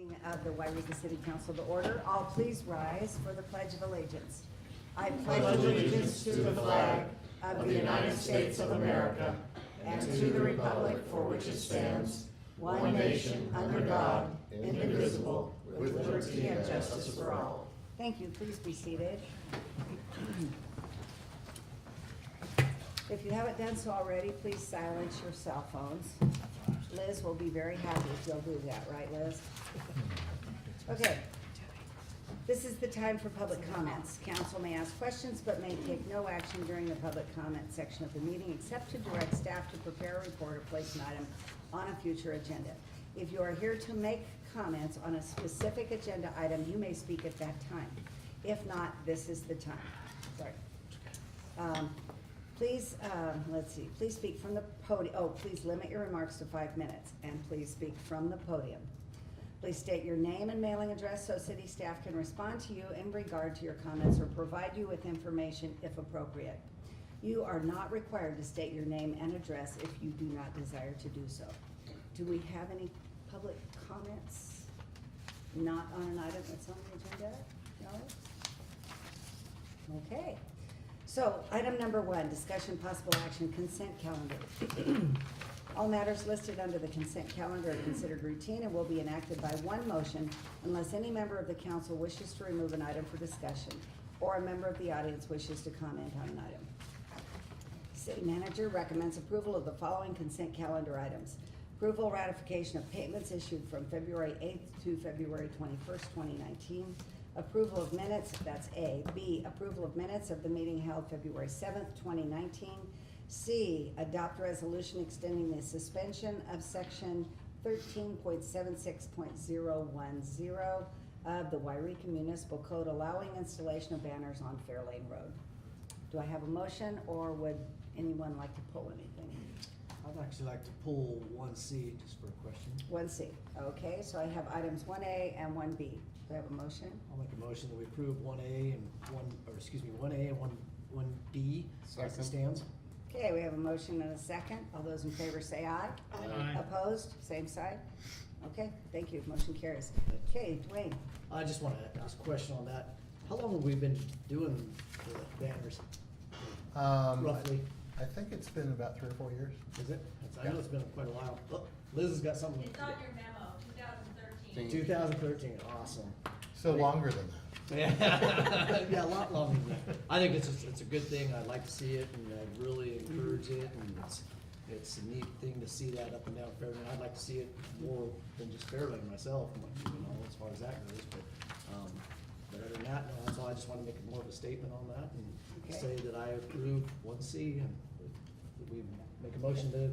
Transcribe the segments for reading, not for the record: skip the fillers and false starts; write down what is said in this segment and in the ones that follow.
Meeting of the Yreka City Council to order. All please rise for the Pledge of Allegiance. I pledge allegiance to the flag of the United States of America and to the republic for which it stands, one nation, under God, indivisible, with liberty and justice for all. Thank you. Please be seated. If you haven't done so already, please silence your cell phones. Liz will be very happy if you'll do that, right, Liz? Okay. This is the time for public comments. Council may ask questions but may take no action during the public comment section of the meeting except to direct staff to prepare a report or place an item on a future agenda. If you are here to make comments on a specific agenda item, you may speak at that time. If not, this is the time. Sorry. Please, let's see, please speak from the podium. Oh, please limit your remarks to 5 minutes, and please speak from the podium. Please state your name and mailing address so city staff can respond to you in regard to your comments or provide you with information if appropriate. You are not required to state your name and address if you do not desire to do so. Do we have any public comments? Not on an item that's on the agenda? No? Okay. So, item number 1, discussion possible action, consent calendar. All matters listed under the consent calendar are considered routine and will be enacted by one motion unless any member of the council wishes to remove an item for discussion or a member of the audience wishes to comment on an item. City manager recommends approval of the following consent calendar items. Approval ratification of payments issued from February 8th to February 21st, 2019. Approval of minutes, that's A. B, approval of minutes of the meeting held February 7th, 2019. C, adopt resolution extending the suspension of section 13.76.010 of the Yreka Municipal Code allowing installation of banners on Fairlane Road. Do I have a motion, or would anyone like to pull anything? I'd actually like to pull 1C just for a question. 1C, okay, so I have items 1A and 1B. Do I have a motion? I'll make a motion that we approve 1A and 1A and 1B as it stands. Okay, we have a motion and a second. All those in favor say aye. Aye. Opposed, same side. Okay, thank you, motion carries. Okay, Dwayne. I just want to ask a question on that. How long have we been doing the banners? Roughly? I think it's been about 3 or 4 years. Is it? I know it's been quite a while. Look, Liz has got something. It's on your memo, 2013. 2013, awesome. So longer than that. Yeah, yeah, a lot longer than that. I think it's a good thing. I'd like to see it, and I really encourage it, and it's a neat thing to see that up and down Fairlane. I'd like to see it more than just Fairlane myself, as far as that goes. But other than that, no, that's all. I just want to make more of a statement on that and say that I approve 1C, and that we make a motion to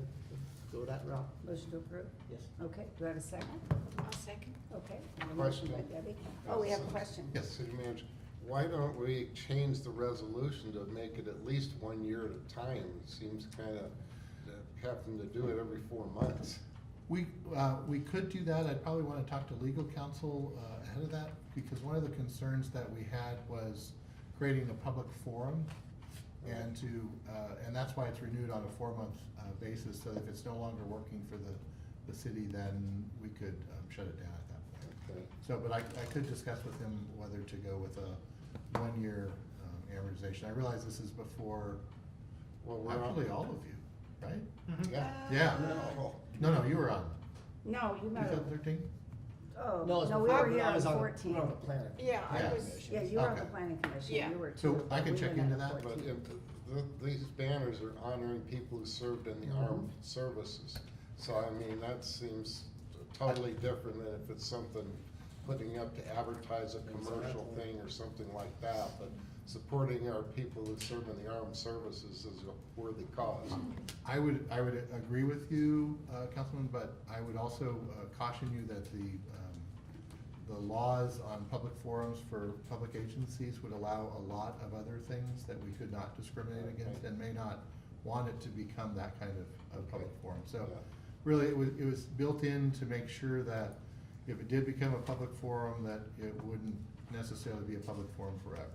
go that route. Motion to approve? Yes. Okay, do I have a second? I'll second. Okay. And a motion by Debbie. Oh, we have a question. Yes. City Manager, why don't we change the resolution to make it at least 1 year at a time? It seems kind of having to do it every 4 months. We could do that. I'd probably want to talk to legal counsel ahead of that, because one of the concerns that we had was creating a public forum, and and that's why it's renewed on a 4-month basis, so that if it's no longer working for the city, then we could shut it down at that point. Okay. So, but I could discuss with him whether to go with a 1-year amortization. I realize this is before, Well, we're actually on. all of you, right? Yeah. Yeah. No, you were on. No, you might have. 2013? Oh, No, it's no, we before, were but here I on was on 14. the planning. Yeah, I I was, commission. Yeah, you were on the Okay. planning commission. Yeah. You were too. So I but can we check went into on that, But 14. these banners are honoring people who served in the armed services. So, I mean, that seems totally different than if it's something putting up to advertise a commercial Exactly. thing or something like that. But supporting our people who serve in the armed services is a worthy cause. I would agree with you, Councilman, but I would also caution you that the laws on public forums for public agencies would allow a lot of other things that we could not discriminate against, and may not want it to become that kind of public forum. So Yeah. really, it was built in to make sure that if it did become a public forum, that it wouldn't necessarily be a public forum forever.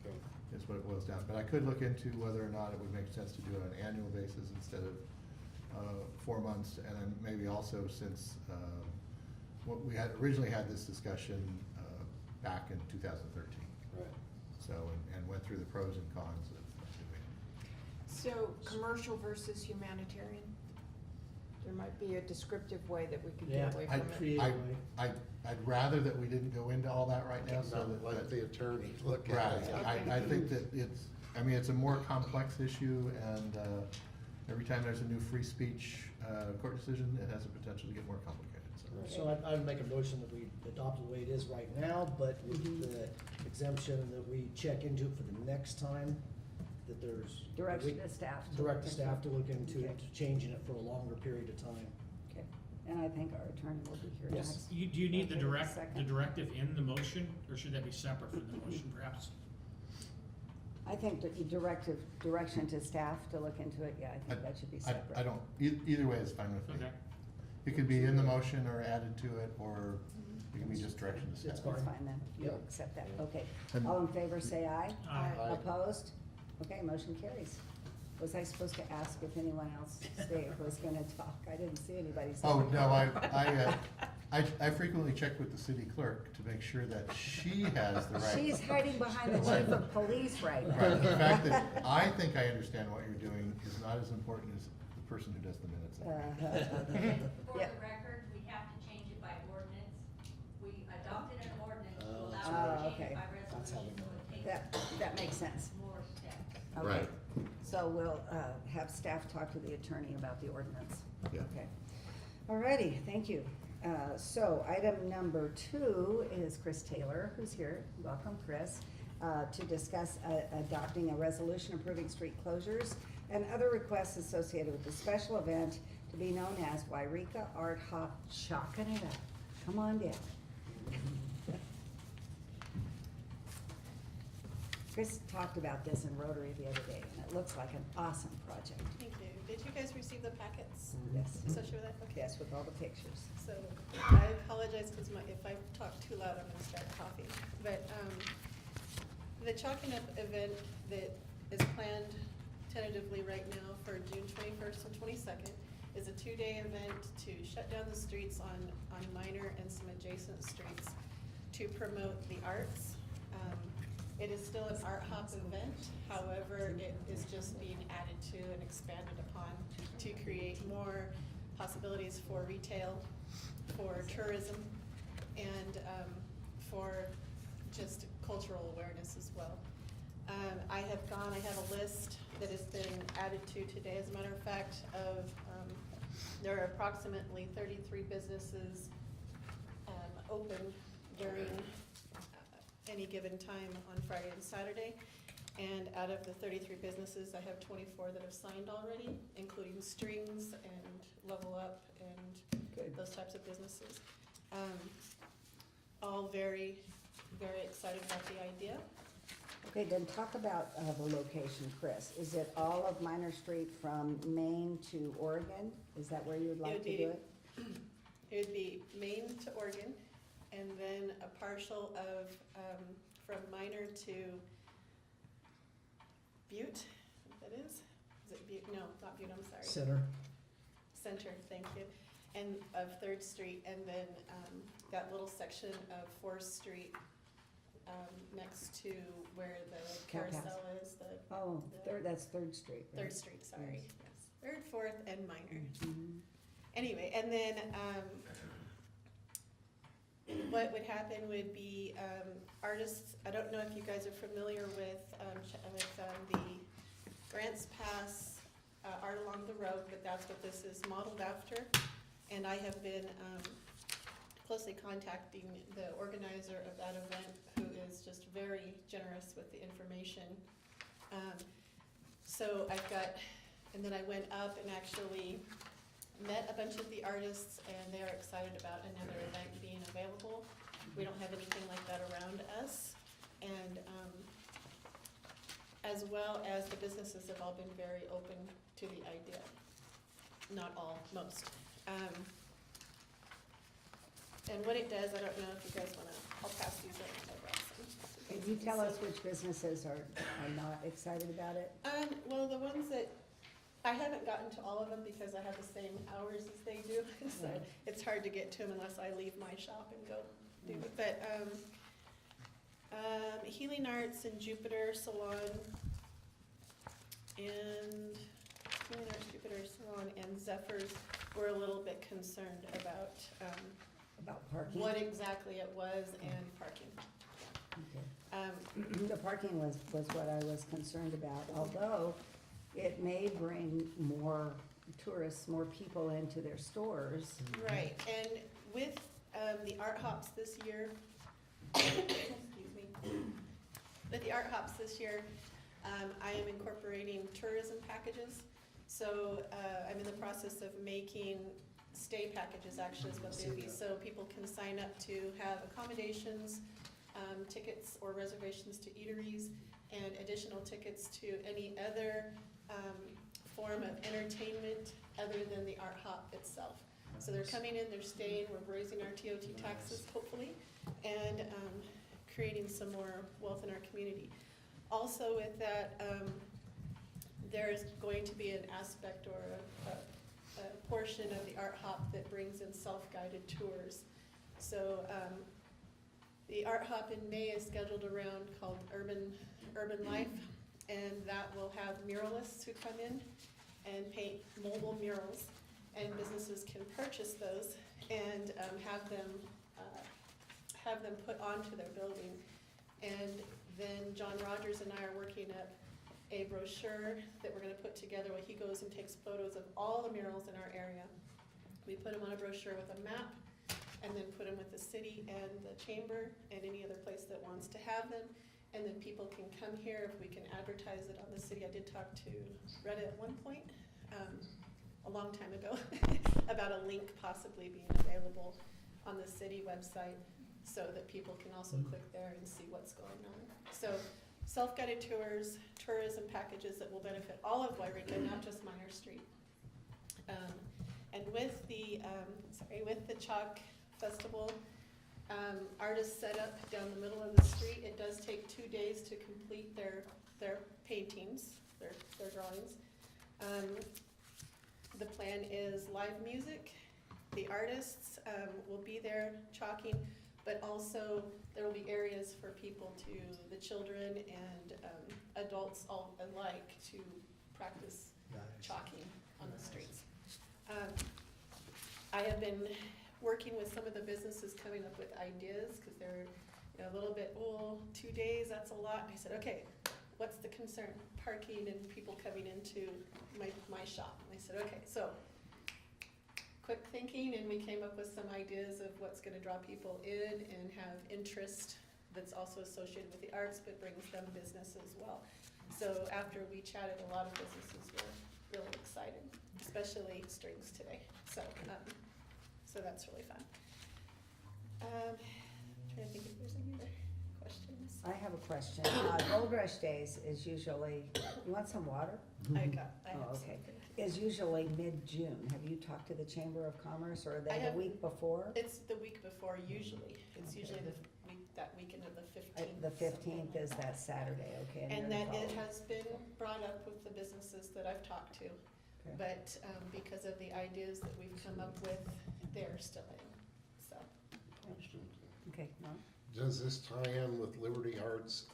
Okay. Is what it boils down. But I could look into whether or not it would make sense to do it on an annual basis instead of 4 months, and then maybe also, since what we had originally had this discussion, back in 2013. Right. So, and went through the pros and cons of doing it. So, commercial versus humanitarian? There might be a descriptive way that we could Yeah, get away I- from it. create- I'd rather that we didn't go into all that right now, so Not let that. the attorney look Right, at it. I think that it's, I mean, it's a more complex issue, and, every time there's a new free speech, court decision, it has the potential to get more complicated, so. So I would make a motion that we adopt the way it is right now, but with the exemption that we check into it for the next time, that there's. Direction to staff. Direct the staff to look into Okay. it, changing it for a longer period of time. Okay, and I think our attorney will be here Yes. next. Do you need the Okay, second. directive in the motion, or should that be separate from the motion perhaps? I think that the direction to staff to look into it, yeah, I think that should be separate. I don't, either way is fine with me. Okay. It could be in the motion or added to it, or it can be just direction to It's staff. That's fine. fine then, you'll Yep. accept that, okay. And- All in favor, say aye. Aye. Aye. Opposed? Okay, motion carries. Was I supposed to ask if anyone else was gonna talk? I didn't see anybody. say- Oh, no, I frequently check with the city clerk to make sure that she has the right. She's hiding behind the chief of police right Right, the now. fact that I think I understand what you're doing is not as important as the person who does the minutes. For Yeah. the record, we have to change it by ordinance. We adopted an ordinance to Oh, allow Oh, us to change okay. it by That's how we resolution, know. so it That, takes that makes sense. more steps. Okay. Right. So we'll, have staff talk to the attorney about the ordinance. Yeah. Okay. Alrighty, thank you. So item number 2 is Chris Taylor, who's here. Welcome, Chris. To discuss adopting a resolution approving street closures and other requests associated with the special event to be known as Yreka Art Hop. Chalking it up. Come on down. Chris talked about this in Rotary the other day, and it looks like an awesome project. Thank you. Did you guys receive the packets Yes. associated with that? Okay. Yes, with all the pictures. So I apologize because if I talk too loud, I'm gonna start coughing. But, the Chalking Up event that is planned tentatively right now for June 21st and 22nd is a 2-day event to shut down the streets on Minor and some adjacent streets to promote the arts. It is still an art hop event, however, it is just being added to and expanded upon to create more possibilities for retail, for tourism, and for just cultural awareness as well. I have a list that has been added to today, as a matter of fact, of, there are approximately 33 businesses open during any given time on Friday and Saturday. And out of the 33 businesses, I have 24 that have signed already, including Strings and Level Up and Good. those types of businesses. All very, very excited about the idea. Okay, then talk about the location, Chris. Is it all of Minor Street from Maine to Oregon? Is that where you would like to do it? It would be Maine to Oregon, and then a partial of, from Minor to Butte, that is? Is it Butte? No, not Butte, I'm sorry. Center. Center, thank you, and of Third Street, and then, that little section of Fourth Street, next to where the Cow Pass. carousel is, the Oh, that's Third Street, right? Third Street, sorry, Yes. yes, Third, Fourth, and Minor. Mhm. Anyway, and then, what would happen would be, artists, I don't know if you guys are familiar with the Grants Pass, Art Along the Road, but that's what this is modeled after. And I have been, closely contacting the organizer of that event, who is just very generous with the information. So I've got, and then I went up and actually met a bunch of the artists, and they are excited about another event being available. We don't have anything like that around us. And, as well as the businesses have all been very open to the idea. Not all, most. And what it does, I don't know if you guys wanna, I'll pass these around. I brought some. Can you tell us which businesses are not excited about it? Well, the ones that, I haven't gotten to all of them because I have the same hours as they do, so Right. it's hard to get to them unless I leave my shop and go do it. But, Healing Arts and Jupiter Salon and Healing Arts, Jupiter Salon and Zephyrs were a little bit concerned about, About parking? what exactly it was and parking. Okay. The parking was what I was concerned about, although it may bring more tourists, more people into their stores. Right, and with, the art hops this year, excuse me, with the art hops this year, I am incorporating tourism packages. So, I'm in the process of making stay packages, actually, is what they'd be, so people can sign up to have accommodations, tickets or reservations to eateries, and additional tickets to any other, form of entertainment other than the art hop itself. So they're coming in, they're staying, we're raising our TOT taxes, hopefully, and, creating some more wealth in our community. Also with that, there's going to be an aspect or a portion of the art hop that brings in self-guided tours. So, the art hop in May is scheduled around called Urban Life, and that will have muralists who come in and paint mobile murals, and businesses can purchase those and have them put onto their building. And then John Rogers and I are working up a brochure that we're gonna put together where he goes and takes photos of all the murals in our area. We put them on a brochure with a map, and then put them with the city and the chamber and any other place that wants to have them. And then people can come here, if we can advertise it on the city. I did talk to Retta at one point, a long time ago, about a link possibly being available on the city website so that people can also click there and see what's going on. So, self-guided tours, tourism packages that will benefit all of Yreka, not just Minor Street. And with the Chalk Festival, artists set up down the middle of the street. It does take 2 days to complete their paintings, their drawings. The plan is live music. The artists will be there chalking, but also there will be areas for people the children and adults all alike to practice chalking on the streets. I have been working with some of the businesses coming up with ideas, because they're a little bit, 2 days, that's a lot. And I said, okay, what's the concern? Parking and people coming into my shop. And I said, okay, so quick thinking, and we came up with some ideas of what's gonna draw people in and have interest that's also associated with the arts, but brings them business as well. So after we chatted, a lot of businesses were really excited, especially Strings today. So that's really fun. Trying to think if there's any other questions. I have a question. Gold Rush Days is usually, you want some water? I have Oh, some. okay. Is usually mid-June. Have you talked to the Chamber of Commerce, or are I they the have- week before? It's the week before usually. It's Okay. usually that weekend of the 15th. The 15th is that Saturday, okay. And you're that it following. has been brought up with the businesses that I've talked to. Okay. But because of the ideas that we've come up with, they're still in, so. Okay, no? Does this tie in with Liberty Arts,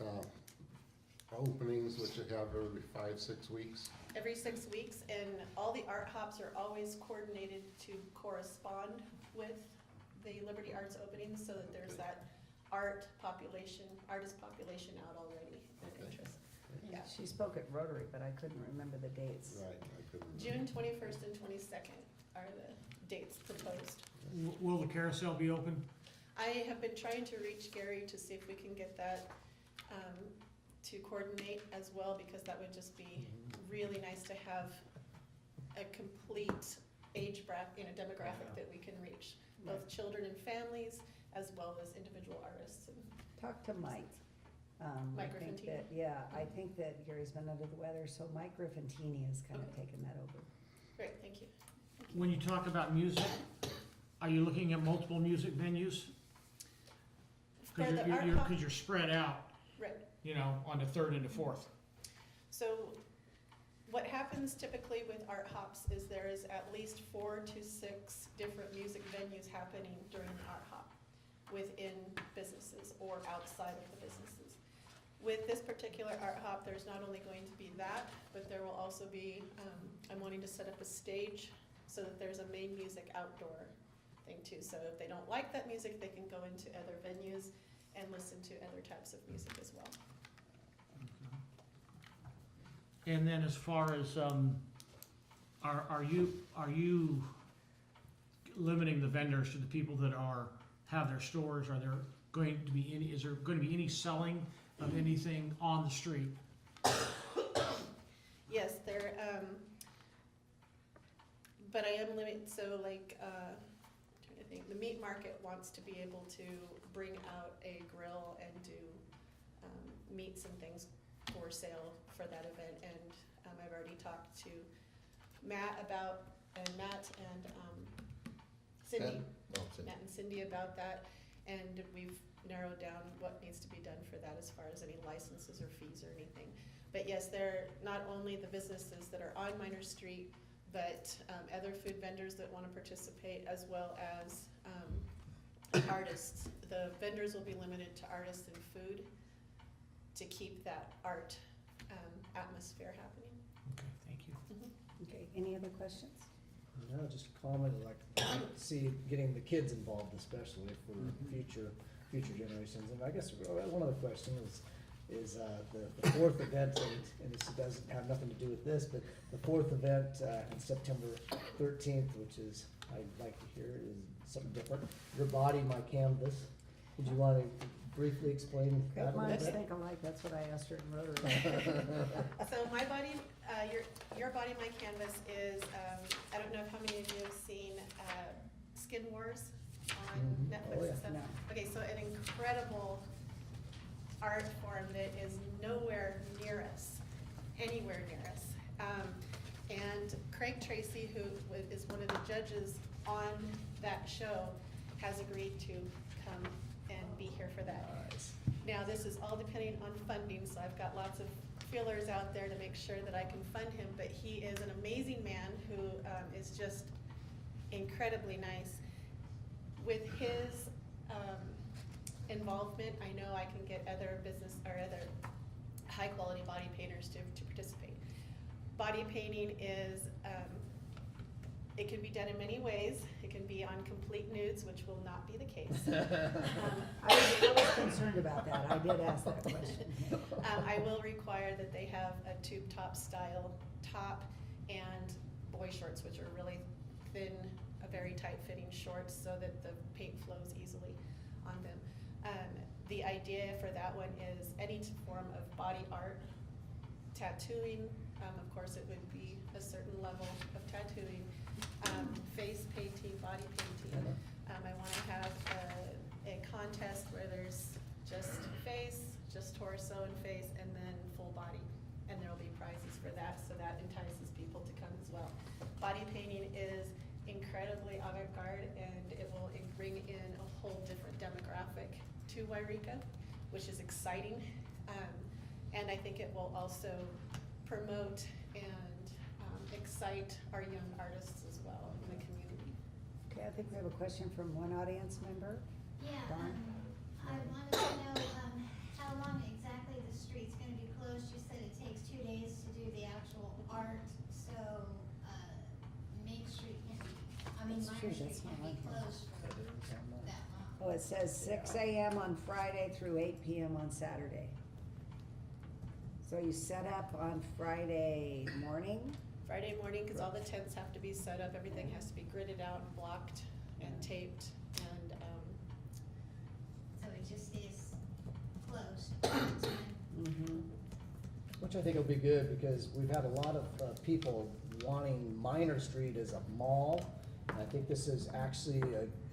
openings, which you have every 5-6 weeks? Every 6 weeks, and all the art hops are always coordinated to correspond with the Liberty Arts openings, so that there's that artist population out already and Okay. interest. Yeah. She spoke at Rotary, but I couldn't remember the dates. Right, I couldn't. June 21st and 22nd are the dates proposed. Will the carousel be open? I have been trying to reach Gary to see if we can get that, to coordinate as well, because that would just be really nice to have a complete age bracket, demographic that we can reach, both children and families, as well as individual artists and. Talk to Mike. Mike I think Griffintini? that, yeah, I think that Gary's been under the weather, so Mike Griffintini has kind of Okay. taken that over. Great, thank you. When you talk about music, are you looking at multiple music venues? For Cause the art hop, you're spread out, right, on the 3rd and the 4th. so what happens typically with art hops is there is at least 4 to 6 different music venues happening during the art hop within businesses or outside of the businesses. With this particular art hop, there's not only going to be that, but there will also be, I'm wanting to set up a stage so that there's a main music outdoor thing too. So if they don't like that music, they can go into other venues and listen to other types of music as well. And then as far as, are you limiting the vendors to the people that have their stores? Are there going to be is there going to be any selling of anything on the street? Yes, there, but I am limited, so like, trying to think, the meat market wants to be able to bring out a grill and do, meats and things for sale for that event, and, I've already talked to Matt and Cindy. Ted? Oh, Cindy. Matt and Cindy about that, and we've narrowed down what needs to be done for that as far as any licenses or fees or anything. But yes, they're not only the businesses that are on Minor Street, but other food vendors that want to participate, as well as artists. The vendors will be limited to artists and food to keep that art atmosphere happening. Okay, thank you. Okay, any other questions? No, just a comment, like, I could see getting the kids involved, especially for future generations. And I guess one other question is the fourth event, and this doesn't have nothing to do with this, but the fourth event on September 13th, which is, I'd like to hear, is something different. Your Body, My Canvas. Would you want to briefly explain that a Great little minds bit? think alike, that's what I asked her in Rotary. So my body, your body, my canvas is, I don't know how many of you have seen Skin Wars on Mhm. Netflix Oh, yeah. and stuff. No. Okay, so an incredible art form that is nowhere near us, anywhere near us. And Craig Tracy, who is one of the judges on that show, has agreed to come and be here for that. Nice. Now, this is all depending on funding, so I've got lots of feelers out there to make sure that I can fund him, but he is an amazing man who is just incredibly nice. With his involvement, I know I can get other business or other high-quality body painters to participate. Body painting is, it can be done in many ways. It can be on complete nudes, which will not be the case. I was concerned about that, I did ask that question. I will require that they have a tube top style top and boy shorts, which are really thin, a very tight fitting shorts so that the paint flows easily on them. The idea for that one is any form of body art, tattooing, of course it would be a certain level of tattooing, face painting, body painting. I wanna have a contest where there's just face, just torso and face, and then full body. And there'll be prizes for that, so that entices people to come as well. Body painting is incredibly avant-garde, and it will bring in a whole different demographic to Yreka, which is exciting. And I think it will also promote and excite our young artists as well in the community. Okay, I think we have a question from one audience member. Yeah, Dawn? I wanted to know, how long exactly the street's gonna be closed. You said it takes 2 days to do the actual art, so, Main Street can be, That's Minor true, Street that's can not be on here. closed for that long. Oh, it says 6 AM on Friday through 8 PM on Saturday. So you set up on Friday morning? Friday morning, cause all the tents have to be set up, everything has to be gridded out and blocked and taped, and, So it just stays closed. Mm-hmm. Which I think will be good, because we've had a lot of people wanting Minor Street as a mall. And I think this is actually,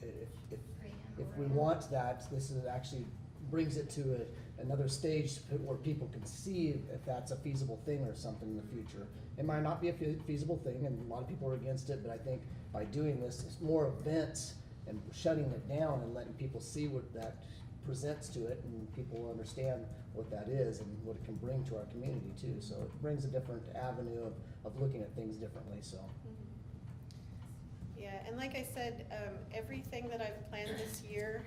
if we want that, this is actually brings it to another stage where people can see if that's a feasible thing or something in the future. It might not be a feasible thing, and a lot of people are against it, but I think by doing this, it's more events and shutting it down and letting people see what that presents to it, and people understand what that is and what it can bring to our community too. So it brings a different avenue of looking at things differently, so. Yeah, and like I said, everything that I've planned this year,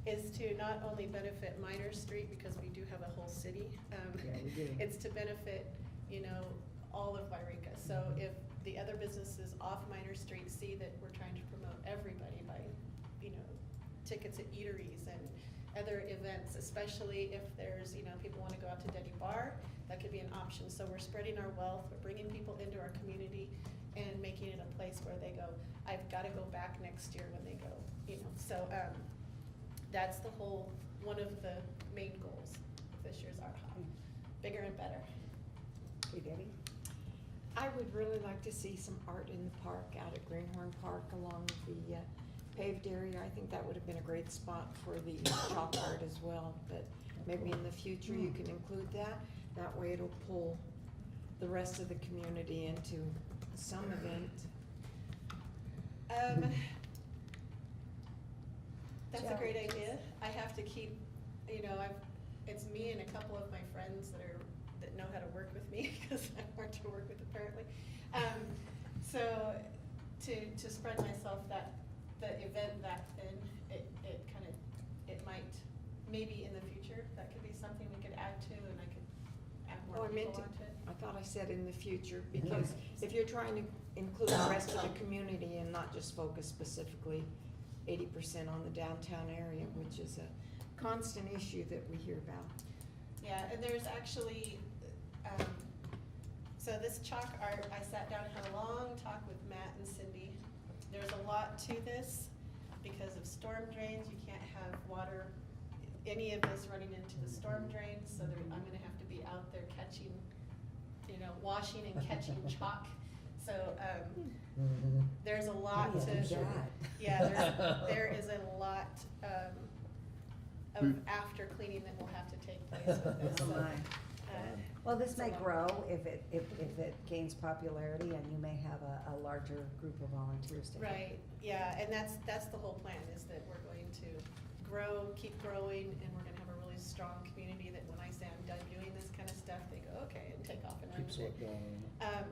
is to not only benefit Minor Street, because we do have a whole city. Yeah, we do. It's to benefit, you know, all of Yreka. So if the other businesses off Minor Street see that we're trying to promote everybody by, you know, tickets at eateries and other events, especially if there's, you know, people wanna go out to Denny Bar, that could be an option. So we're spreading our wealth, we're bringing people into our community and making it a place where they go, I've gotta go back next year when they go, you know. So, that's the whole, one of the main goals of this year's Art Hop, bigger and better. Hey, Debbie? I would really like to see some art in the park out at Greenhorn Park along the paved area. I think that would have been a great spot for the chalk art as well, but maybe in the future you can include that. That way it'll pull the rest of the community into some event. That's a great idea. I have to keep, you know, it's me and a couple of my friends that know how to work with me, because I'm hard to work with apparently. So to spread myself the event that thin, it might, maybe in the future, that could be something we could add to, and I could add Oh, more I meant people to, onto it. I thought I said in the future, because if you're trying to include the rest of the community and not just focus specifically 80% on the downtown area, which is a constant issue that we hear about. Yeah, and there's actually, so this chalk art, I sat down and had a long talk with Matt and Cindy. There's a lot to this because of storm drains. You can't have water, any of this running into the storm drains, so I'm gonna have to be out there catching, you know, washing and catching chalk. So, there's a lot How do you to, do that? yeah, there is a lot, of after cleaning that will have to take place with this. Oh, So, my. Well, this it's a may lot. grow if it gains popularity, and you may have a larger group of volunteers to help. Right, yeah, and that's the whole plan, is that we're going to grow, keep growing, and we're gonna have a really strong community that when I say I'm done doing this kind of stuff, they go, okay, and take off and run Keeps with it it. going.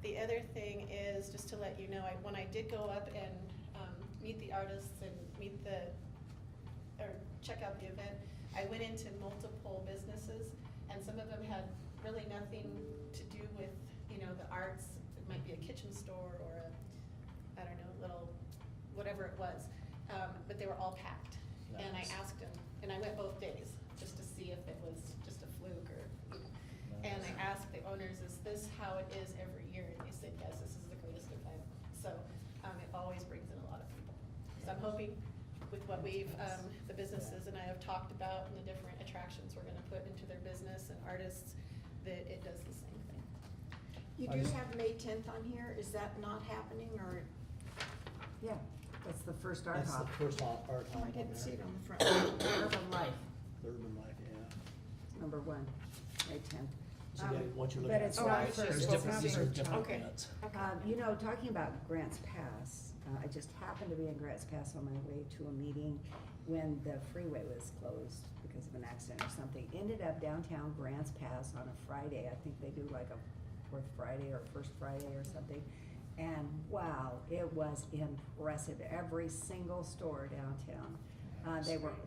The other thing is, just to let you know, when I did go up and, meet the artists and or check out the event, I went into multiple businesses, and some of them had really nothing to do with, you know, the arts. It might be a kitchen store or I don't know, little, whatever it was, but they were all packed. And I Nice. asked them, and I went both days, just to see if it was just a fluke or, you know. And I asked the owners, is this how it is every year? And they said, yes, this is the greatest event. So, it always brings in a lot of people. So I'm hoping with what the businesses and I have talked about and the different attractions we're gonna put into their business and artists, that it does the same thing. You I do just- have May 10th on here, is that not happening, or, Yeah, that's the first art That's the hop. first art oh, hop I on didn't there. see it on the front. Urban Life, Urban Life, yeah. number 1, May 10th. So yeah, what you're But looking at. it's Oh, not I for, see. There's it's different, not these for are different Okay. events. Okay. You know, talking about Grants Pass, I just happened to be in Grants Pass on my way to a meeting when the freeway was closed because of an accident or something. Ended up downtown Grants Pass on a Friday. I think they do like a fourth Friday or first Friday or something. And wow, it was impressive. Every single store downtown.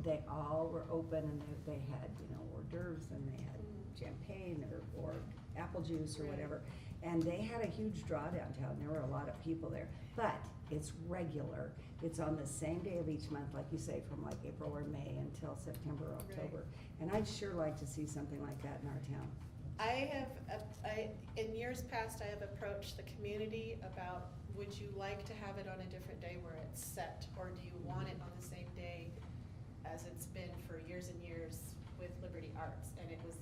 They all were open, and they had, you know, hors d'oeuvres, and they had champagne or apple juice or Right. whatever. And they had a huge draw downtown. There were a lot of people there, but it's regular. It's on the same day of each month, like you say, from like April or May until September or October. And I'd sure like to see something like that in our town. In years past, I have approached the community about, would you like to have it on a different day where it's set, or do you want it on the same day as it's been for years and years with Liberty Arts? And it was,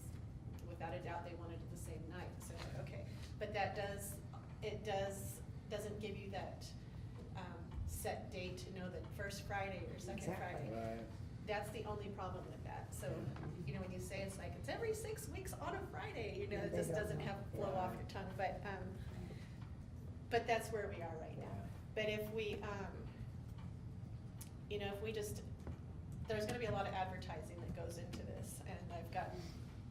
without a doubt, they wanted it the same night, so, okay. But doesn't give you that, set date to know that first Friday or second Exactly. Friday. Right. That's the only problem with that. So, you know, when you say it's like, it's every 6 weeks on a Friday, you know, Yeah, it they just don't doesn't know. have flow off your tongue, but that's where we are right now. But if we, you know, if we just there's gonna be a lot of advertising that goes into this, and I've gotten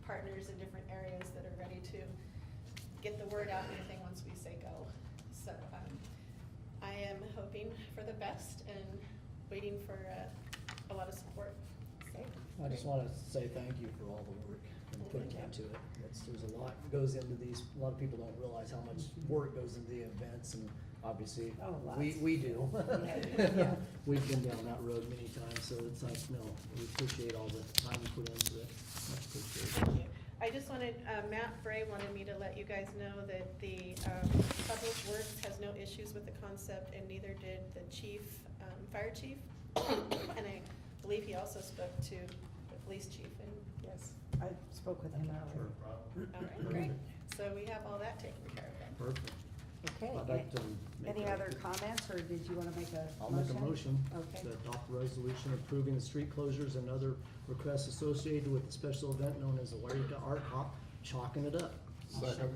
partners in different areas that are ready to get the word out and everything once we say go. So, I am hoping for the best and waiting for, a lot of support. I just wanna say thank you for all the work and putting into it. There's a lot goes into these, a lot of people don't realize how much work goes into the events, and obviously, Oh, lots. we do. Yeah. We've been down that road many times, so it's like, no, we appreciate all the time you put into it. Much appreciated. Thank you. I just wanted, Matt Bray wanted me to let you guys know that the, Public Works has no issues with the concept, and neither did the chief, fire chief. And I believe he also spoke to the police chief, and yes. I spoke with him earlier. All right, great. So we have all that taken care of then. Perfect. Okay. I'd like to make Any a- other comments, or did you wanna make a motion? I'll make a motion Okay. to adopt a resolution approving the street closures and other requests associated with the special event known as the Yreka Art Hop, chalking it up. Second.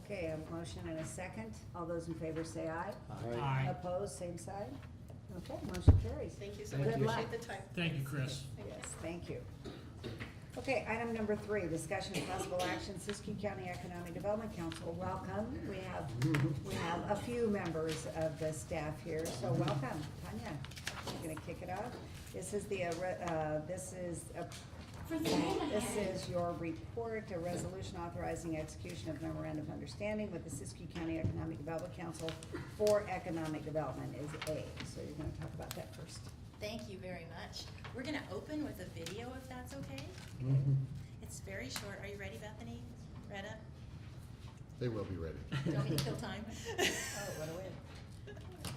Okay, a motion and a second. All those in favor say aye. Aye. Opposed, same side. Okay, motion carries. Thank you so Thank much. you. Appreciate the time. Thank you, Chris. Yes, thank you. Okay, item number 3, discussion of possible action, Siskiyou County Economic Development Council, welcome. We have a few members of the staff here, so welcome. Tanya, you're gonna kick it off. This is your report, a resolution authorizing execution of memorandum of understanding with the Siskiyou County Economic Development Council for Economic Development is A. So you're gonna talk about that first. Thank you very much. We're gonna open with a video if that's okay. It's very short. Are you ready, Bethany? Retta? They will be ready. Do you want me to kill time? Oh, what a win.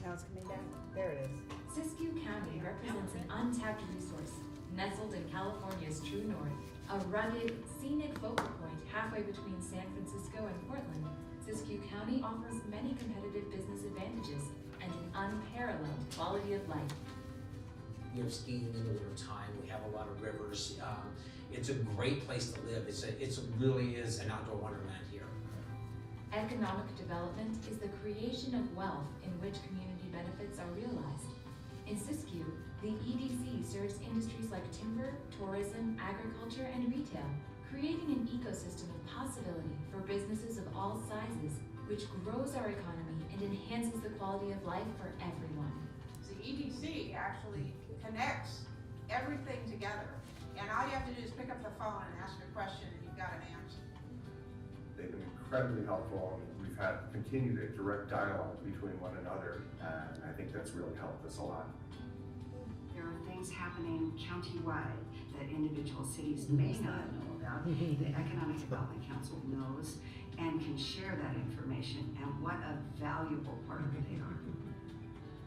Now it's coming down. There it is. Siskiyou County represents an untapped resource nestled in California's true north. A rugged, scenic focal point halfway between San Francisco and Portland, Siskiyou County offers many competitive business advantages and an unparalleled quality of life. We have skiing in the winter time. We have a lot of rivers. It's a great place to live. It really is an outdoor wonderland here. Economic development is the creation of wealth in which community benefits are realized. In Siskiyou, the EDC serves industries like timber, tourism, agriculture, and retail, creating an ecosystem of possibility for businesses of all sizes, which grows our economy and enhances the quality of life for everyone. The EDC actually connects everything together, and all you have to do is pick up the phone and ask a question and you've got an answer. They've been incredibly helpful, and we've had continued a direct dialogue between one another, and I think that's really helped us a lot. There are things happening countywide that individual cities may not know about. The Economic Development Council knows and can share that information, and what a valuable partner they are.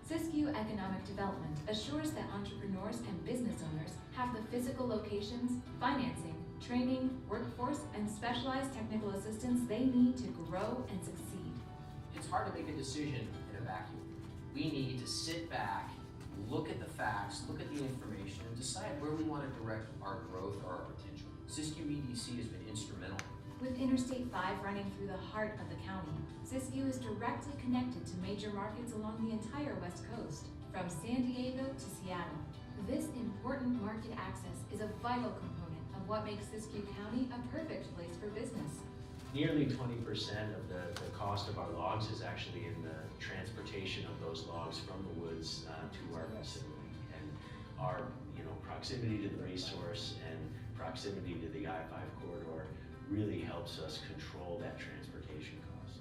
Siskiyou Economic Development assures that entrepreneurs and business owners have the physical locations, financing, training, workforce, and specialized technical assistance they need to grow and succeed. It's hard to make a decision in a vacuum. We need to sit back, look at the facts, look at the information, and decide where we want to direct our growth or our potential. Siskiyou EDC has been instrumental. With Interstate 5 running through the heart of the county, Siskiyou is directly connected to major markets along the entire West Coast, from San Diego to Seattle. This important market access is a vital component of what makes Siskiyou County a perfect place for business. Nearly 20% of the cost of our logs is actually in the transportation of those logs from the woods to our facility. And our proximity to the resource and proximity to the I-5 corridor really helps us control that transportation cost.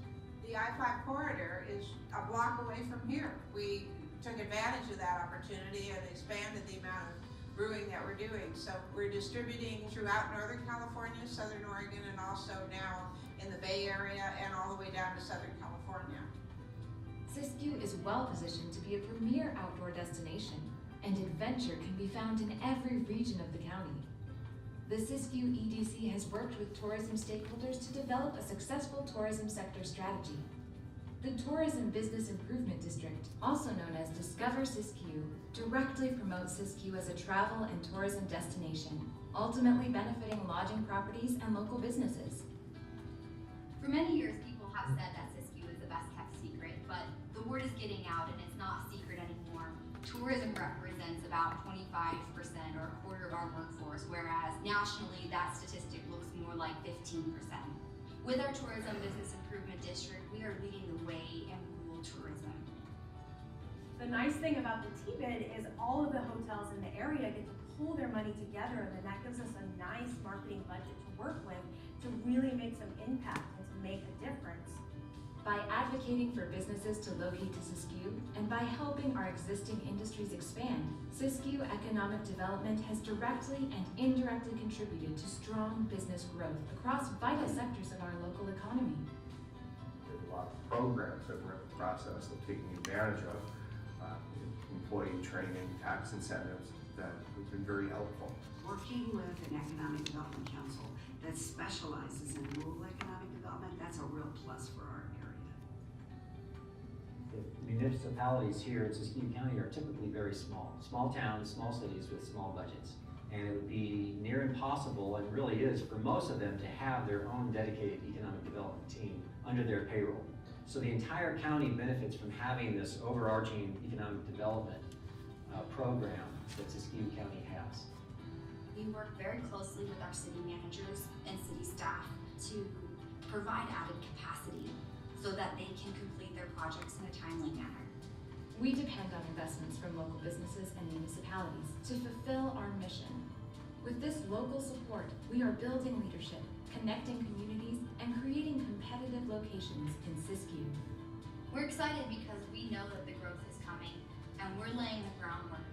The I-5 corridor is a block away from here. We took advantage of that opportunity and expanded the amount of brewing that we're doing. So we're distributing throughout Northern California, Southern Oregon, and also now in the Bay Area and all the way down to Southern California. Siskiyou is well positioned to be a premier outdoor destination, and adventure can be found in every region of the county. The Siskiyou EDC has worked with tourism stakeholders to develop a successful tourism sector strategy. The Tourism Business Improvement District, also known as Discover Siskiyou, directly promotes Siskiyou as a travel and tourism destination, ultimately benefiting lodging properties and local businesses. For many years, people have said that Siskiyou is the best kept secret, but the word is getting out and it's not a secret anymore. tourism represents about 25% or a quarter of our workforce, whereas nationally that statistic looks more like 15%. With our Tourism Business Improvement District, we are leading the way in rural tourism. The nice thing about the T-bid is all of the hotels in the area get to pull their money together, and then that gives us a nice marketing budget to work with to really make some impact and to make a difference. By advocating for businesses to locate to Siskiyou and by helping our existing industries expand, Siskiyou economic development has directly and indirectly contributed to strong business growth across vital sectors of our local economy. There's a lot of programs that we're in the process of taking advantage of, employee training, tax incentives that have been very helpful. Working with an economic development council that specializes in rural economic development, that's a real plus for our area. The municipalities here in Siskiyou County are typically very small. Small towns, small cities with small budgets. And it would be near impossible, and really is, for most of them to have their own dedicated economic development team under their payroll. So the entire county benefits from having this overarching economic development program that Siskiyou County has. We work very closely with our city managers and city staff to provide added capacity so that they can complete their projects in a timely manner. We depend on investments from local businesses and municipalities to fulfill our mission. With this local support, we are building leadership, connecting communities, and creating competitive locations in Siskiyou. We're excited because we know that the growth is coming, and we're laying the groundwork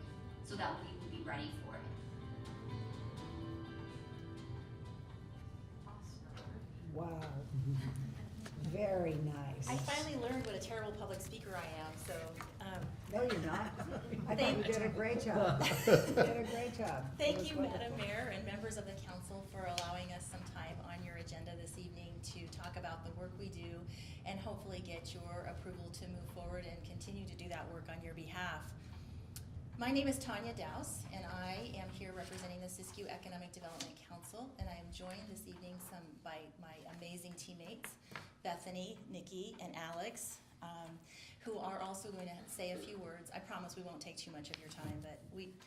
so that we will be ready for it. Wow. Very nice. I finally learned what a terrible public speaker I am, so. No, you're not. I thought you did a great job. You did a great job. It Thank was you, wonderful. Madam Mayor and members of the council, for allowing us some time on your agenda this evening to talk about the work we do and hopefully get your approval to move forward and continue to do that work on your behalf. My name is Tanya Douse, and I am here representing the Siskiyou Economic Development Council, and I am joined this evening by my amazing teammates, Bethany, Nikki, and Alex, who are also going to say a few words. I promise we won't take too much of your time, but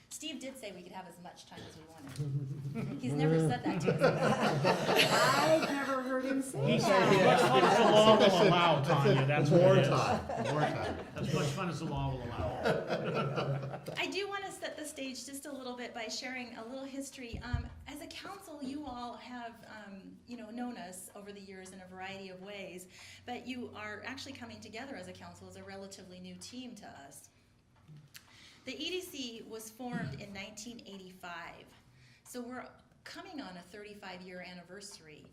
Steve did say we could have as much time as we wanted. He's never said that to us. I've never heard him say He that. said, as much fun as the law will allow, Tanya, that's what More it is. time, more time. As much fun as the law will allow. I do want to set the stage just a little bit by sharing a little history. As a council, you all have known us over the years in a variety of ways, but you are actually coming together as a council as a relatively new team to us. The EDC was formed in 1985, so we're coming on a 35-year anniversary.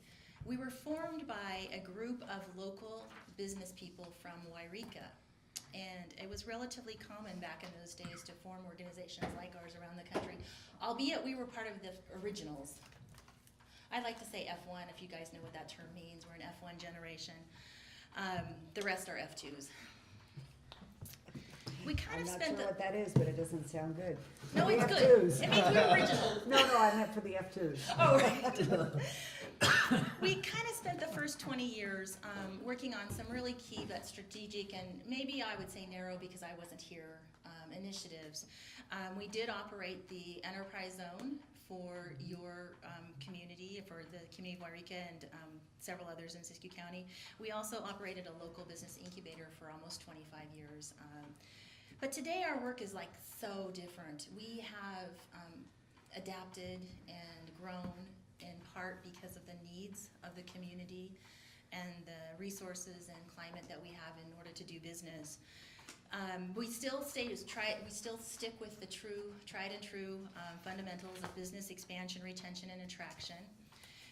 We were formed by a group of local business people from Yreka. And it was relatively common back in those days to form organizations like ours around the country, albeit we were part of the originals. I like to say F1, if you guys know what that term means. We're an F1 generation. The rest are F2s. We kind I'm of not spent sure the... what that is, but it doesn't sound good. No, The it's F2s. good. It means we're original. No, I meant for the F2s. Oh, right. We kind of spent the first 20 years working on some really key but strategic and maybe I would say narrow because I wasn't here initiatives. We did operate the enterprise zone for your community, for the community of Yreka and several others in Siskiyou County. We also operated a local business incubator for almost 25 years. But today our work is like so different. We have adapted and grown in part because of the needs of the community and the resources and climate that we have in order to do business. We still stick with the tried and true fundamentals of business expansion, retention, and attraction.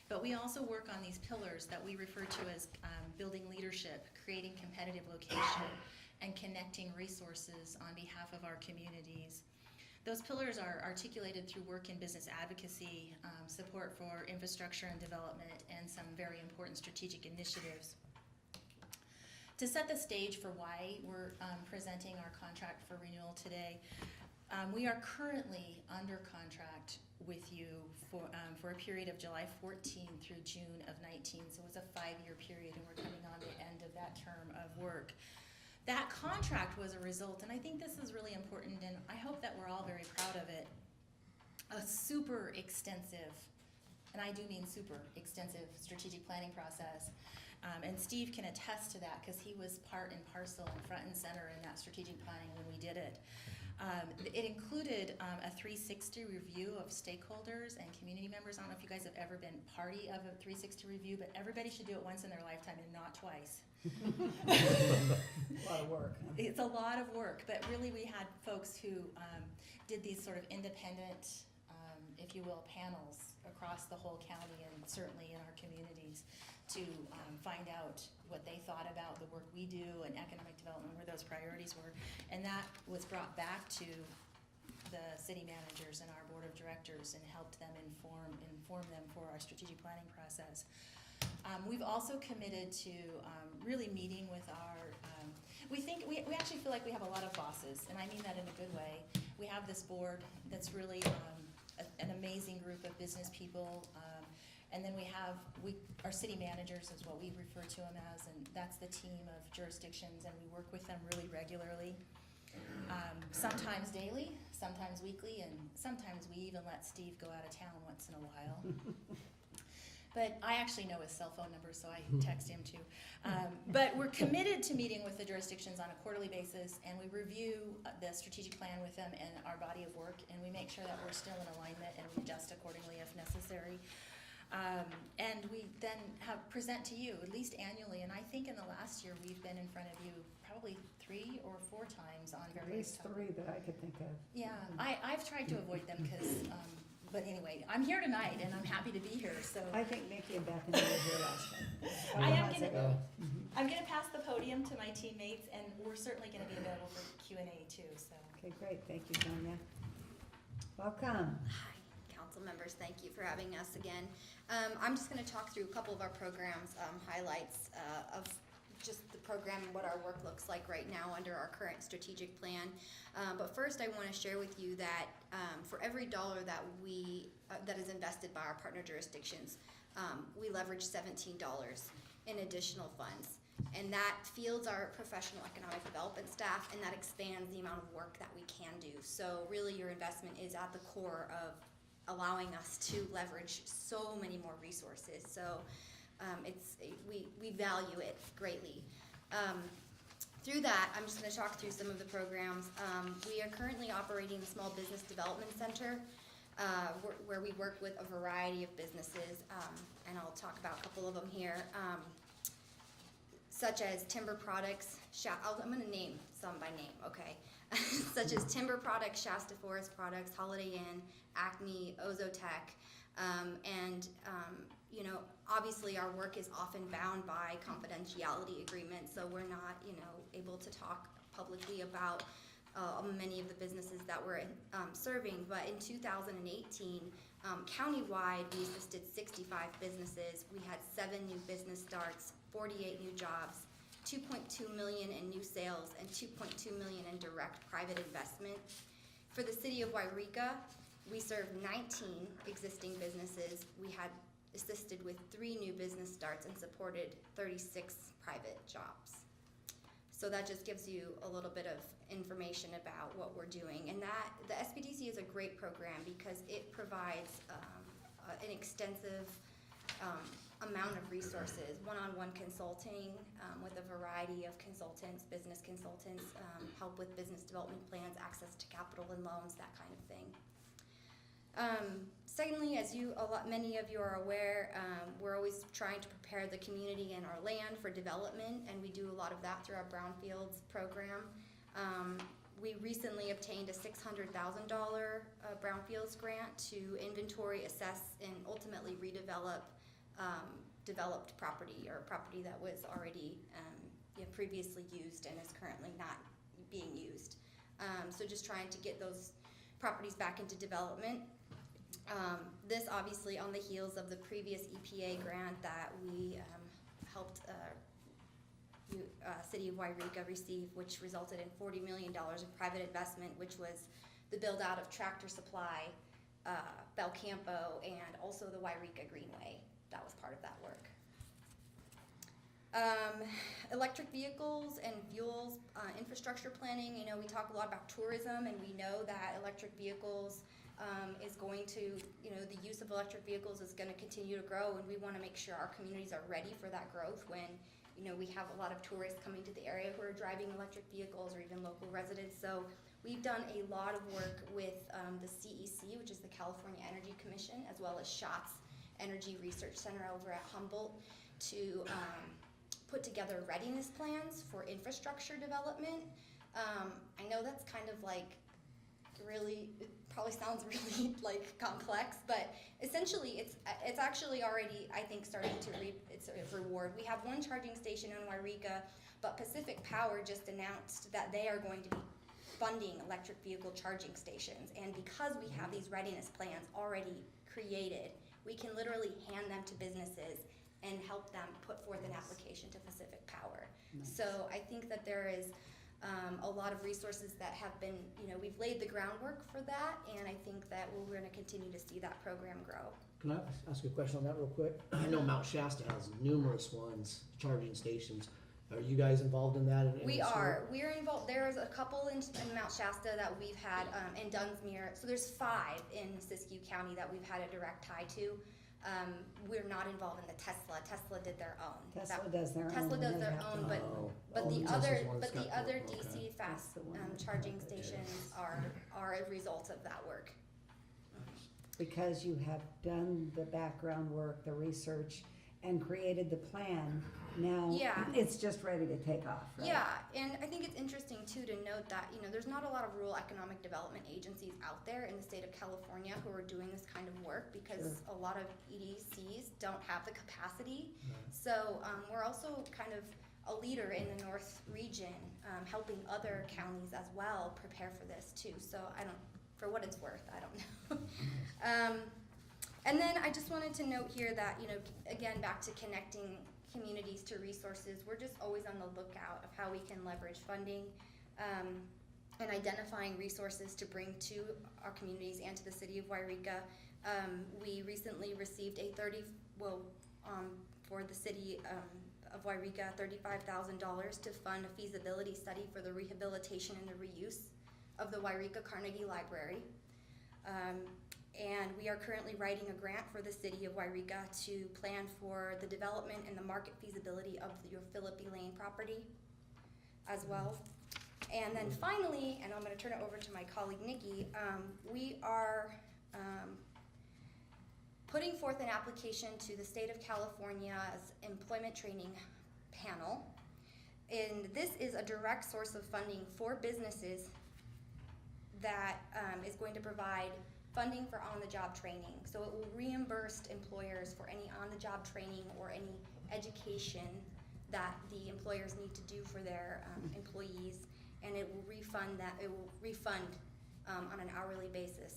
But we also work on these pillars that we refer to as building leadership, creating competitive location, and connecting resources on behalf of our communities. Those pillars are articulated through work in business advocacy, support for infrastructure and development, and some very important strategic initiatives. To set the stage for why we're presenting our contract for renewal today, we are currently under contract with you for a period of July 14 through June of 19, so it was a 5-year period and we're coming on the end of that term of work. that contract was a result, and I think this is really important, and I hope that we're all very proud of it, a super extensive, and I do mean super extensive strategic planning process. And Steve can attest to that because he was part and parcel and front and center in that strategic planning when we did it. It included a 360 review of stakeholders and community members. I don't know if you guys have ever been party of a 360 review, but everybody should do it once in their lifetime and not twice. A lot of work. Huh? It's a lot of work, but really we had folks who did these sort of independent, if you will, panels across the whole county and certainly in our communities to find out what they thought about the work we do and economic development, where those priorities were. And that was brought back to the city managers and our board of directors and helped them inform them for our strategic planning process. We've also committed to really meeting with our, we actually feel like we have a lot of bosses, and I mean that in a good way. We have this board that's really an amazing group of business people, and then we have, our city managers is what we refer to them as, and that's the team of jurisdictions, and we work with them really regularly. Sometimes daily, sometimes weekly, and sometimes we even let Steve go out of town once in a while. But I actually know his cell phone number, so I text him too. But we're committed to meeting with the jurisdictions on a quarterly basis, and we review the strategic plan with them and our body of work, and we make sure that we're still in alignment and we adjust accordingly if necessary. And we then present to you at least annually, and I think in the last year we've been in front of you probably 3 or 4 times on At various least 3 that I could think of. Yeah, I've tried to avoid them because, but anyway, I'm here tonight and I'm happy to be here, so. I think Nikki and Beth and I were here last time. I'm gonna pass the podium to my teammates, and we're certainly gonna be available for Q&A too, so. Okay, great, thank you, Sonia. Welcome. Hi, council members, thank you for having us again. I'm just gonna talk through a couple of our programs, highlights of just the program and what our work looks like right now under our current strategic plan. But first I wanna share with you that for every dollar that that is invested by our partner jurisdictions, we leverage $17 in additional funds. And that fields our professional economic development staff, and that expands the amount of work that we can do. So really your investment is at the core of allowing us to leverage so many more resources. So we value it greatly. Through that, I'm just going to talk through some of the programs. We are currently operating the Small Business Development Center, where we work with a variety of businesses, and I'll talk about a couple of them here, such as timber products. I'm going to name some by name, okay? Such as timber products, Shasta Forest Products, Holiday Inn, Acme, Ozotech, and you know, obviously our work is often bound by confidentiality agreements, so we're not, you know, able to talk publicly about many of the businesses that we're serving. But in 2018, countywide, we assisted 65 businesses. We had 7 new business starts, 48 new jobs, 2.2 million in new sales, and 2.2 million in direct private investment. For the city of Yreka, we served 19 existing businesses. We had assisted with 3 new business starts and supported 36 private jobs. So that just gives you a little bit of information about what we're doing. And that the SBDC is a great program because it provides an extensive amount of resources, one-on-one consulting with a variety of consultants, business consultants, help with business development plans, access to capital and loans, that kind of thing. Secondly, as many of you are aware, we're always trying to prepare the community and our land for development, and we do a lot of that through our Brownfields program. We recently obtained a $600,000 Brownfields grant to inventory, assess, and ultimately redevelop developed property, or property that was already previously used and is currently not being used. So just trying to get those properties back into development. This obviously on the heels of the previous EPA grant that we helped City of Yreka receive, which resulted in $40 million of private investment, which was the build out of Tractor Supply, Belcampo, and also the Yreka Greenway. That was part of that work. Electric vehicles and fuels, infrastructure planning. You know, we talk a lot about tourism, and we know that electric vehicles is going to, you know, the use of electric vehicles is going to continue to grow, and we want to make sure our communities are ready for that growth when, you know, we have a lot of tourists coming to the area who are driving electric vehicles, or even local residents. So we've done a lot of work with the CEC, which is the California Energy Commission, as well as SHOTS Energy Research Center over at Humboldt, to put together readiness plans for infrastructure development. I know that's kind of like really, it probably sounds really like complex, but essentially it's actually already, I think, starting to reap its reward. We have one charging station in Yreka, but Pacific Power just announced that they are going to be funding electric vehicle charging stations, and because we have these readiness plans already created, we can literally hand them to businesses and help them put forth an application to Pacific Power. Nice. So I think that there is a lot of resources that have been, you know, we've laid the groundwork for that, and I think that we're going to continue to see that program grow. Can I ask you a question on that real quick? I know Mount Shasta has numerous ones, charging stations. Are you guys involved in that? We are. We're involved. There's a couple in Mount Shasta that we've had, in Dunsmuir. So there's 5 in Siskiyou County that we've had a direct tie to. We're not involved in the Tesla. Tesla did their own. Tesla does their own. Tesla does and they their have own, to- but the Tesla's other one that's got the- DC okay. fast That's the one. charging stations are a result of that work. Because you have done the background work, the research, and created the plan, now Yeah. it's just ready to take off, right? Yeah, and I think it's interesting too to note that, you know, there's not a lot of rural economic development agencies out there in the state of California who are doing this kind of work, because a lot of EDCs don't have the capacity. So we're also kind of a leader in the North region, helping other counties as well prepare for this too. So for what it's worth, I don't know. And then I just wanted to note here that, you know, again, back to connecting communities to resources, we're just always on the lookout of how we can leverage funding and identifying resources to bring to our communities and to the city of Yreka. We recently received for the city of Yreka, $35,000 to fund a feasibility study for the rehabilitation and the reuse of the Yreka Carnegie Library. And we are currently writing a grant for the city of Yreka to plan for the development and the market feasibility of your Philippi Lane property as well. And then finally, and I'm going to turn it over to my colleague Nikki, we are putting forth an application to the state of California's employment training panel. And this is a direct source of funding for businesses that is going to provide funding for on-the-job training. So it will reimburse employers for any on-the-job training or any education that the employers need to do for their employees, and it will refund on an hourly basis.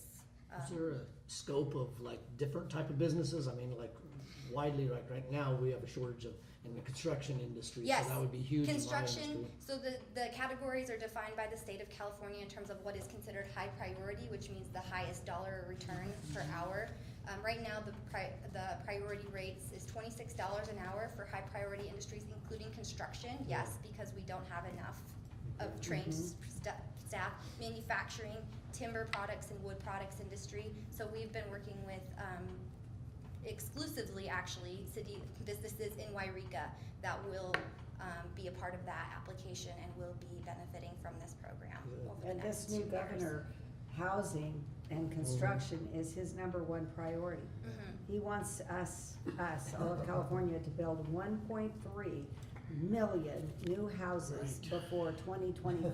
Is there a scope of like different type of businesses? I mean, like widely, like right now, we have a shortage in the construction industry, Yes. so that would be huge in my Construction, industry. so the categories are defined by the state of California in terms of what is considered high priority, which means the highest dollar return per hour. Right now, the priority rates is $26 an hour for high priority industries, including construction. Yes, because we don't have enough of trained staff. Manufacturing, timber products and wood products industry. So we've been working with exclusively, actually, city businesses in Yreka that will be a part of that application and will be benefiting from this program over the And next this new 2 years. governor, housing and construction is his #1 priority. He wants us, all of California, to build 1.3 million new houses before 2025.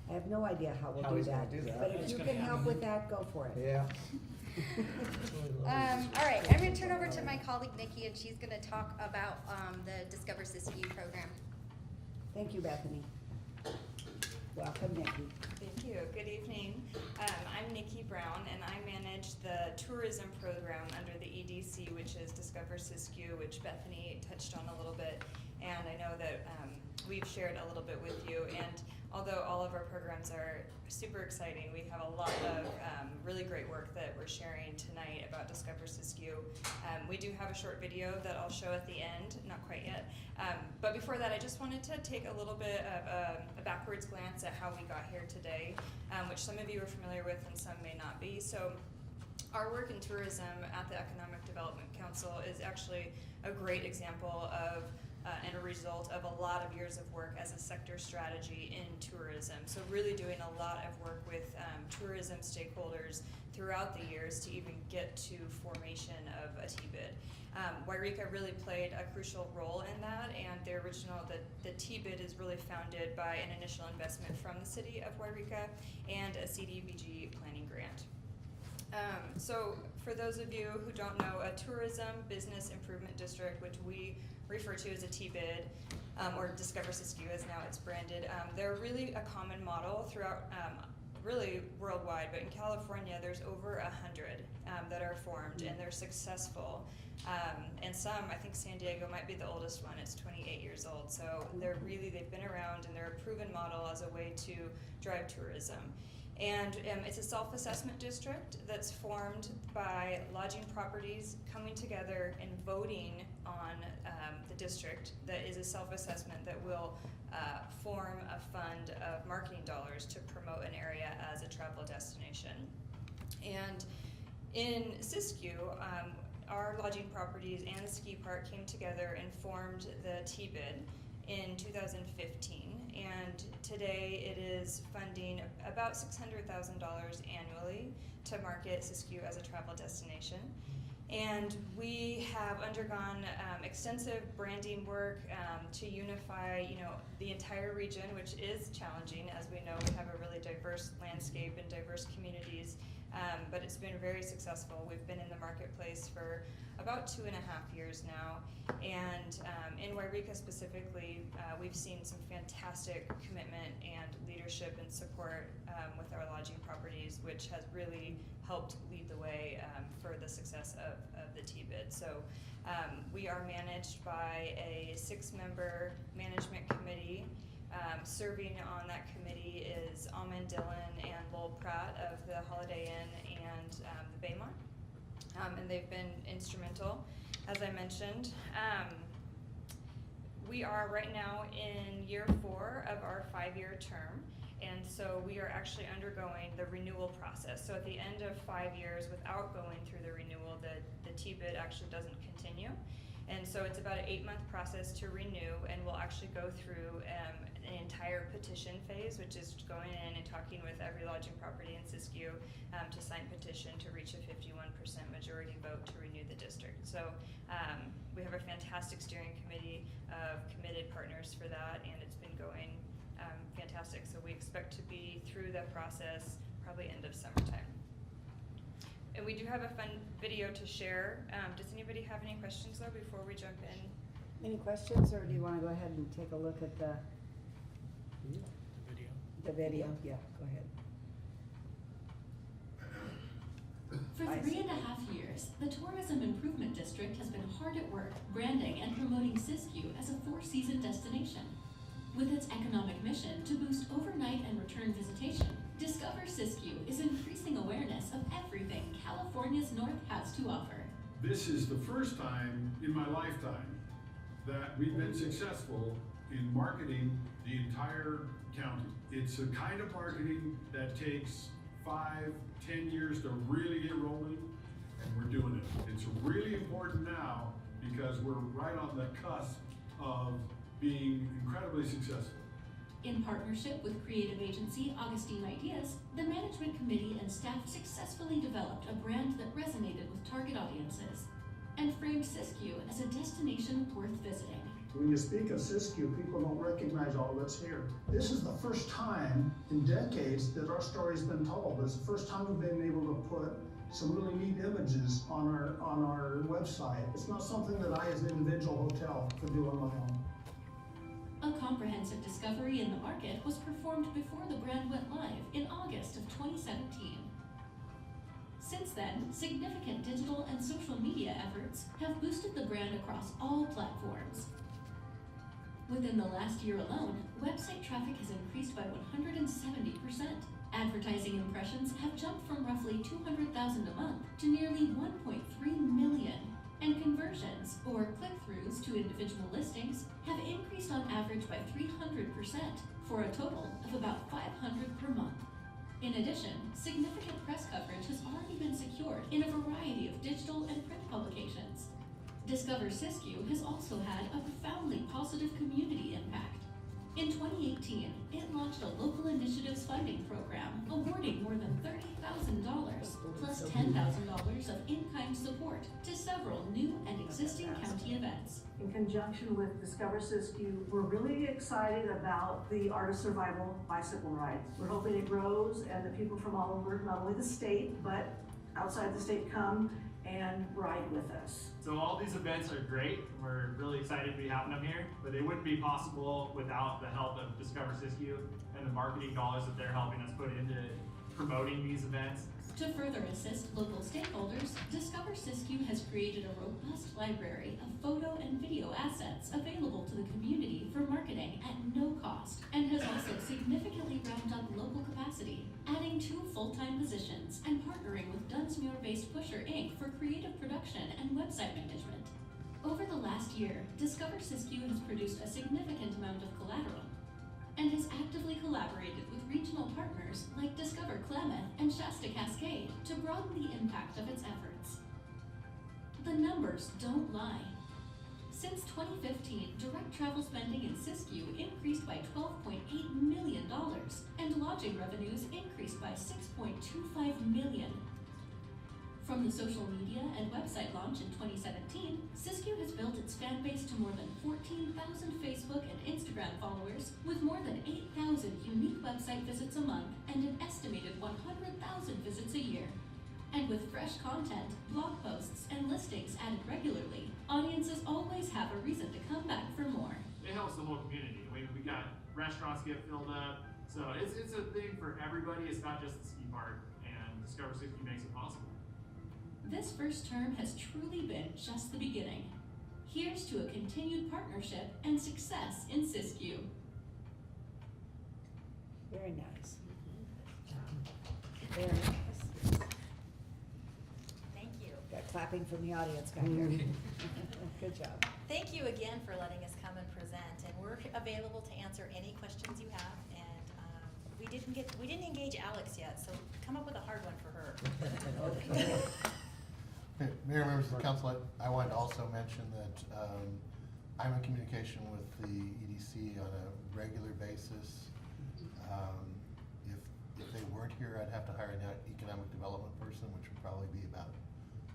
I have no idea how we'll do he's gonna that. do that. But if It's you gonna can help with that, go for it. Yeah. All right, I'm gonna turn over to my colleague Nikki, and she's gonna talk about the Discover Siskiyou program. Thank you, Bethany. Welcome, Nikki. Thank you. Good evening. I'm Nikki Brown, and I manage the tourism program under the EDC, which is Discover Siskiyou, which Bethany touched on a little bit. And I know that we've shared a little bit with you. And although all of our programs are super exciting, we have a lot of really great work that we're sharing tonight about Discover Siskiyou. We do have a short video that I'll show at the end, not quite yet. But before that, I just wanted to take a little bit of a backwards glance at how we got here today, which some of you are familiar with and some may not be. So our work in tourism at the Economic Development Council is actually a great example of and a result of a lot of years of work as a sector strategy in tourism. So really doing a lot of work with tourism stakeholders throughout the years to even get to formation of a TBID. Yreka really played a crucial role in that, and the TBID is really founded by an initial investment from the city of Yreka and a CDBG planning grant. So for those of you who don't know, a tourism business improvement district, which we refer to as a TBID, or Discover Siskiyou as now it's branded, they're really a common model throughout, really worldwide, but in California there's over 100 that are formed, and they're successful. And some, I think San Diego might be the oldest one, it's 28 years old, so they've been around, and they're a proven model as a way to drive tourism. And it's a self-assessment district that's formed by lodging properties coming together and voting on the district that is a self-assessment that will form a fund of marketing dollars to promote an area as a travel destination. And in Siskiyou, our lodging properties and the ski park came together and formed the TBID in 2015, and today it is funding about $600,000 annually to market Siskiyou as a travel destination. And we have undergone extensive branding work to unify, the entire region, which is challenging. As we know, we have a really diverse landscape and diverse communities, but it's been very successful. We've been in the marketplace for about 2.5 years now, and in Yreka specifically, we've seen some fantastic commitment and leadership and support with our lodging properties, which has really helped lead the way for the success of the TBID. So we are managed by a 6-member management committee. Serving on that committee is Amen Dillon and Lowell Pratt of the Holiday Inn and the Baymont. And they've been instrumental, as I mentioned. We are right now in year 4 of our 5-year term, and so we are actually undergoing the renewal process. So at the end of 5 years, without going through the renewal, the TBID actually doesn't continue. And so it's about an 8-month process to renew, and we'll actually go through an entire petition phase, which is going in and talking with every lodging property in Siskiyou to sign petition to reach a 51% majority vote to renew the district. So we have a fantastic steering committee of committed partners for that, and it's been going fantastic. So we expect to be through the process probably end of summertime. And we do have a fun video to share. Does anybody have any questions though before we jump in? Any questions, or do you want to go ahead and take a look at the Video. the video? Yeah, go ahead. For 3.5 years, the Tourism Improvement District has been hard at work branding and promoting Siskiyou as a 4-season destination. With its economic mission to boost overnight and return visitation, Discover Siskiyou is increasing awareness of everything California's North has to offer. This is the first time in my lifetime that we've been successful in marketing the entire county. It's a kind of marketing that takes 5-10 years to really get rolling, and we're doing it. It's really important now because we're right on the cusp of being incredibly successful. In partnership with creative agency Augustine Ideas, the management committee and staff successfully developed a brand that resonated with target audiences and framed Siskiyou as a destination worth visiting. When you speak of Siskiyou, people don't recognize all that's here. This is the first time in decades that our story's been told. It's the first time we've been able to put some really neat images on our website. It's not something that I as an individual hotel could do on my own. A comprehensive discovery in the market was performed before the brand went live in August of 2017. Since then, significant digital and social media efforts have boosted the brand across all platforms. Within the last year alone, website traffic has increased by 170%. Advertising impressions have jumped from roughly 200,000 a month to nearly 1.3 million. And conversions, or click-throughs to individual listings, have increased on average by 300%, for a total of about 500 per month. In addition, significant press coverage has already been secured in a variety of digital and print publications. Discover Siskiyou has also had a profoundly positive community impact. In 2018, it launched a local initiatives funding program awarding more than $30,000 plus $10,000 of in-kind support to several new and existing county events. In conjunction with Discover Siskiyou, we're really excited about the Art of Survival bicycle ride. We're hoping it grows and that people from all over, not only the state, but outside the state come and ride with us. So all these events are great. We're really excited to be having them here, but they wouldn't be possible without the help of Discover Siskiyou and the marketing dollars that they're helping us put into promoting these events. To further assist local stakeholders, Discover Siskiyou has created a robust library of photo and video assets available to the community for marketing at no cost, and has also significantly ramped up local capacity, adding 2 full-time positions and partnering with Dunsmuir-based Pusher Inc. for creative production and website management. Over the last year, Discover Siskiyou has produced a significant amount of collateral and has actively collaborated with regional partners like Discover Klamath and Shasta Cascade to broaden the impact of its efforts. The numbers don't lie. Since 2015, direct travel spending in Siskiyou increased by $12.8 million, and lodging revenues increased by $6.25 million. From the social media and website launch in 2017, Siskiyou has built its fan base to more than 14,000 Facebook and Instagram followers, with more than 8,000 unique website visits a month and an estimated 100,000 visits a year. And with fresh content, blog posts, and listings added regularly, audiences always have a reason to come back for more. It helps the whole community. I mean, we got restaurants get filled up, so it's a thing for everybody. It's not just the ski part, and Discover Siskiyou makes it possible. This first term has truly been just the beginning. Here's to a continued partnership and success in Siskiyou. Very nice. Very nice. Thank you. Got clapping from the audience back here. Good job. Thank you again for letting us come and present, and we're available to answer any questions you have. And we didn't engage Alex yet, so come up with a hard one for her. Okay. Okay, Mayor, members of the council, I wanted to also mention that I'm in communication with the EDC on a regular basis. If they weren't here, I'd have to hire an economic development person, which would probably be about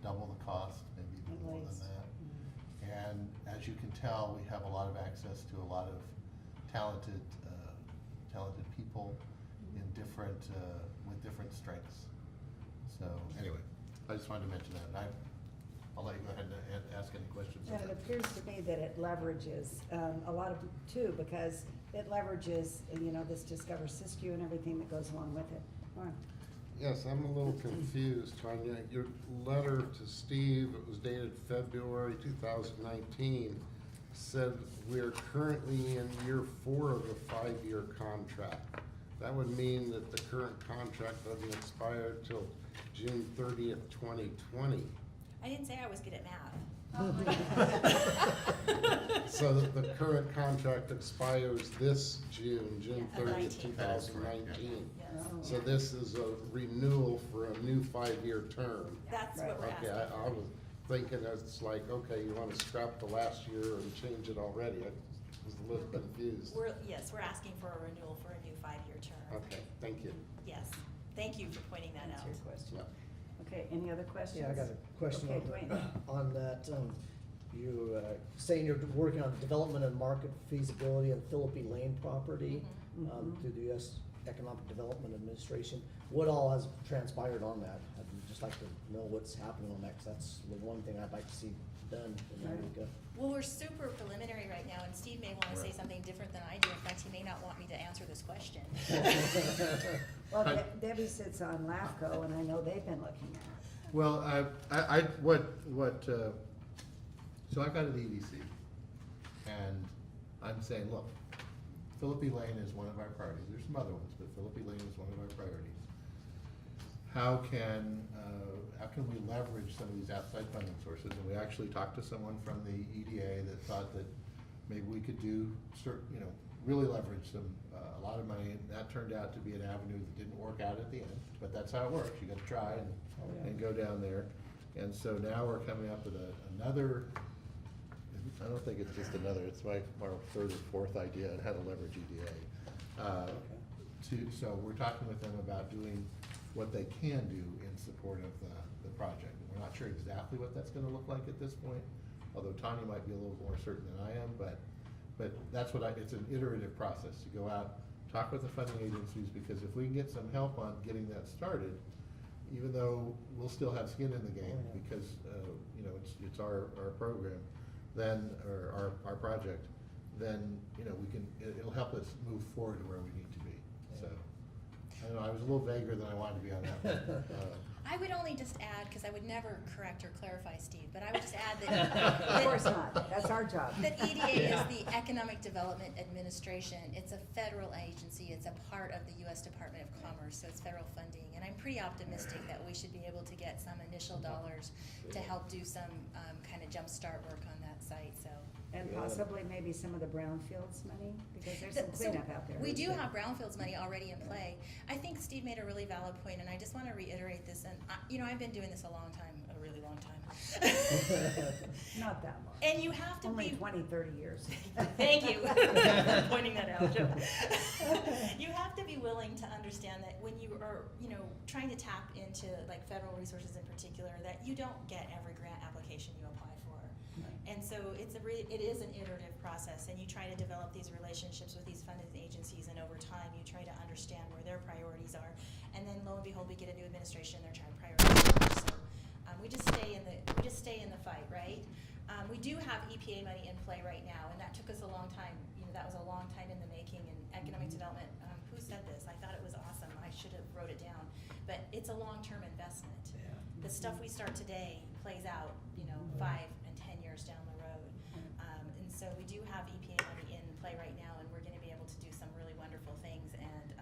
double the cost, maybe even more than that. And as you can tell, we have a lot of access to a lot of talented people in different with different strengths. So anyway, I just wanted to mention that. And I'll let you go ahead and ask any questions. And it appears to me that it leverages a lot of, too, because it leverages, this Discover Siskiyou and everything that goes along with it. Lauren? Yes, I'm a little confused, Tanya. Your letter to Steve, it was dated February 2019, said we're currently in year 4 of a 5-year contract. That would mean that the current contract doesn't expire till June 30th, 2020. I didn't say I was good at math. So that the current contract expires this June 30th, 2019. Yes. So this is a renewal for a new 5-year term. That's what we're asking. Okay, I was thinking it's like, okay, you want to scrap the last year and change it already. I was a little confused. We're asking for a renewal for a new 5-year term. Okay, thank you. Yes, thank you for pointing that That's out. your question. Okay, any other questions? Yeah, I got a question Okay, Dwayne. on that. You saying you're working on development and market feasibility of Philippi Lane property through the U.S. Economic Development Administration. What all has transpired on that? I'd just like to know what's happening on that, because that's the one thing I'd like to see done in Yreka. Well, we're super preliminary right now, and Steve may want to say something different than I do. In fact, he may not want me to answer this question. Well, Debbie sits on LAFCO, and I know they've been looking at it. Well, so I got to the EDC, and I'm saying, look, Philippi Lane is one of our priorities. There's some other ones, but Philippi Lane is one of our priorities. How can we leverage some of these outside funding sources? And we actually talked to someone from the EDA that thought that maybe we could really leverage some, a lot of money, and that turned out to be an avenue that didn't work out at the end, but that's how it works. You gotta try and go down there. And so now we're coming up with another, I don't think it's just another, it's my third or fourth idea on how to leverage EDA. So we're talking with them about doing what they can do in support of the project. We're not sure exactly what that's gonna look like at this point, although Tanya might be a little more certain than I am, but that's it's an iterative process to go out, talk with the funding agencies, because if we can get some help on getting that started, even though we'll still have skin in the game, because, it's our program, then, or our project, then, it'll help us move forward to where we need to be, so. I don't know, I was a little vaguer than I wanted to be on that one. I would only just add, because I would never correct or clarify Steve, but I would just add that. Of course not, that's our job. That EDA is the Economic Development Administration. It's a federal agency. It's a part of the U.S. Department of Commerce, so it's federal funding. And I'm pretty optimistic that we should be able to get some initial dollars to help do some kind of jumpstart work on that site, so. And possibly maybe some of the brownfields money, because there's some cleanup out there. We do have brownfields money already in play. I think Steve made a really valid point, and I just want to reiterate this, and I've been doing this a long time, a really long time. Not that long. And you have to Only be. 20, 30 years. Thank you for pointing that out, Joe. You have to be willing to understand that when you are, trying to tap into like federal resources in particular, that you don't get every grant application you apply for. And so it is an iterative process, and you try to develop these relationships with these funding agencies, and over time you try to understand where their priorities are, and then lo and behold, we get a new administration, and they're trying to prioritize. So we just stay in the fight, right? We do have EPA money in play right now, and that took us a long time. That was a long time in the making. And economic development, who said this? I thought it was awesome. I should have wrote it down, but it's a long-term investment. Yeah. The stuff we start today plays out, 5 and 10 years down the road. And so we do have EPA money in play right now, and we're going to be able to do some really wonderful things. And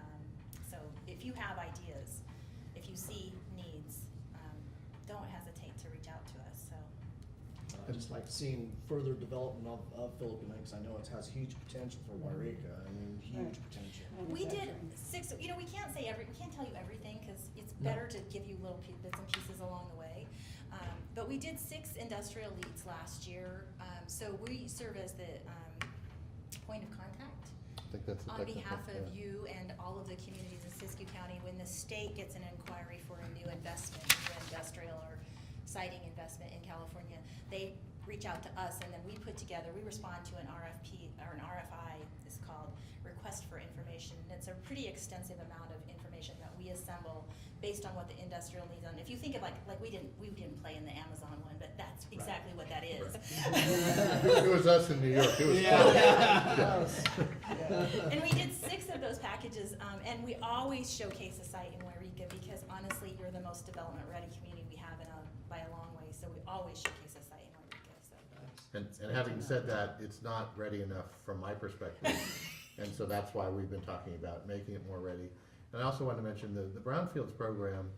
so if you have ideas, if you see needs, don't hesitate to reach out to us. So. I just like seeing further development of Philippi Lane, because I know it has huge potential for Yreka. I mean, huge potential. We did 6. We can't say we can't tell you everything, because it's better to give you little bits and pieces along the way. But we did 6 industrial leads last year. So we serve as the point of contact I think that's the on technical, behalf of yeah. you and all of the communities in Siskiyou County. When the state gets an inquiry for a new investment, new industrial or siting investment in California, they reach out to us, and then we respond to an RFP, or an RFI is called, request for information. And it's a pretty extensive amount of information that we assemble based on what the industrial needs on. If you think of like we didn't play in the Amazon one, but that's exactly what that is. It was us in New York, it was close. And we did 6 of those packages, and we always showcase a site in Yreka, because honestly, you're the most development-ready community we have by a long way, so we always showcase a site in Yreka. So. And having said that, it's not ready enough from my perspective, and so that's why we've been talking about making it more ready. And I also want to mention the Brownfields program,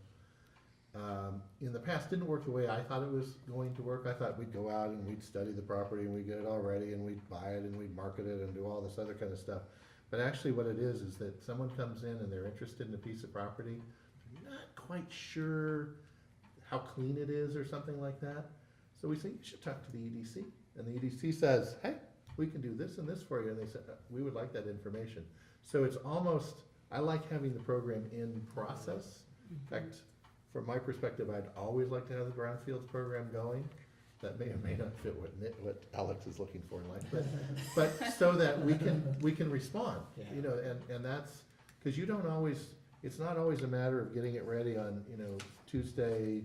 in the past didn't work the way I thought it was going to work. I thought we'd go out and we'd study the property and we'd get it all ready and we'd buy it and we'd market it and do all this other kind of stuff. But actually what it is that someone comes in and they're interested in a piece of property, they're not quite sure how clean it is or something like that. So we say, you should talk to the EDC. And the EDC says, hey, we can do this and this for you. And they said, we would like that information. So it's almost, I like having the program in process. In fact, from my perspective, I'd always like to have the Brownfields program going. That may or may not fit what Alex is looking for in life, but so that we can respond, and that's, because you don't always, it's not always a matter of getting it ready on, Tuesday,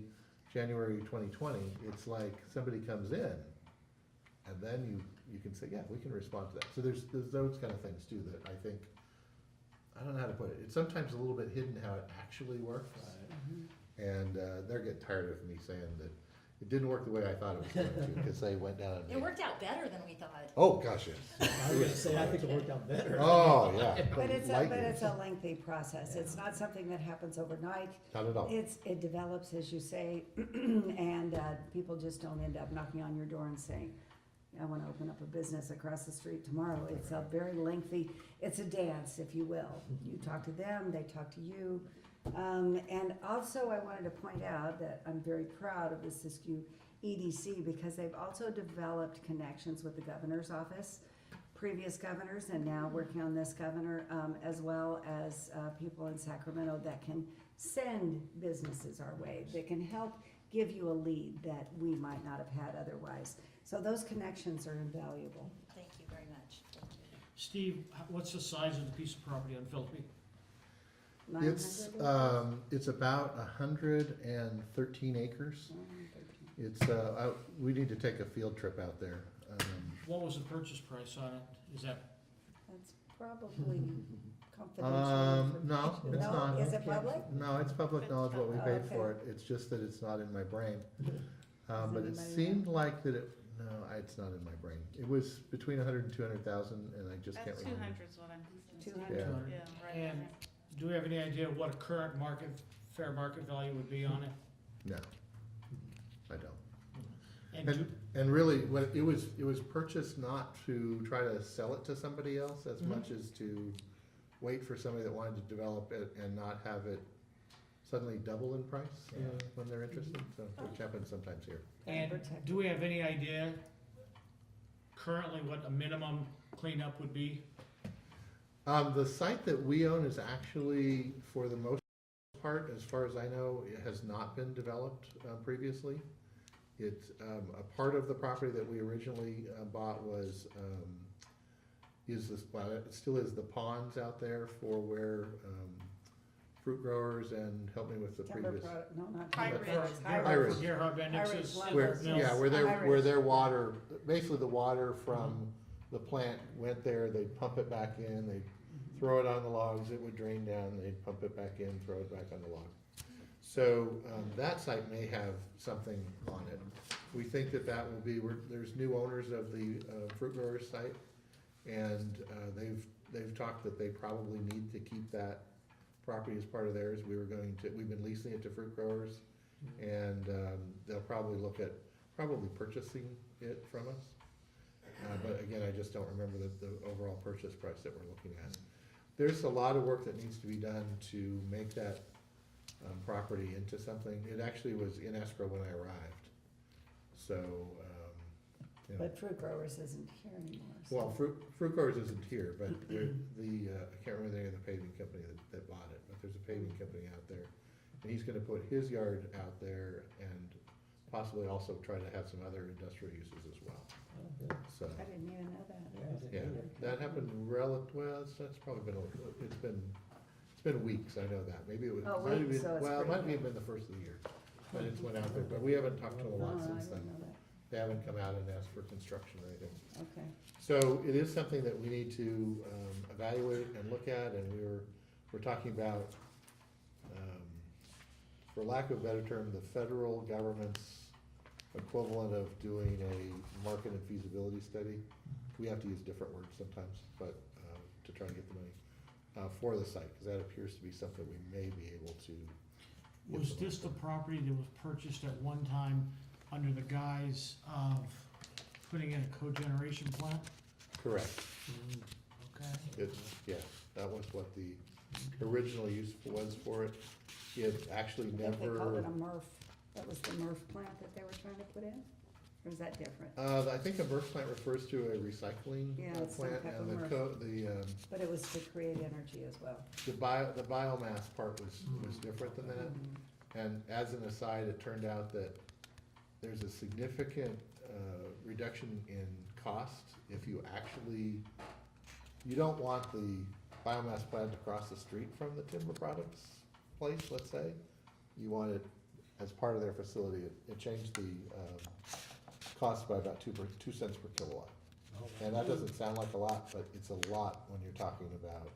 January 2020. It's like somebody comes in, and then you can say, yeah, we can respond to that. So there's those kind of things too that I think, I don't know how to put it. It's sometimes a little bit hidden how it actually works. And they're getting tired of me saying that, It didn't work the way I thought it was going to, because they went down. It worked out better than we thought. Oh, gosh, yes. I was gonna say, I think it worked out better. Oh, yeah. But it's Lightning. a lengthy process. It's not something that happens overnight. Not at all. It develops, as you say, and people just don't end up knocking on your door and saying, I want to open up a business across the street tomorrow. It's a very lengthy, it's a dance, if you will. You talk to them, they talk to you. And also I wanted to point out that I'm very proud of the Siskiyou EDC because they've also developed connections with the governor's office, previous governors, and now working on this governor, as well as people in Sacramento that can send businesses our way, that can help give you a lead that we might not have had otherwise. So those connections are invaluable. Thank you very much. Steve, what's the size of the piece of property on Philippi? It's about 113 acres. It's, we need to take a field trip out there. What was the purchase price on it? Is that? That's probably confidential. No, it's No? not. Is it public? No, it's public knowledge what we Oh, paid okay. for it. It's just that it's not in my brain. But it anybody seemed like that it, no, it's not in my brain. It was between 100 and 200,000, and I just can't remember. 200 is what I'm thinking. 200. Yeah. Yeah, right. And do we have any idea what a current fair market value would be on it? No, I don't. And And really, when it was purchased not to try to sell it to somebody else as Mhm. much as to wait for somebody that wanted to develop it and not have it suddenly double in price when they're interested, so, which happens sometimes here. And do we have any idea currently what a minimum cleanup would be? The site that we own is actually, for the most part, as far as I know, it has not been developed previously. It's, a part of the property that we originally bought was, well, it still is the ponds out there for where fruit growers and help me with the Timber previous. no, not High timber ridge. products, High ridge. Gerhard Bendix's Where, mills. yeah, High where ridge. their water, basically the water from the plant went there, they'd pump it back in, they'd throw it on the logs, it would drain down, they'd pump it back in, throw it back on the log. So, that site may have something on it. We think that that will be, there's new owners of the, fruit growers site, and, they've talked that they probably need to keep that property as part of theirs. We've been leasing it to fruit growers, and, they'll probably look at purchasing it from us. But again, I just don't remember the overall purchase price that we're looking at. There's a lot of work that needs to be done to make that property into something. It actually was in escrow when I arrived, so, you know. But Fruit Growers isn't here anymore. so- Well, Fruit Growers isn't here, but I can't remember the name of the paving company that bought it, but there's a paving company out there. And he's gonna put his yard out there and possibly also try to have some other industrial uses as well. So, I didn't even know that. yeah, that happened well, that's probably been, it's been weeks, I know that. Maybe it was, Oh, might have weeks, been, so it's well, it might pretty have been the first of the year. But it's went out there, but we haven't talked to them a lot Oh, I since didn't then. know that. They haven't come out and asked for construction or anything. Okay. So it is something that we need to evaluate and look at, and we're talking about, for lack of a better term, the federal government's equivalent of doing a market and feasibility study. We have to use different words sometimes, but to try to get the money for the site, because that appears to be something we may be able to. Was this the property that was purchased at one time under the guise of putting in a cogeneration plant? Correct. Okay. Yeah, that was what the original use was for it. It actually I think they called never, it a MRF. That was the MRF plant that they were trying to put in? Or is that different? I think a MRF plant refers to a recycling Yeah, it's some plant, type of and MRF. But it was to create energy as well. the biomass part was different than that. And as an aside, it turned out that there's a significant reduction in cost if you actually, you don't want the biomass plant across the street from the timber products place, let's say. You want it as part of their facility. It changed the cost by about 2 cents per kilowatt. And that doesn't sound like a lot, but it's a lot when you're talking about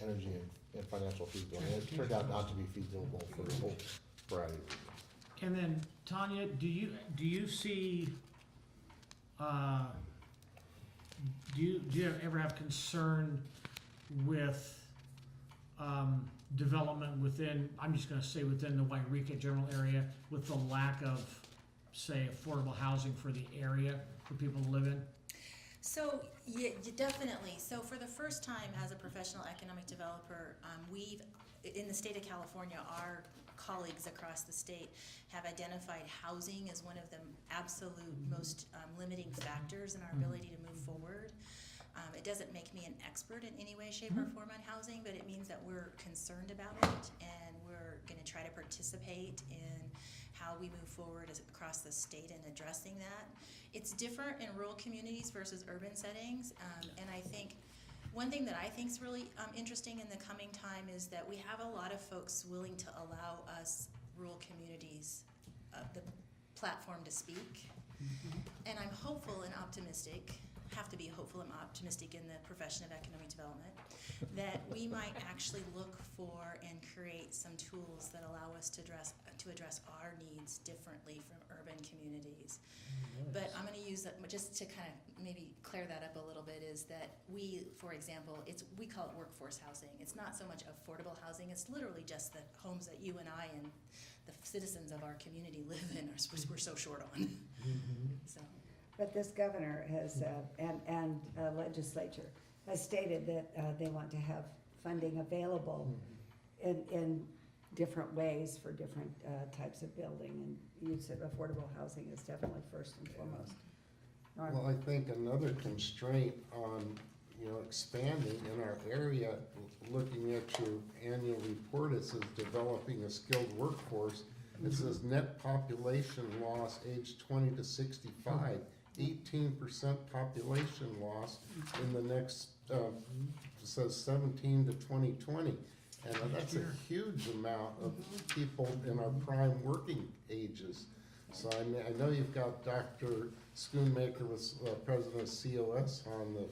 energy and financial feasibility. And it turned out not to be feasible for a whole variety of reasons. And then Tanya, do you see, do you ever have concern with, development within, I'm just gonna say within the Yreka general area, with the lack of, say, affordable housing for the area for people to live in? So, yeah, definitely. So for the first time as a professional economic developer, we've, in the state of California, our colleagues across the state have identified housing as one of the absolute most limiting factors in our ability to move forward. It doesn't make me an expert in any way, shape, or form on housing, but it means that we're concerned about it, and we're gonna try to participate in how we move forward across the state in addressing that. It's different in rural communities versus urban settings, and I think one thing that I think is really interesting in the coming time is that we have a lot of folks willing to allow us rural communities the platform to speak. And I'm hopeful and optimistic, have to be hopeful and optimistic in the profession of economic development, that we might actually look for and create some tools that allow us to address our needs differently from urban communities. But I'm going to use that just to kind of maybe clear that up a little bit, is that we, for example, we call it workforce housing. It's not so much affordable housing, it's literally just the homes that you and I and the citizens of our community live in, we're so short on. So. But this governor has, and legislature has stated that they want to have funding available in different ways for different types of building, and you said affordable housing is definitely first and foremost. Norm? Well, I think another constraint on, expanding in our area, looking at your annual report, it says developing a skilled workforce. It says net population loss age 20 to 65. 18% population loss in the next, it says 17 to 2020. And that's a huge amount of people in our prime working ages. So I know you've got Dr. Schoonmaker, was president of COS on the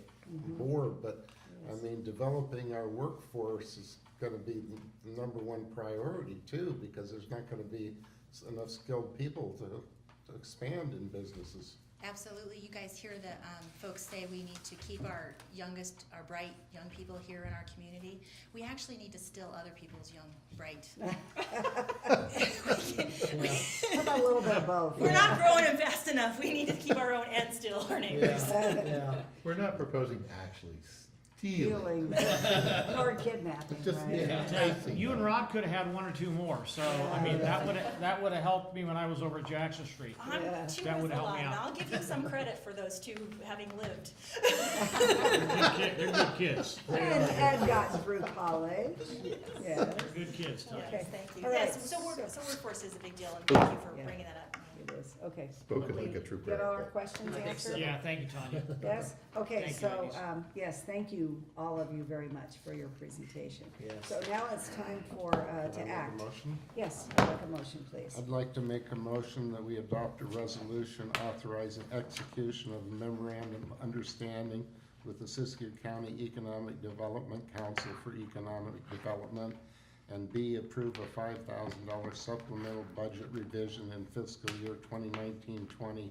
board, but I mean, developing our workforce is gonna be the number one priority too, because there's not gonna be enough skilled people to expand in businesses. Absolutely. You guys hear the folks say we need to keep our bright young people here in our community. We actually need to still other people's young, bright. How about a little bit of both? We're not growing them fast enough. We need to keep our own and still our neighbors. Yeah. We're not proposing actually stealing. Or kidnapping, Just, right? enticing You and them. Rod could have had one or two more, so, I mean, that would have helped me when I was over at Jackson Street. Two That is would a help lot, me and out. I'll give you some credit for those two having lived. They're good kids. And got through college. Yeah. They're good kids, Tony. Okay. Yes, thank you. All right. Yes, so workforce is a big deal, and thank you for Yeah. bringing that up. It is, okay. Spoken like a true Get all our Yreka. questions I think so. answered? Yeah, thank you, Tanya. Yes, okay, Thank you, so, ladies. yes, thank you, all of you very much for your presentation. Yes. So now it's time for, Can I to make a act. motion? Yes, I'd like a motion, please. I'd like to make a motion that we adopt a resolution authorizing execution of a memorandum of understanding with the Siskiyou County Economic Development Council for Economic Development, and B, approve a $5,000 supplemental budget revision in fiscal year 2019-20,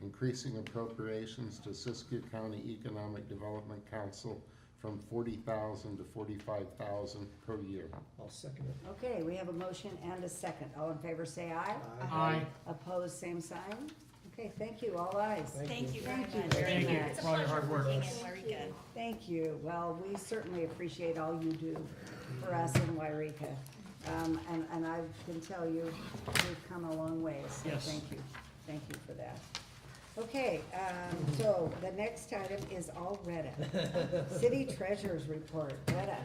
increasing appropriations to Siskiyou County Economic Development Council from $40,000 to $45,000 per year. I'll second it. Okay, we have a motion and a second. All in favor, say aye. Aye. Opposed, same sign. Okay, thank you, all ayes. Thank you very Thank you much. very Thank you much. It's a for all your pleasure hard work. working in Yreka. Thank you. Well, we certainly appreciate all you do for us in Yreka. And I can tell you, we've come a long way, so Yes. thank you. Thank you for that. Okay, so the next item is all Retta. City Treasurer's Report. Retta.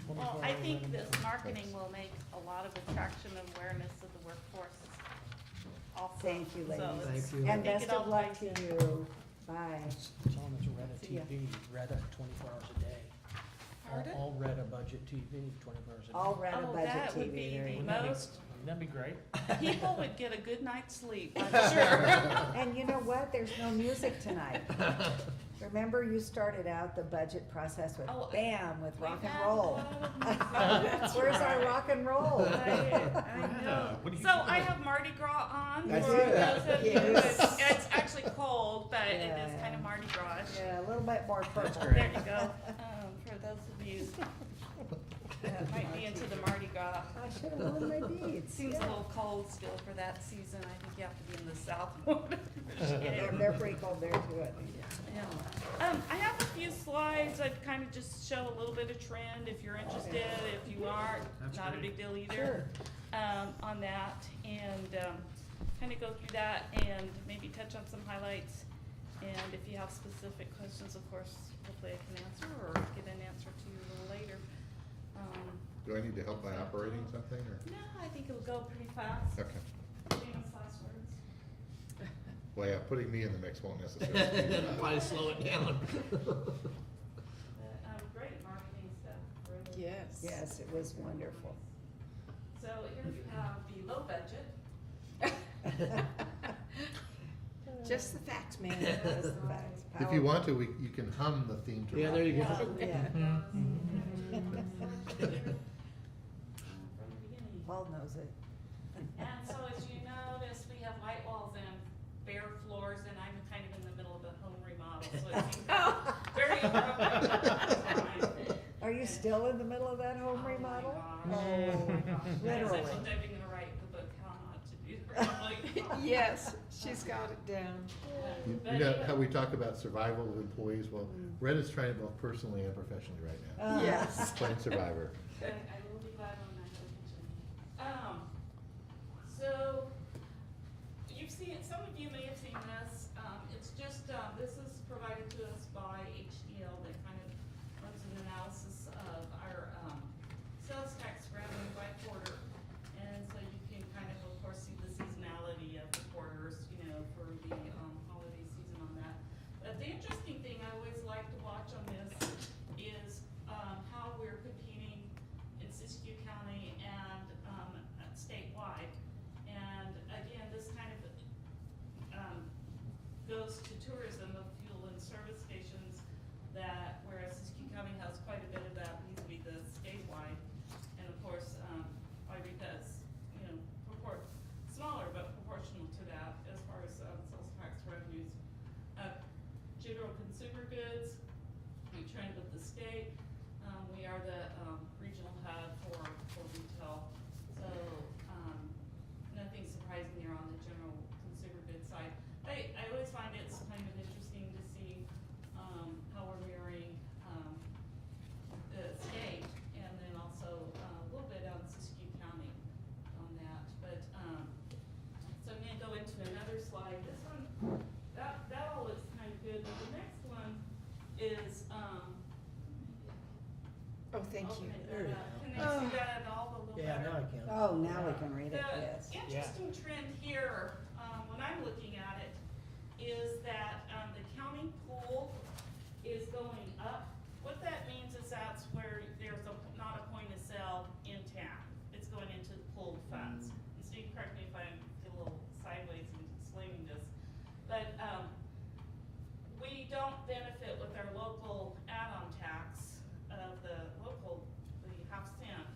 Well, I think this marketing will make a lot of attraction and awareness of the workforce also. Thank you, So ladies. it's- Thank you. And I think best it all of luck ties to in. you. Bye. It's on its Retta See ya. TV, Retta 24 hours a day. Pardon? All Retta budget TV, 24 hours a day. All Retta Oh, budget that would TV. be there the you go. most, That'd be great. people would get a good night's sleep, I'm sure. And you know what? There's no music tonight. Remember, you started out the budget process with Oh, bam, with rock we've and had a roll. lot of music. That's Where's our right. rock and roll? I know. What do you So I have Mardi Gras on I for see that. those of you. Yes. It's actually cold, but it is kind of Mardi Gras. Yeah, a little bit more purple. There you go. For those of you that might be into the Mardi Gras. I should have worn my beads. Seems a Yeah. little cold still for that season. I think you have to be in the south more to They're pretty cold there too, I think. Yeah. I have a few slides. I'd kind of just show a little bit of trend if you're interested. If you aren't, That's not a great. big deal either. Sure. On that, and kind of go through that and maybe touch on some highlights. And if you have specific questions, of course, hopefully I can answer or get an answer to you a little later. Do I need to help by operating something, or? No, I think it'll go pretty fast. Okay. Famous last words. Well, yeah, putting me in the mix won't necessarily. That'll probably slow it down. Great marketing stuff. Really. Yes. Yes, it was wonderful. So here you have the low budget. Just the facts, man. Just the facts. If you want to, you can hum the theme to. Yeah, rock. there you go. Paul knows it. And so as you notice, we have white walls and bare floors, and I'm kind of in the middle of a home remodel, so it seems very appropriate. Are you still in the middle of that home remodel? Oh my gosh. Literally. I'm gonna write the book, How Not to Do the Remodel. Yes, she's got it down. You know how we talk about survival of employees? Well, Red is trying it both personally and professionally right now. Yes. Playing Survivor. I will be glad when I go kitchen. So, you've seen, some of you may have seen this, it's just, this is provided to us by HDL that kind of runs an analysis of our, sales tax revenue by quarter. And so you can kind of course, see the seasonality of the quarters, you know, for the, holiday season on that. But the interesting thing I always like to watch on this is, how we're competing in Siskiyou County and, statewide. And again, this kind of, goes to tourism of fuel and service stations that, whereas Siskiyou County has quite a bit of that vis-a-vis the statewide. And of course, Yreka is, you know, smaller but proportional to that as far as sales tax revenues. General consumer goods, we trend with the state. We are the regional hub for retail. So nothing surprising there on the general consumer goods side. I always find it's kind of interesting to see how we're mirroring the state, and then also a little bit on Siskiyou County on that. But so I'm gonna go into another slide. This one, that all looks kind of good. But the next one is Oh, thank you. Can they see that at all a little Yeah, better? now I can. Oh, now we can read it, The yes. interesting trend here, when I'm looking at it, is that the county pool is going up. What that means is that's where there's not a point of sale in town. It's going into the pooled funds. And Steve, correct me if I'm a little sideways in explaining this, but we don't benefit with our local add-on tax of the half cent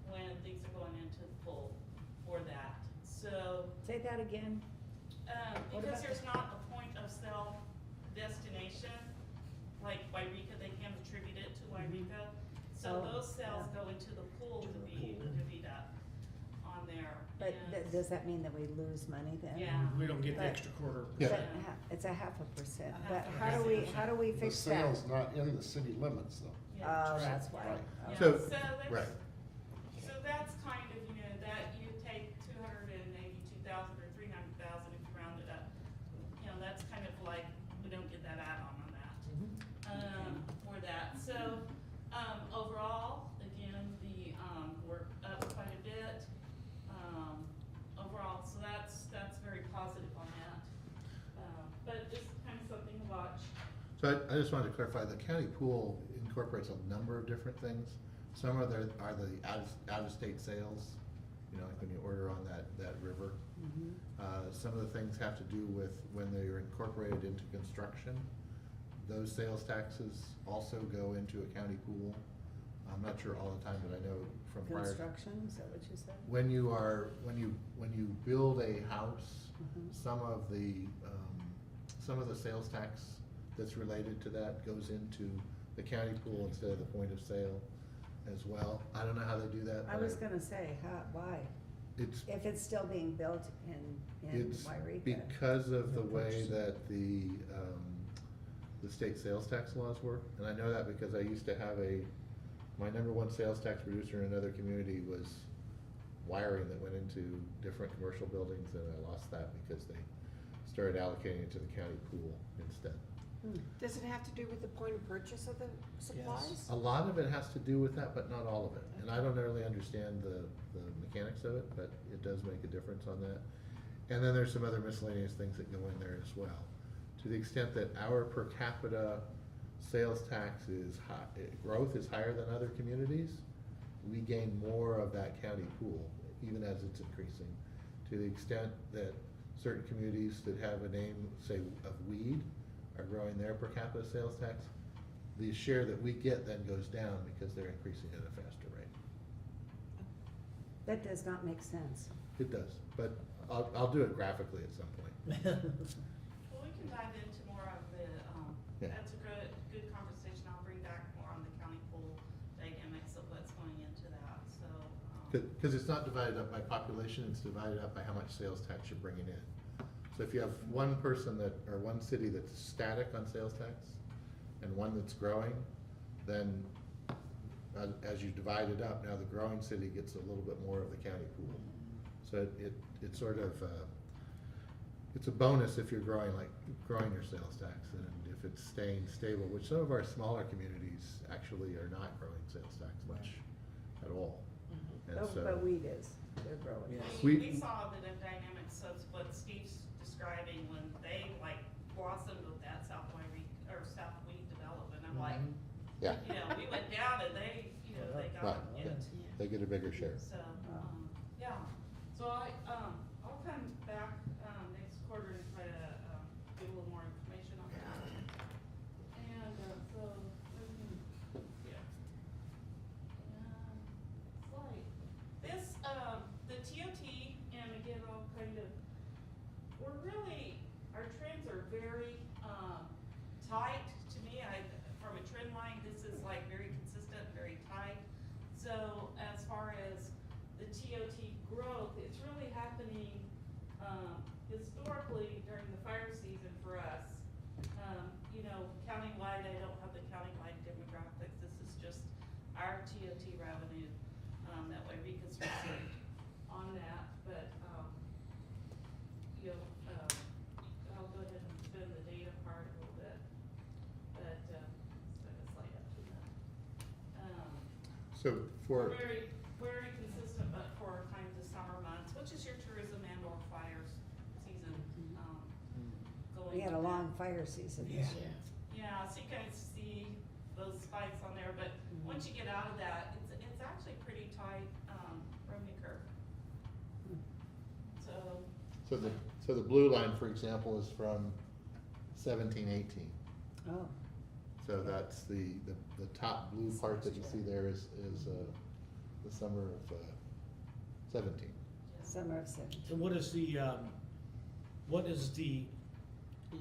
when things are going into the pool for that. So, Say that again. What because about there's not a point of sale destination, like Yreka, they can't attribute it to Yreka. So Oh, those sales go into the pool to be divvied up on there. But And- does that mean that we lose money then? Yeah. We don't get the But- extra quarter. Yeah. But it's a 0.5%. But A how do we The fix that? sale's not in the city limits though. Oh, Yeah. that's why. Right. Yeah, So- that's- right. So that's kind of, you know, that you take 282,000 or 300,000 if you round it up. You know, that's kind of like, we don't get that add-on on that, for that. So, overall, again, we're up quite a bit, overall, so that's very positive on that. But just kind of something to watch. So I just wanted to clarify, the county pool incorporates a number of different things. Some are the out-of-state sales, you know, like when you order on that river. Some of the things have to do with when they're incorporated into construction. Those sales taxes also go into a county pool. I'm not sure all the time, but I know from prior. Construction, is that what you said? When you build a house, some of the sales tax that's related to that goes into the county pool instead of the point of sale as well. I don't know how they do that. I was gonna say, why? It's, If it's still being built in it's Yreka. because of the way that the state sales tax laws work. And I know that because I used to have my number one sales tax producer in another community was wiring that went into different commercial buildings, and I lost that because they started allocating it to the county pool instead. Does it have to do with the point of purchase of the supplies? A lot of it has to do with that, but not all of it. And I don't really understand the mechanics of it, but it does make a difference on that. And then there's some other miscellaneous things that go in there as well. To the extent that our per capita sales tax is high, growth is higher than other communities, we gain more of that county pool, even as it's increasing. To the extent that certain communities that have a name, say, of weed, are growing their per capita sales tax, the share that we get then goes down because they're increasing at a faster rate. That does not make sense. It does, but I'll do it graphically at some point. Well, we can dive into more of the, Yeah. that's a good conversation. I'll bring back more on the county pool dynamics of what's going into that, so. Because it's not divided up by population, it's divided up by how much sales tax you're bringing in. So if you have one person or one city that's static on sales tax and one that's growing, then as you divide it up, now the growing city gets a little bit more of the county pool. So it's sort of, it's a bonus if you're growing your sales tax, and if it's staying stable, which some of our smaller communities actually are not growing sales tax much at all. And so, But weed is, they're growing. We saw the dynamics of what Steve's describing when they blossomed with that South Weed development. I'm like, yeah. you know, we went down and they got Right. it. They get a bigger share. So, yeah, so I'll come back, next quarter and try to, get a little more information on that. And, so, yeah. It's like, this, the TOT, and again, I'll kind of, our trends are very, tight to me. From a trend line, this is very consistent, very tight. So as far as the TOT growth, it's really happening, historically during the fire season for us. You know, countywide, I don't have the countywide demographics. This is just our TOT revenue, that way Yreka's received on that, but, you know, I'll go ahead and spin the data part a little bit, but, set a slide up to that. So for. We're very consistent, but for kind of the summer months, which is your tourism and or fires season, going. We had a with long that. fire season this year. Yeah, so you guys see those spikes on there, but once you get out of that, it's actually pretty tight, revenue curve. So the blue line, for example, is from 17-18. Oh. So that's the top blue part that you see there is the summer of 17. Summer of 17. So what is the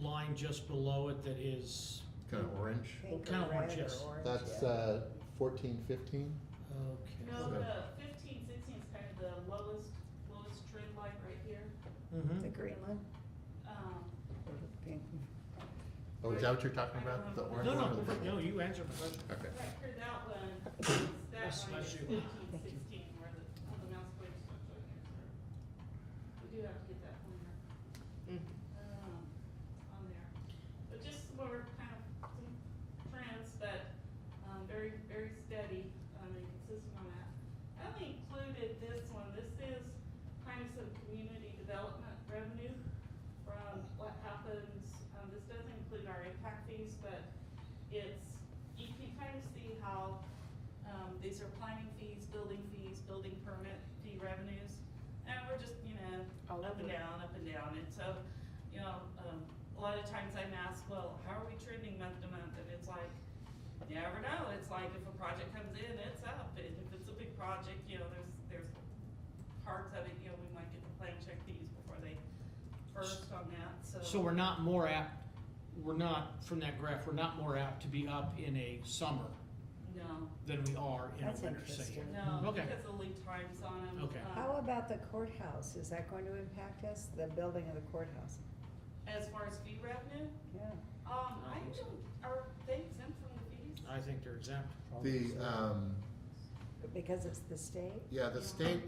line just below it that is? Kind of orange. Pink Kind or of orange, red or yes. orange, That's yeah. 14-15. Okay. No, the 15, 16 is kind of the lowest trend line right here. The green one? Or the pink? Oh, is that what you're talking about? The orange one? or the purple? No, you answered the question. Okay. Right here, that one, that Yes, line is bless you. 15, 16, where the mouse pointer starts right here, sir. We do have to get that pointer, on there. But just some more kind of some trends, but, very, very steady, and consistent on that. I only included this one. This is kind of some community development revenue from what happens. This doesn't include our impact fees, but you can kind kind of see how, these are planning fees, building permit fee revenues. And we're just, up and down. And so, a lot of times I'm asked, well, how are we trending month to month? And it's like, you never know. It's like if a project comes in, it's up. And if it's a big project, there's parts of it, we might get the plan check fees before they first on that, so. So from that graph, we're not more apt to be up in a summer No, than we are in That's a winter, say. interesting. no, Okay. because of lead times on them. Okay. How about the courthouse? Is that going to impact us, the building of the courthouse? As far as fee revenue, Yeah. are they exempt from the fees? I think they're exempt. The, Because it's the state? yeah, the state,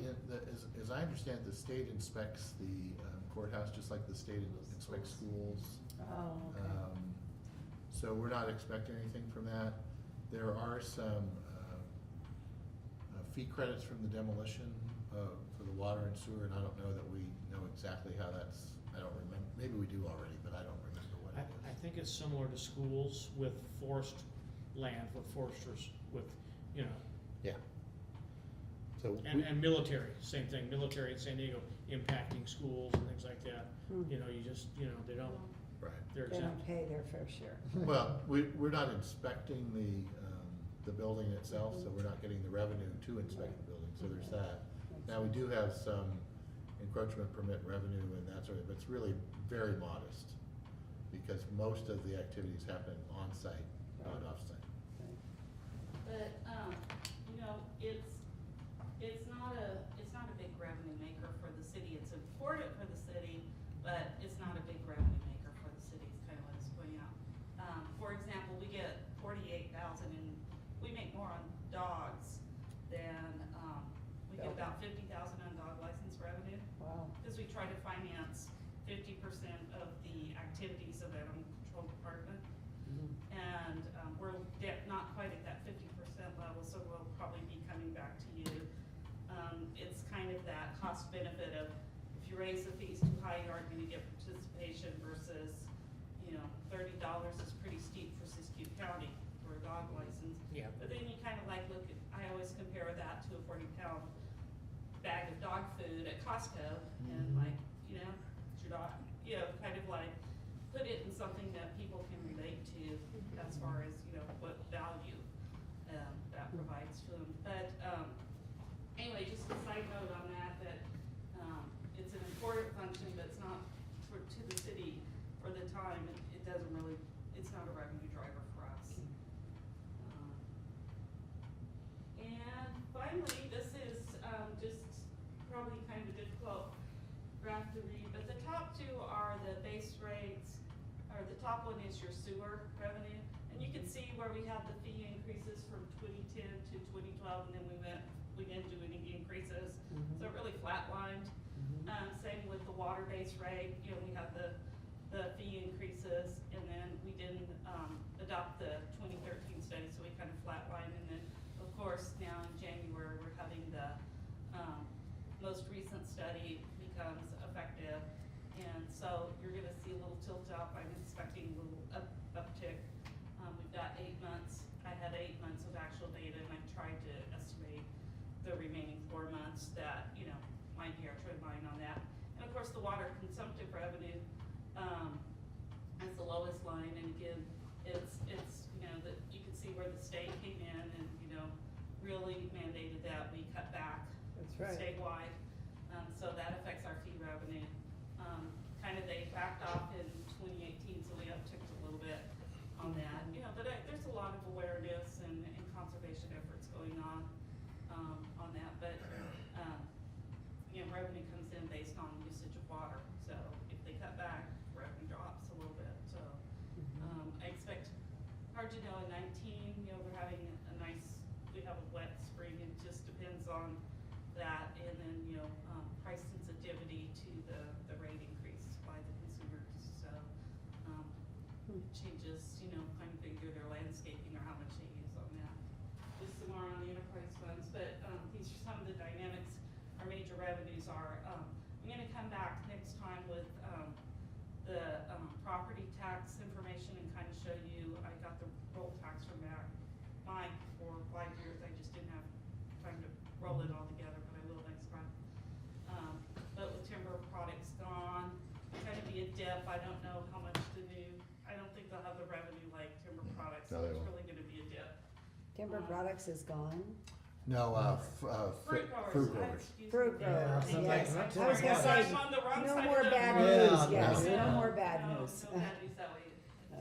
as I understand, the state inspects the courthouse, just like the state inspects schools. Oh, okay. So we're not expecting anything from that. There are some fee credits from the demolition for the water and sewer, and I don't know that we know exactly how that's, I don't remember, maybe we do already, but I don't remember what it is. I think it's similar to schools with forest land, with foresters, with, Yeah. So and military, same thing, military in San Diego impacting schools and things like that. You just, they don't, right. they're They exempt. don't pay their fair share. Well, we're not inspecting the building itself, so we're not getting the revenue to inspect the building, so there's that. Now, we do have some encroachment permit revenue and that sort of, but it's really very modest, because most of the activities happen on-site, not off-site. But, it's not a big revenue maker for the city. It's important for the city, but it's not a big revenue maker for the city, is kind of what it's pointing out. For example, we get 48,000 and we make more on dogs than, we get about 50,000 on dog license revenue. Wow. Because we try to finance 50% of the activities of animal control department. And, we're not quite at that 50% level, so we'll probably be coming back to you. It's kind of that cost benefit of, if you raise the fees too high, you aren't gonna get participation versus, $30 is pretty steep for Siskiyou County for a dog license. Yeah. But then you kind of like look at, I always compare that to a 40-pound bag of dog food at Costco, and like, it's your dog, kind of like put it in something that people can relate to as far as, what value that provides to them. But anyway, just a side note on that, it's an important function, but it's not to the city for the time. It doesn't really, it's not a revenue driver for us. And finally, this is just probably kind of a difficult graph to read, but the top two are the base rates, or the top one is your sewer revenue. And you can see where we have the fee increases from 2010 to 2012, and then we didn't do any increases. So it really flatlined. Same with the water base rate, we have the fee increases, and then we didn't adopt the 2013 study, so we kind of flatlined. And then, of course, now in January, we're having the most recent study becomes effective. And so you're gonna see a little tilt up. I'm expecting a little uptick. We've got 8 months. I had 8 months of actual data, and I tried to estimate the remaining 4 months that, might be our trend line on that. And of course, the water consumptive revenue is the lowest line, and again, it's that you can see where the state came in and, really mandated that we cut back. That's right. Statewide. So that affects our fee revenue. They backed off in 2018, so we upticked a little bit on that. But there's a lot of awareness and conservation efforts going on that. But revenue comes in based on usage of water. So if they cut back, revenue drops a little bit. So I expect, hard to know in 19, we're having we have a wet spring. It just depends on that, and then price sensitivity to the rate increase by the consumers. So it changes, kind of either their landscaping or how much they use on that. Just some more on the enterprise funds, but these are some of the dynamics. Our major revenues are. I'm going to come back next time with the property tax information and kind of show you. I got the roll tax from my years, I just didn't have time to roll it all together, but I will next time. But with timber products gone, kind of be a dip, I don't know how much the new, I don't think they'll have the revenue like timber products, so No, they it's won't. really gonna be a dip. Timber products is gone. No, Fruit fruit growers. growers. Fruit growers, I'm yes. like, I was gonna say, I'm on the wrong no side more of the bad road. news, Yeah, yes, no. no more bad news. No bad news that way.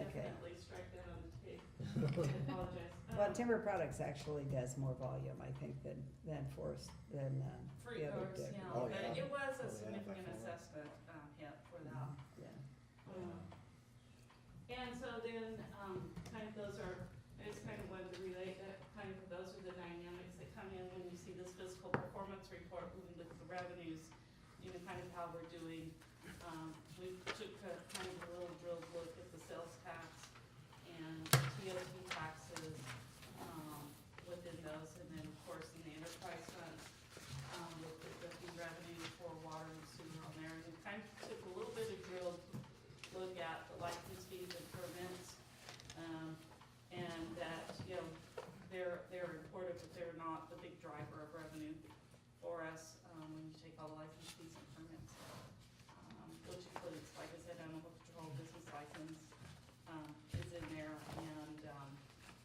Okay. Definitely strike that on the tape. I apologize. Well, timber products actually does more volume, I think, than forest, than, Fruit the other. growers, yeah, Oh, but yeah. it was a Oh, yeah, significant by far. assessment, hit for that. Yeah. And so then, kind of those are, I just kind of wanted to relate that, kind of those are the dynamics that come in when you see this fiscal performance report, when we look at the revenues, you know, kind of how we're doing. We took a kind of a little drilled look at the sales tax and TOT taxes, within those, and then of course in the enterprise fund, looked at the fee revenue for water and sewer on there, and we kind of took a little bit of drilled look at the license fees and permits, and that, you know, they're important, but they're not the big driver of revenue for us, when you take all the license fees and permits, which includes, like I said, animal control, business license, is in there,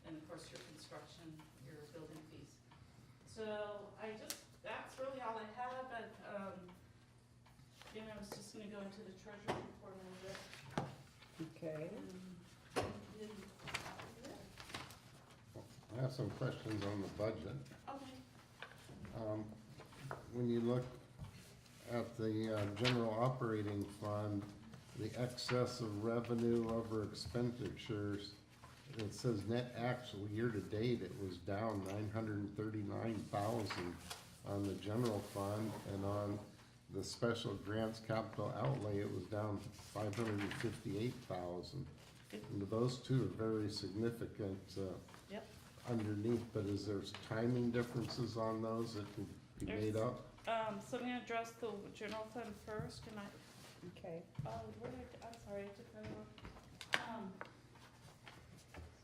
and of course your construction, your building fees. So that's really all I have, but, again, I was just gonna go into the treasury report a little bit. Okay. I have some questions on the budget. Okay. When you look at the general operating fund, the excess of revenue over expenditures, it says net actual year-to-date, it was down 939,000 on the general fund, and on the special grants capital outlay, it was down 558,000. And those two are very significant Yep. underneath, but is there timing differences on those that can be made up? So I'm gonna address the general fund first, and Okay. where did I'm sorry, I took that off.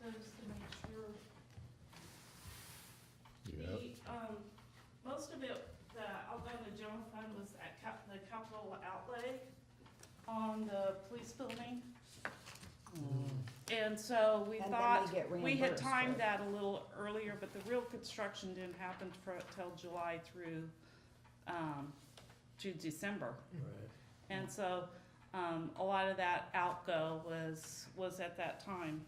So just to make sure. Most of it, the outlay in the general fund was at the capital outlay on the police building. And so we And then thought, they get we had reimbursed, timed right? that a little earlier, but the real construction didn't happen till July through, to December. Right. And so, a lot of that outgo was at that time.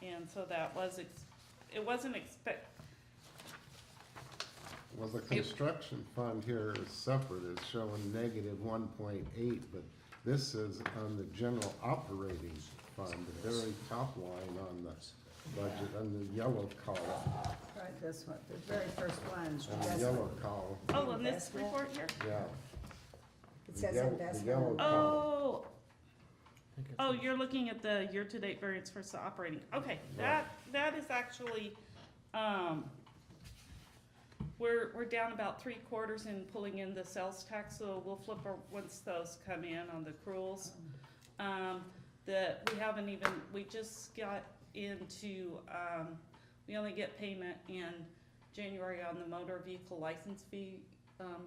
And so that was, it wasn't Well, the construction fund here is separate, it's showing negative 1.8, but this is on the general operating fund, the very top line on the budget, on the yellow column. Right, this one, the very first one. On the yellow column, Oh, in this Investment? report here? yeah. It The says yellow- investment. The yellow column. Oh, you're looking at the year-to-date variance versus the operating. Okay, that is actually, we're down about 3/4 in pulling in the sales tax, so we'll flip once those come in on the accruals. We just got into, we only get payment in January on the motor vehicle license fee,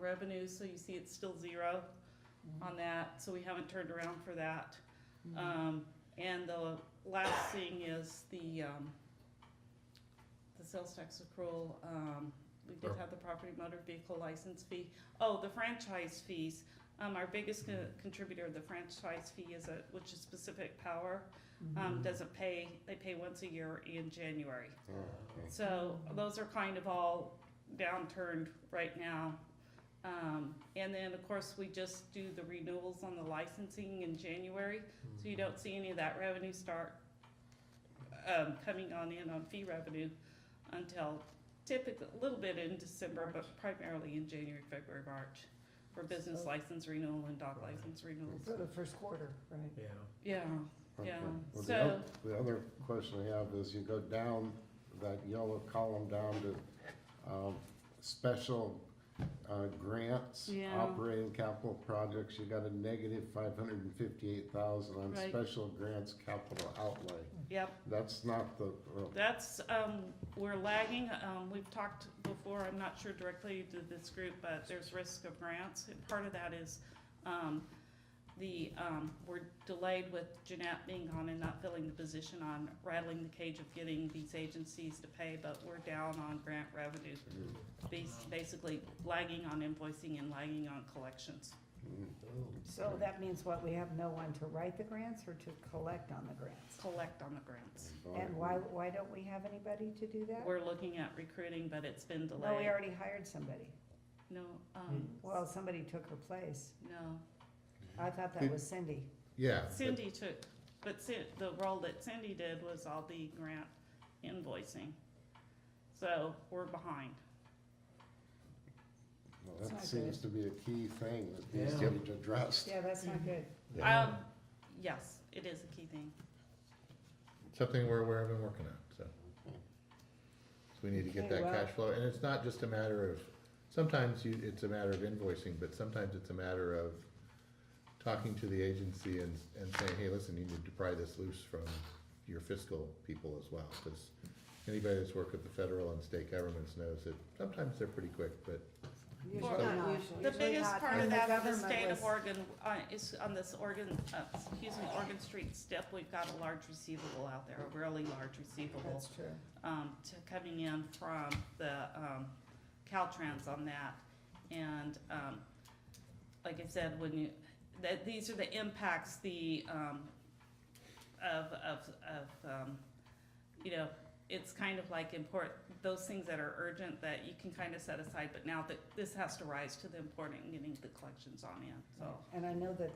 revenues, so you see it's still 0 on that, so we haven't turned around for that. And the last thing is the sales tax accrual, we did have the property motor vehicle license fee. Oh, the franchise fees, our biggest contributor of the franchise fee which is Pacific Power, doesn't pay, they pay once a year in January. Oh, okay. So those are kind of all downturned right now. And then, of course, we just do the renewals on the licensing in January, so you don't see any of that revenue start coming on fee revenue until typically a little bit in December, but primarily in January, February, March for business license renewal and dog license renewals. For the first quarter, right? Yeah, Okay. yeah. Well, So, the other question I have is you go down that yellow column down to, special Grants, Yeah. operating capital projects, you got a negative 558,000 on Right. special grants capital outlay. Yep. That's not the, That's, we're lagging, we've talked before, I'm not sure directly to this group, but there's risk of grants, and part of that is, we're delayed with Jeanette being gone and not filling the position on rattling the cage of getting these agencies to pay, but we're down on grant revenues. Basically lagging on invoicing and lagging on collections. So that means what, we have no one to write the grants or to collect on the grants? Collect on the grants. And why don't we have anybody to do that? We're looking at recruiting, but it's been delayed. No, we already hired somebody. No, Well, somebody took her place. no. I thought that was Cindy. Yeah. but- Cindy took, but the role that Cindy did was all the grant invoicing. So we're behind. well, It's that not seems good. to be a key thing that needs to Yeah. get addressed. Yeah, that's not good. Yeah. Yes, it is a key thing. Something we're aware of and working on, so. So we need to get Okay, that well- cash flow, and it's not just a matter of, sometimes it's a matter of invoicing, but sometimes it's a matter of talking to the agency and saying, hey, listen, you need to pry this loose from your fiscal people as well, because anybody that's worked with the federal and state governments knows that sometimes they're pretty quick, but Usually Well, not. The Usually biggest not. part And of the that, the government state of was- Oregon, is on this Oregon Street STIP, we've got a large receivable out there, a really large receivable. That's true. Coming in from the, Caltrans on that. And, like I said, these are the impacts, you know, it's kind of like those things that are urgent that you can kind of set aside, but now that this has to rise to the important and getting the collections on in, so. And I know that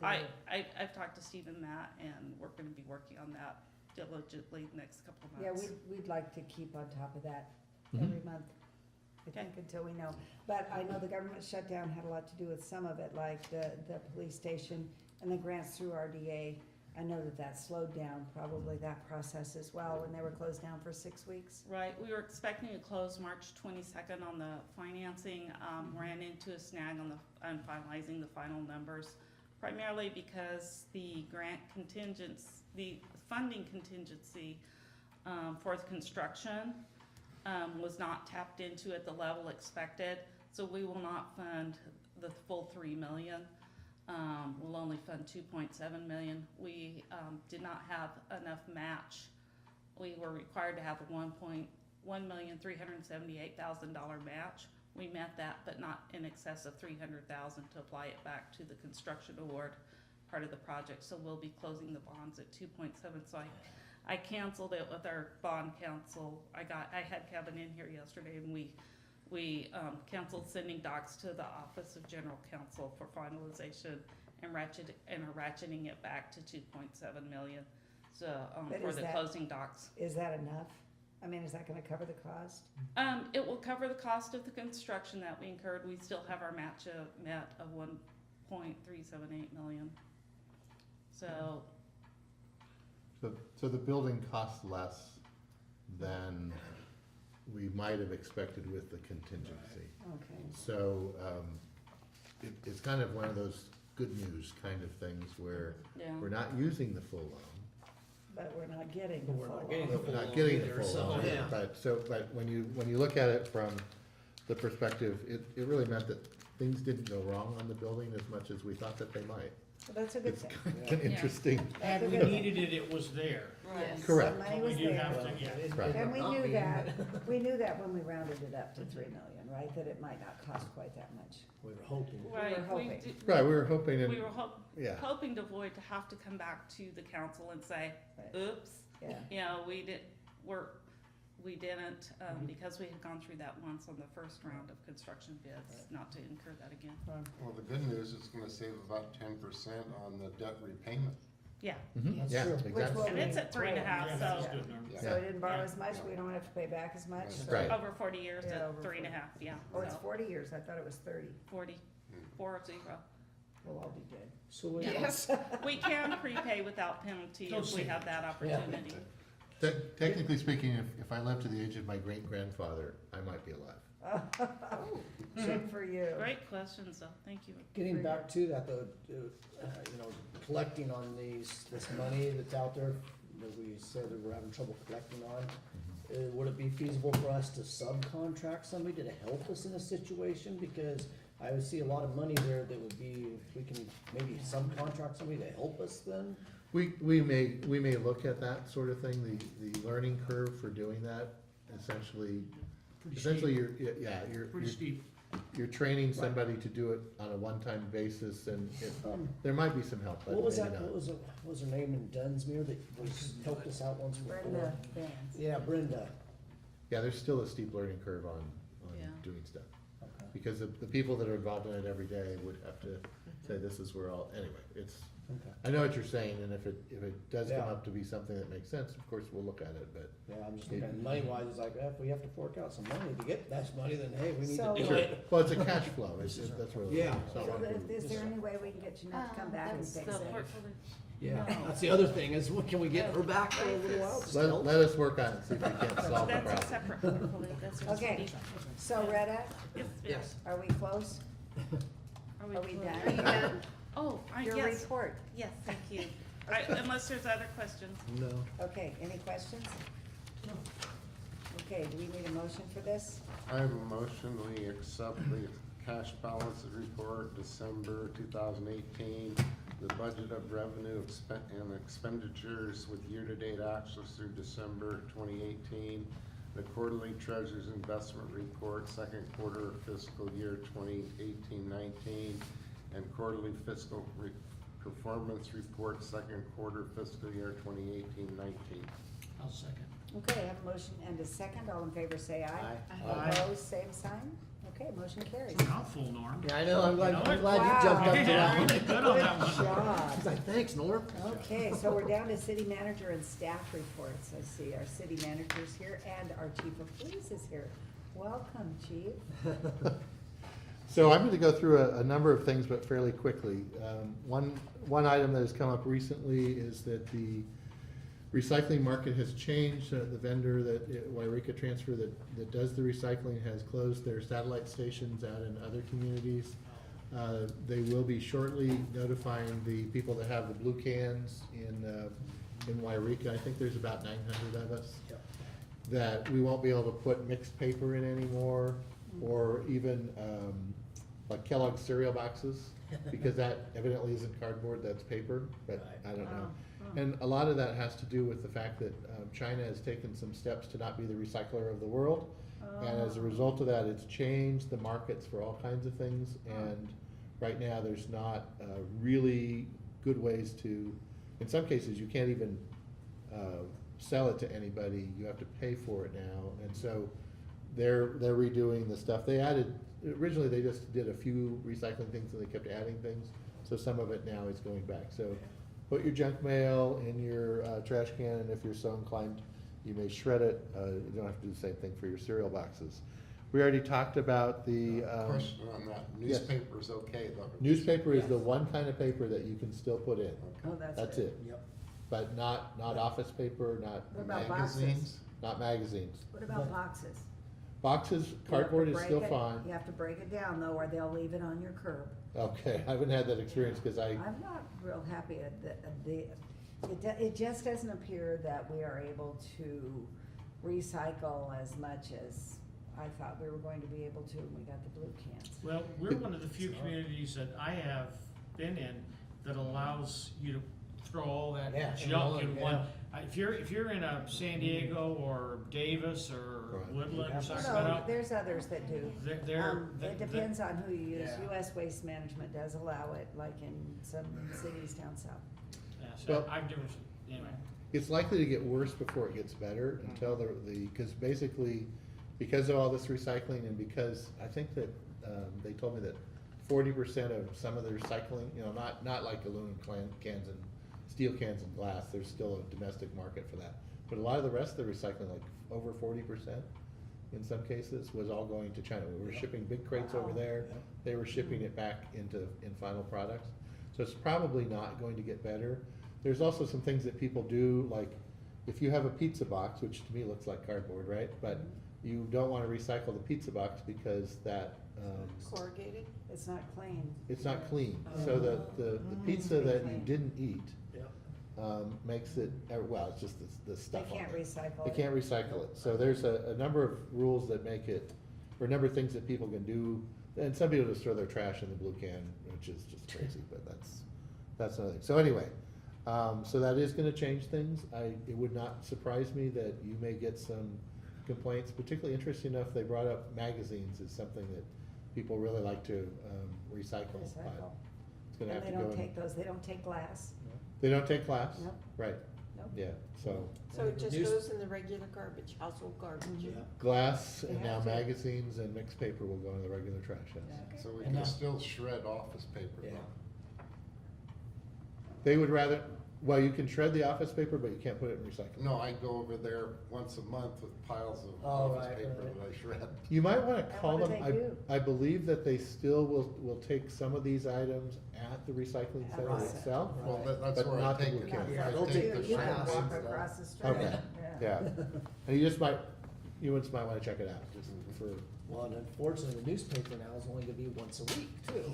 I've talked to Steve and Matt, and we're gonna be working on that diligently the next couple of yeah, months. we'd like to keep on top of that Mhm. every month, I think, until we know. But I know the government shutdown had a lot to do with some of it, like the police station and the grants through RDA. I know that slowed down probably that process as well when they were closed down for 6 weeks. Right, we were expecting to close March 22nd on the financing, ran into a snag on finalizing the final numbers, primarily because the the funding contingency for the construction was not tapped into at the level expected, so we will not fund the full $3 million. We'll only fund 2.7 million. We did not have enough match. We were required to have a $1,378,000 match. We met that, but not in excess of 300,000 to apply it back to the construction award part of the project. So we'll be closing the bonds at 2.7. So I canceled it with our bond counsel. I had Kevin in here yesterday, and we canceled sending docs to the Office of General Counsel for finalization and are ratcheting it back to 2.7 million. So, But for is the that- closing docs. Is that enough? I mean, is that gonna cover the cost? It will cover the cost of the construction that we incurred. We still have our match met of 1.378 million. So, So the building costs less than we might have expected with the contingency. Okay. So, it's kind of one of those good news kind of things where Yeah. we're not using the full loan. But we're not getting the full We're not loan. getting the We're full not loan getting the either, full so, loan, yeah. but when you look at it from the perspective, it really meant that things didn't go wrong on the building as much as we thought that they might. Well, that's a good It's thing. kind of interesting. That's a Had we good thing. needed it, it was there. Yes. Correct. The money But we was do there. have to, yeah. Right. And we Not knew being- that, we knew that when we rounded it up to 3 million, right, that it might not cost quite that much. We were hoping. right, hoping. Right, we were hoping, we were yeah. hoping to avoid to have to come back to the council and say, Right. oops, Yeah. you know, we didn't, because we had gone through that once on the first round of construction bids, not to incur that again. Well, the good news is it's gonna save about 10% on the debt repayment. Yeah, Mhm, That's yeah, true. exactly. Which will and it's be at 3.5, Yeah, so that's a good number. Yeah. So we didn't borrow Yeah. as much, we don't have to pay back as much. so- Right. over 40 years Yeah, at over 3.5, yeah. Oh, it's So 40 years, I thought it was 30. 40, 40. We'll all be good. So we, Yes. We can prepay without penalty Don't if we say have that opportunity. Technically speaking, if I lived to the age of my great-grandfather, I might be alive. Good for you. Great questions, though, thank you. Getting back to that, though, you know, collecting on this money that's out there, that we said that we're having trouble collecting on, would it be feasible for us to subcontract somebody to help us in a situation? Because I would see a lot of money there that would be, if we can maybe subcontract somebody to help us then? We may look at that sort of thing, the learning curve for doing that, essentially, Pretty steep. you're training somebody to do it on a one-time basis, and there might be some help, but What was maybe that, not. what was her name in Dunsmuir that helped us out once before? Brenda Vance. Yeah, Brenda. Yeah, there's still a steep learning curve on Yeah. doing stuff. Okay. Because the people that are involved in it every day would have to say, this is where all, anyway, it's, Okay. I know what you're saying, and if it does come Yeah. up to be something that makes sense, of course, we'll look at it, but. Yeah, I'm just looking, money wise, it's like, if we have to fork out some money to get that money, then hey, we need So- to do Sure. it. Well, it's a cash flow, that's really. Yeah. it's not So like is there any way we can get Jeanette to come back and That's fix the it? portfolio. Yeah, No. that's the other thing, is what, can we get her back for a little while? Just to help? Let us work on it, see if we can't solve the That's a problem. separate portfolio, that's just. Okay, so Retta, Yes. are we close? Are we Are we close? done? Are you done? Oh, Your yes, report. yes, thank you. Unless there's other questions. No. Okay, any questions? Okay, do we need a motion for this? I have a motion, we accept the cash balances report, December 2018, the budget of revenue and expenditures with year-to-date actuals through December 2018, the quarterly treasurer's investment report, second quarter of fiscal year 2018-19, and quarterly fiscal performance report, second quarter fiscal year 2018-19. I'll second. Okay, I have a motion and a second. All in favor, say aye. Aye. Aye. Opposed, same sign. Okay, motion carries. It's a mouthful, Norm. Yeah, I know, I'm glad, You know I'm it? glad you jumped up to that one. Good on that one. Good job. He's like, thanks, Norm. Okay, so we're down to city manager and staff reports. I see our city manager's here and our chief of police is here. Welcome, chief. So I'm gonna go through a number of things, but fairly quickly. One item that has come up recently is that the recycling market has changed. The vendor Yreka Transfer that does the recycling has closed their satellite stations out in other communities. They will be shortly notifying the people that have the blue cans in Yreka. I think there's about 900 of us. Yep. That we won't be able to put mixed paper in anymore, or even like Kellogg's cereal boxes, because that evidently isn't cardboard, that's paper, but I don't know. And a lot of that has to do with the fact that China has taken some steps to not be the recycler of the world. And as a result of that, it's changed the markets for all kinds of things. And right now, there's not really good ways to, in some cases, you can't even sell it to anybody. You have to pay for it now. And so they're redoing the stuff. They added, originally they just did a few recycling things and they kept adding things. So some of it now is going back. So put your junk mail in your trash can, and if you're so inclined, you may shred it. You don't have to do the same thing for your cereal boxes. We already talked about the. Question on that, yes. newspaper's okay though? Newspaper is the one kind of paper that you can still put in. Oh, that's it. Yep. But not office paper, not What about magazines, boxes? not magazines. What about boxes? Boxes, You have to cardboard is break still it- fine. You have to break it down though, or they'll leave it on your curb. Okay, I haven't had that experience because I'm not real happy at it just doesn't appear that we are able to recycle as much as I thought we were going to be able to when we got the blue cans. Well, we're one of the few communities that I have been in that allows you to throw all Yeah, that in junk one, in yeah. one. If you're in a San Diego or Davis or Right. Woodland or No, No, Sacramento, there's others that do. they're. It depends on who you use. Yeah. US Waste Management does allow it, like in some cities down south. Yeah, so Well- I've given, anyway. it's likely to get worse before it gets better until because basically, because of all this recycling and because I think that, they told me that 40% of some of the recycling, not like aluminum cans and steel cans and glass, there's still a domestic market for that. But a lot of the rest of the recycling, like over 40% in some cases, was all going to China. We were shipping big crates over there. Yep. They were shipping it back in final products. So it's probably not going to get better. There's also some things that people do, like if you have a pizza box, which to me looks like cardboard, right? But you don't wanna recycle the pizza box because that, Corrugated? It's not clean. it's not clean. So the pizza that you didn't eat, Yeah. makes it, well, it's just the They stuff on can't it. recycle They it. can't recycle it. So there's a number of rules that make it, or a number of things that people can do. And some people just throw their trash in the blue can, which is just crazy, but that's another thing. So anyway, so that is gonna change things. It would not surprise me that you may get some complaints, particularly interesting enough, they brought up magazines as something that people really like to, recycle. But Recycle. it's gonna And have they to go don't in. take those, they don't take glass. They don't take glass? Nope. Right, Nope. yeah, so So it just News- goes in the regular garbage, household garbage? Yeah. glass They and now have to. magazines and mixed paper will go in the regular trash, yes. So we And can that- still shred office paper Yeah. though. They would rather, well, you can shred the office paper, but you can't put it in recycling. No, I go over there once a month with piles of Oh, office right, paper right. that I shred. You might wanna And call what do them, they do? I believe that they still will take some of these items at the recycling At center the itself. Well, that's But where I not the take blue it. can. Yeah, I they'll take take the the You can shreds glass walk and across stuff. the street. Okay, yeah. And you just might wanna check it out, just for, Well, and unfortunately, the newspaper now is only gonna be once a week too.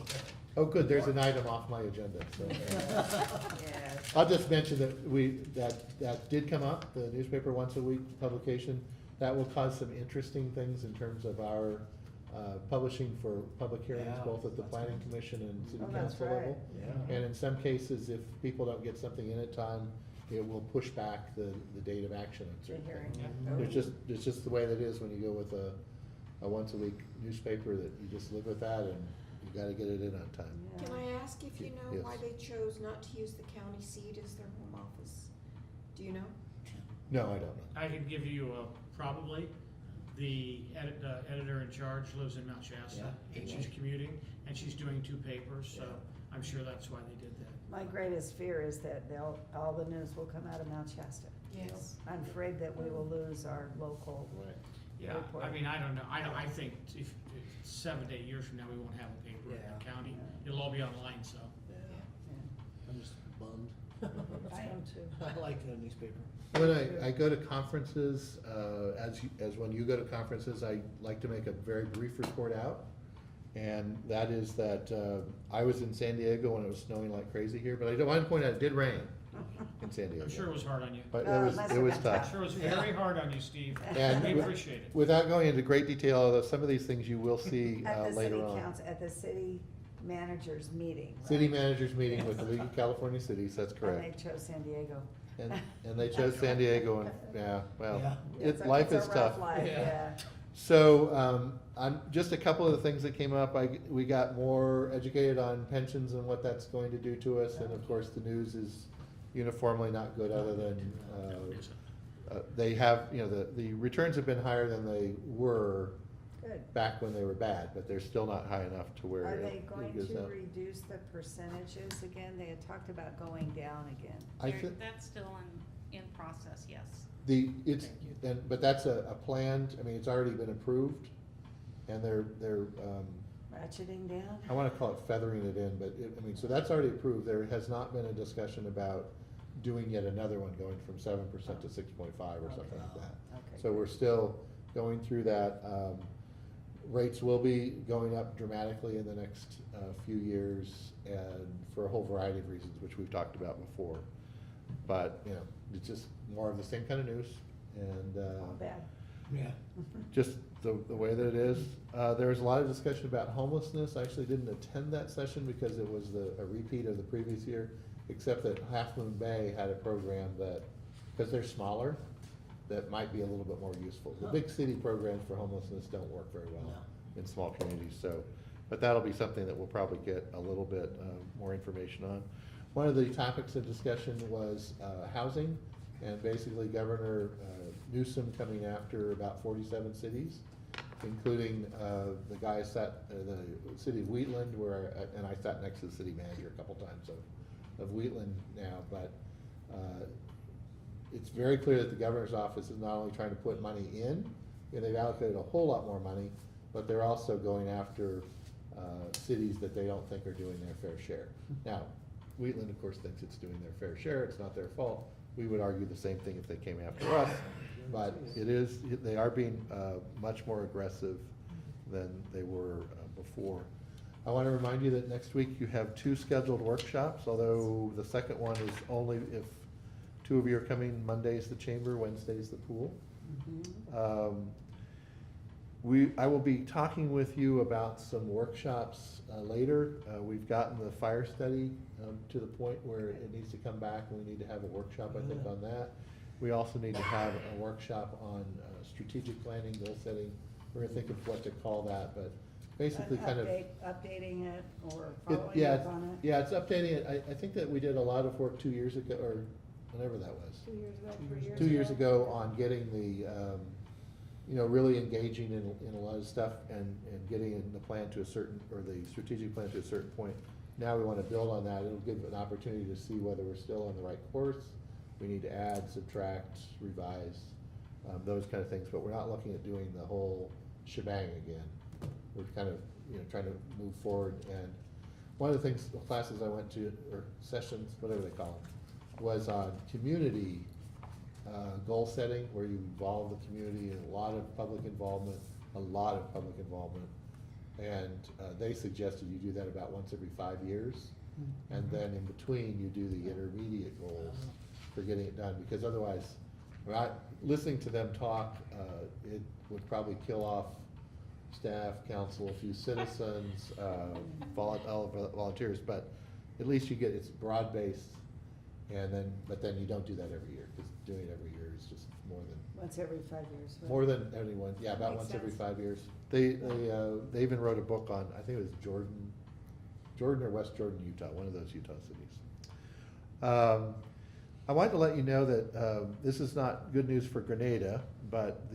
oh, good, there's an item off my agenda, so. Yes. I'll just mention that that did come up, the newspaper once a week publication. That will cause some interesting things in terms of our, publishing for public hearings, Yeah, both at the that's planning good. commission and city Oh, that's council right. level. Yeah. And in some cases, if people don't get something in at time, it will push back the date of action on The certain hearing. things. It's just the way that it is when you go with a once a week newspaper, that you just live with that and you gotta get it in on time. Yeah. Can I ask if you know Yes. why they chose not to use the county seat as their home office? Do you know? No, I don't know. I can give you probably, the editor in charge lives in Mount Shasta, Yeah. and she's commuting, and she's doing 2 papers, so Yeah. I'm sure that's why they did that. My greatest fear is that all the news will come out of Mount Shasta. Yes. I'm afraid that we will lose our local. Yeah, report. I mean, I don't know, I think if 7 to 8 years from now, we won't have a paper in Yeah. the county, it'll all be online, so. Yeah. I'm just bummed. I am too. I like the newspaper. When I go to conferences, as when you go to conferences, I like to make a very brief report out. And that is that, I was in San Diego when it was snowing like crazy here, but I want to point out, it did rain in San Diego. I'm sure it was hard on you. But Oh, it must was have been tough. tough. I'm sure it was very hard on you, Steve. And We with- appreciate it. Without going into great detail, although some of these things you will see At the city later on. council, at the city managers meeting. City right? managers meeting with the League of California Cities, that's And correct. they chose San Diego. And they chose San Diego and, yeah, well, Yeah. It's a- life it's is a tough. rough life, Yeah. yeah. So, just a couple of the things that came up, we got more educated on pensions and what that's going to do to us, and of course, the news is uniformly not good, other than, they have, the returns have been higher than they were Good. back when they were bad, but they're still not high enough to where Are it they going goes to up. reduce the percentages again? They had talked about going down again. I thi- That's still in process, yes. But that's a planned, I mean, it's already been approved, and they're, Ratcheting down? I wanna call it feathering it in, but so that's already approved. There has not been a discussion about doing yet another one, going from 7% to 6.5 or something like that. Okay. So we're still going through that. Rates will be going up dramatically in the next few years, and for a whole variety of reasons, which we've talked about before. But, it's just more of the same kind of news, and All bad. Yeah. just the way that it is. There was a lot of discussion about homelessness. I actually didn't attend that session because it was a repeat of the previous year, except that Half Moon Bay had a program that, because they're smaller, that might be a little bit more useful. The big city programs for homelessness don't work very well in small communities, so, but that'll be something that we'll probably get a little bit more information on. One of the topics of discussion was housing, and basically Governor Newsom coming after about 47 cities, including the guy the city of Wheatland, and I sat next to the city manager a couple times of Wheatland now, but it's very clear that the governor's office is not only trying to put money in, and they've allocated a whole lot more money, but they're also going after cities that they don't think are doing their fair share. Now, Wheatland, of course, thinks it's doing their fair share, it's not their fault, we would argue the same thing if they came after us. But they are being much more aggressive than they were before. I want to remind you that next week you have 2 scheduled workshops, although the second one is only if 2 of you are coming. Monday's the chamber, Wednesday's the pool. I will be talking with you about some workshops later. We've gotten the fire study to the point where it needs to come back, and we need to have a workshop, I think, on that. We also need to have a workshop on strategic planning, goal setting. We're gonna think of what to call that, but basically updating it or following up on it? Yeah, it's updating it. I think that we did a lot of work 2 years ago, or whenever that was. 2 years ago, 3 years ago? 2 years ago on getting the, really engaging in a lot of stuff and getting in the plan to a certain, or the strategic plan to a certain point. Now we want to build on that. It'll give an opportunity to see whether we're still on the right course. We need to add, subtract, revise, those kind of things, but we're not looking at doing the whole shebang again. We're kind of, trying to move forward. And one of the things, classes I went to, or sessions, whatever they call them, was on community goal setting, where you involve the community in a lot of public involvement. And they suggested you do that about once every 5 years. And then in between, you do the intermediate goals for getting it done, because otherwise, listening to them talk, it would probably kill off staff, council, a few citizens, volunteers, but at least it's broad-based, but then you don't do that every year, because doing it every year is just more than. Once every 5 years. Right? More than anyone, yeah, about Makes once every sense. 5 years. They even wrote a book on, I think it was Jordan or West Jordan, Utah, one of those Utah cities. I wanted to let you know that this is not good news for Grenada, but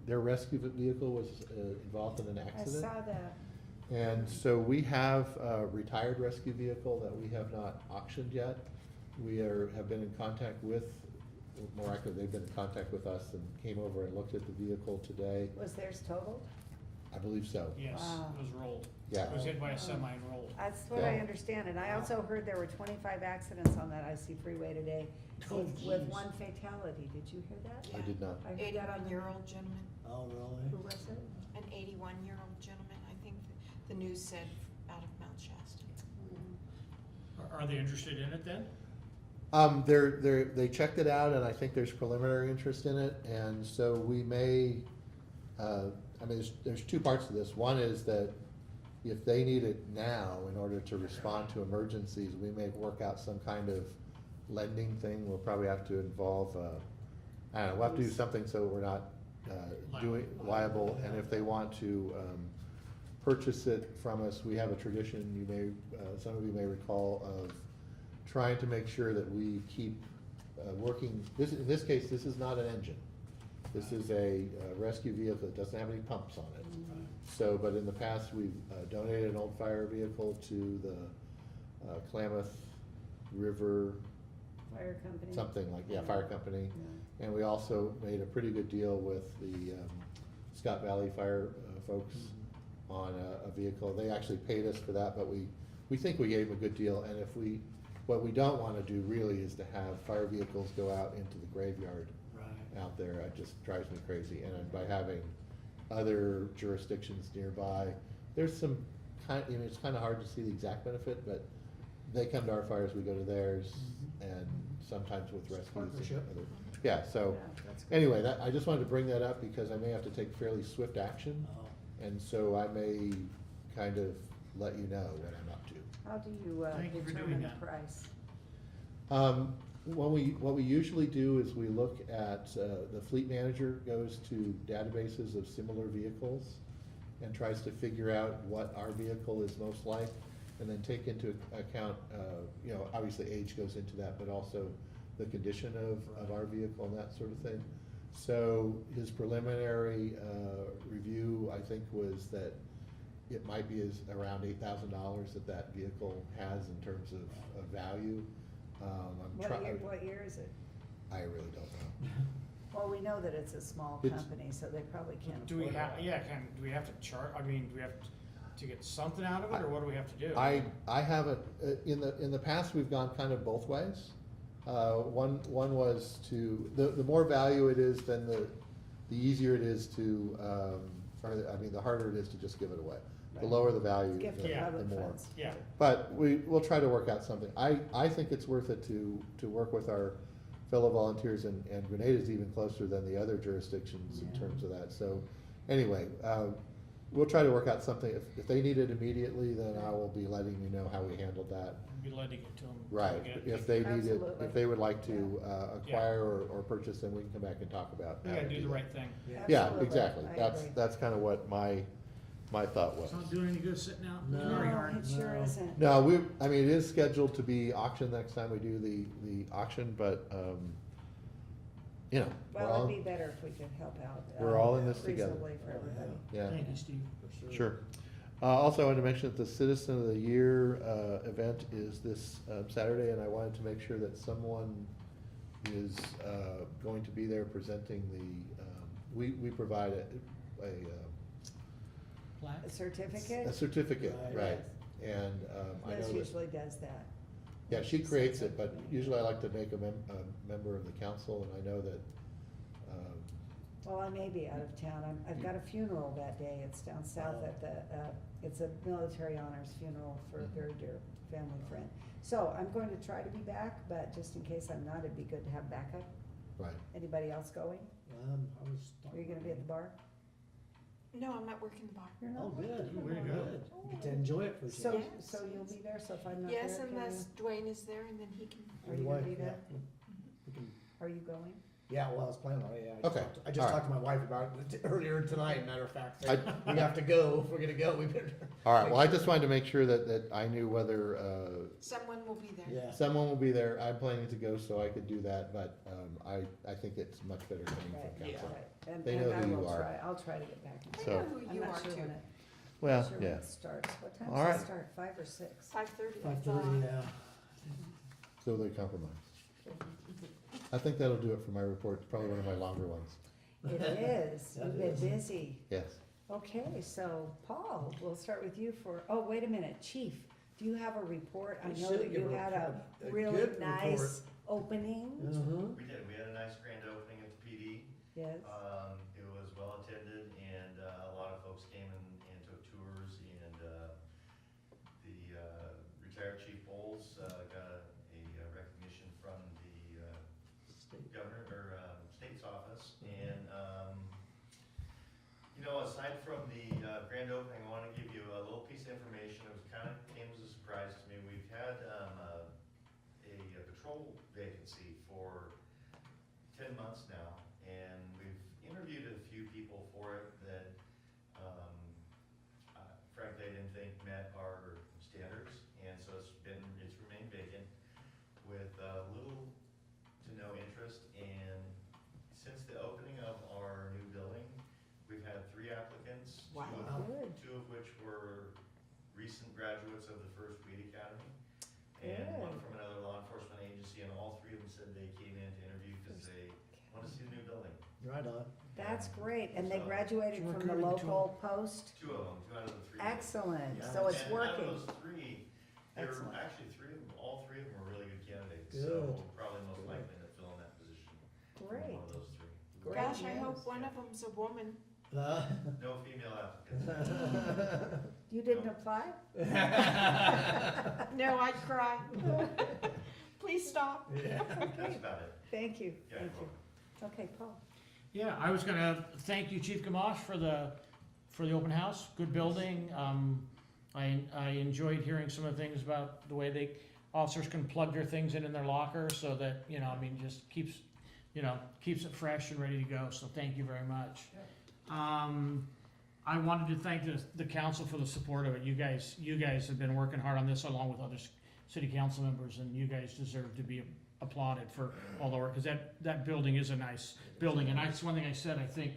their rescue vehicle was involved in an accident. I saw that. And so we have a retired rescue vehicle that we have not auctioned yet. We have been in contact with, more accurately, they've been in contact with us and came over and looked at the vehicle today. Was theirs totaled? I believe so. Yes, Wow. it was rolled. Yeah. It was hit by a semi and rolled. That's what I understand, and I also heard there were 25 accidents on that IC freeway today, with 1 fatality. Did you hear that? I did not. I heard that on the. 81-year-old gentleman, Oh, really? Who was it? an 81-year-old gentleman, I think the news said, out of Mount Shasta. Are they interested in it then? They checked it out, and I think there's preliminary interest in it, and so we may, there's 2 parts to this. One is that if they need it now in order to respond to emergencies, we may work out some kind of lending thing. We'll probably have to involve, we'll have to do something so we're not doing liable, and if they want to purchase it from us, we have a tradition, some of you may recall, of trying to make sure that we keep working. In this case, this is not an engine. This is a rescue vehicle that doesn't have any pumps on it. So, but in the past, we've donated an old fire vehicle to the Klamath River. Fire company? Something like, fire company. Yeah. And we also made a pretty good deal with the Scott Valley Fire folks on a vehicle. They actually paid us for that, but we think we gave them a good deal. And what we don't want to do really is to have fire vehicles go out into the graveyard out there. It just drives me crazy. And by having other jurisdictions nearby, there's some it's kind of hard to see the exact benefit, but they come to our fires, we go to theirs, and sometimes with rescues. Yeah, so anyway, I just wanted to bring that up because I may have to take fairly swift action. And so I may kind of let you know what I'm up to. How do you Thank you for determine doing the that. price? What we usually do is we look at, the fleet manager goes to databases of similar vehicles and tries to figure out what our vehicle is most like, and then take into account, obviously age goes into that, but also the condition of our vehicle and that sort of thing. So his preliminary review, I think, was that it might be around $8,000 that vehicle has in terms of value. What year is it? I really don't know. Well, we know that it's a small company, so they probably can't Do we afford have, it. do we have to do we have to get something out of it, or what do we have to do? I haven't, in the past, we've gone kind of both ways. One was the more value it is, then the easier it is to, the harder it is to just give it away. The Right. lower the value, Gift of the public more. funds. Yeah. But we'll try to work out something. I think it's worth it to work with our fellow volunteers, and Grenada is even closer than the other jurisdictions in Yeah. terms of that. So anyway, we'll try to work out something. If they need it immediately, then I will be letting you know how we handled that. Be letting it to them. Right, if they need it, Absolutely. if they would like to acquire or purchase, then we can come back and talk about. We how gotta to do the that. right thing. Yeah, Absolutely. exactly. I That's agree. kind of what my thought was. It's not doing any good sitting out in No. our No, yard. it sure isn't. No, it is scheduled to be auctioned next time we do the auction, but, we're Well, all, it'd be better if we could help out. we're all in this together. Reasonably for everybody. yeah, Thank you, Steve. sure. Also, I wanted to mention that the Citizen of the Year event is this Saturday, and I wanted to make sure that someone is going to be there presenting we provide a Plaque? A certificate? a certificate, Right. right? And I know Liz that, usually does that. yeah, she creates it, but usually I like to make a member of the council, and I know that, Well, I may be out of town. I've got a funeral that day. It's down south Oh. at it's a military honors funeral for a Mhm. very dear family friend. So I'm going to try to be back, but just in case I'm not, it'd be good to have backup. right. Anybody else going? I was. Are you gonna be at the bar? No, I'm not working the bar. You're not Oh, good, working? very good. You get to enjoy it for a So, change. Yes, so you'll yes. be there, so if I'm not there, Yes, can unless Dwayne is there and then he can. Are you gonna Wife, be there? yeah. We can- Are you going? Yeah, well, I was planning on it, yeah. Okay, I just all right. talked to my wife about it earlier tonight, matter of fact. I- We have to go, if we're gonna go, we better. All right, well, I make just sure. wanted to make sure that I knew whether, Someone will be there. Yeah. someone will be there. I'm planning to go, so I could do that, but, I think it's much better coming Right, from council. right. And They and know I who you will are. try. I'll try to get back. I So- know who I'm you not are sure too. when it, Well, not sure when yeah. it starts. What time All does right. it start? 5 or 6? 5:30, I 5:30, thought. yeah. So they compromise. I think that'll do it for my report. It's probably one of my longer ones. It is. That You've been is. busy. Yes. Okay, so Paul, we'll start with you oh, wait a minute, Chief, do you have a report? I I know should that give you a had a report. A really good nice opening. Mhm. We did. We had a nice grand opening at the PD. Yes. It was well attended, and a lot of folks came and took tours, and the retired Chief Bowles got a recognition from the governor, or state's office, and aside from the grand opening, I want to give you a little piece of information. It was came as a surprise to me. We've had a patrol vacancy for 10 months now, and we've interviewed a few people for it that frankly I didn't think met our standards, and so it's remained vacant with little to no interest. And since the opening of our new building, we've had 3 applicants, Wow. Good. 2 of which were recent graduates of the first Weed Academy, and Good. one from another law enforcement agency, and all 3 of them said they came in to interview because they want to see the new building. Right on. That's great, and they So- graduated It's a from the recruiting local post? 2 of them, 2 out of the 3. Excellent, Yeah. so it's And working. out of those 3, there were Excellent. actually 3 of them, all 3 of them were really good candidates. Good. So we'll probably most likely end up filling that position from Great. one of those 3. Great Gosh, I news. hope one of them's a woman. No female applicants. You didn't apply? No, I'd cry. Please stop. Yeah. That's about it. Thank you, Yeah, thank you're you. Okay, Paul. Yeah, I was gonna thank you, Chief Gamache, for the open house. Good building. I enjoyed hearing some of the things about the way officers can plug their things in their locker, so that, just keeps it fresh and ready to go. So thank you very much. I wanted to thank the council for the support of it. You guys have been working hard on this along with other city council members, and you guys deserve to be applauded for all the work, because that building is a nice building, and that's one thing I said, I think,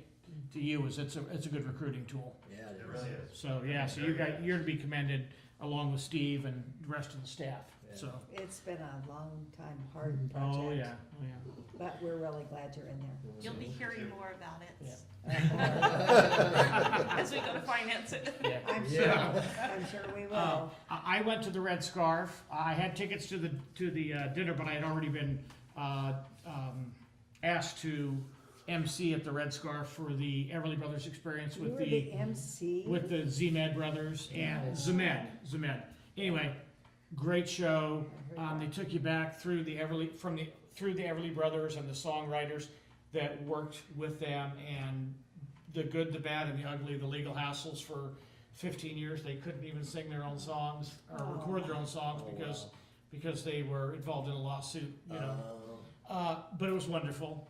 to you, is it's a good recruiting tool. Yeah, It really is. So, yeah, so you're to be commended along with Steve and the rest of the staff so. It's been a long time, hard Oh, project. yeah, oh, yeah. But we're really glad you're in there. You'll be hearing more about it. Yeah. As we go to finance it. Yeah. I'm sure, I'm sure we will. I went to the Red Scarf. I had tickets to the dinner, but I had already been asked to MC at the Red Scarf for the Everly Brothers experience You with were the MC? with the Z-Med brothers and Zemed. Anyway, great show. They took you back through the Everly through the Everly Brothers and the songwriters that worked with them, and the good, the bad, and the ugly, the legal hassles for 15 years. They couldn't even sing their own songs or record their own songs because they were involved in a lawsuit, you know. But it was wonderful.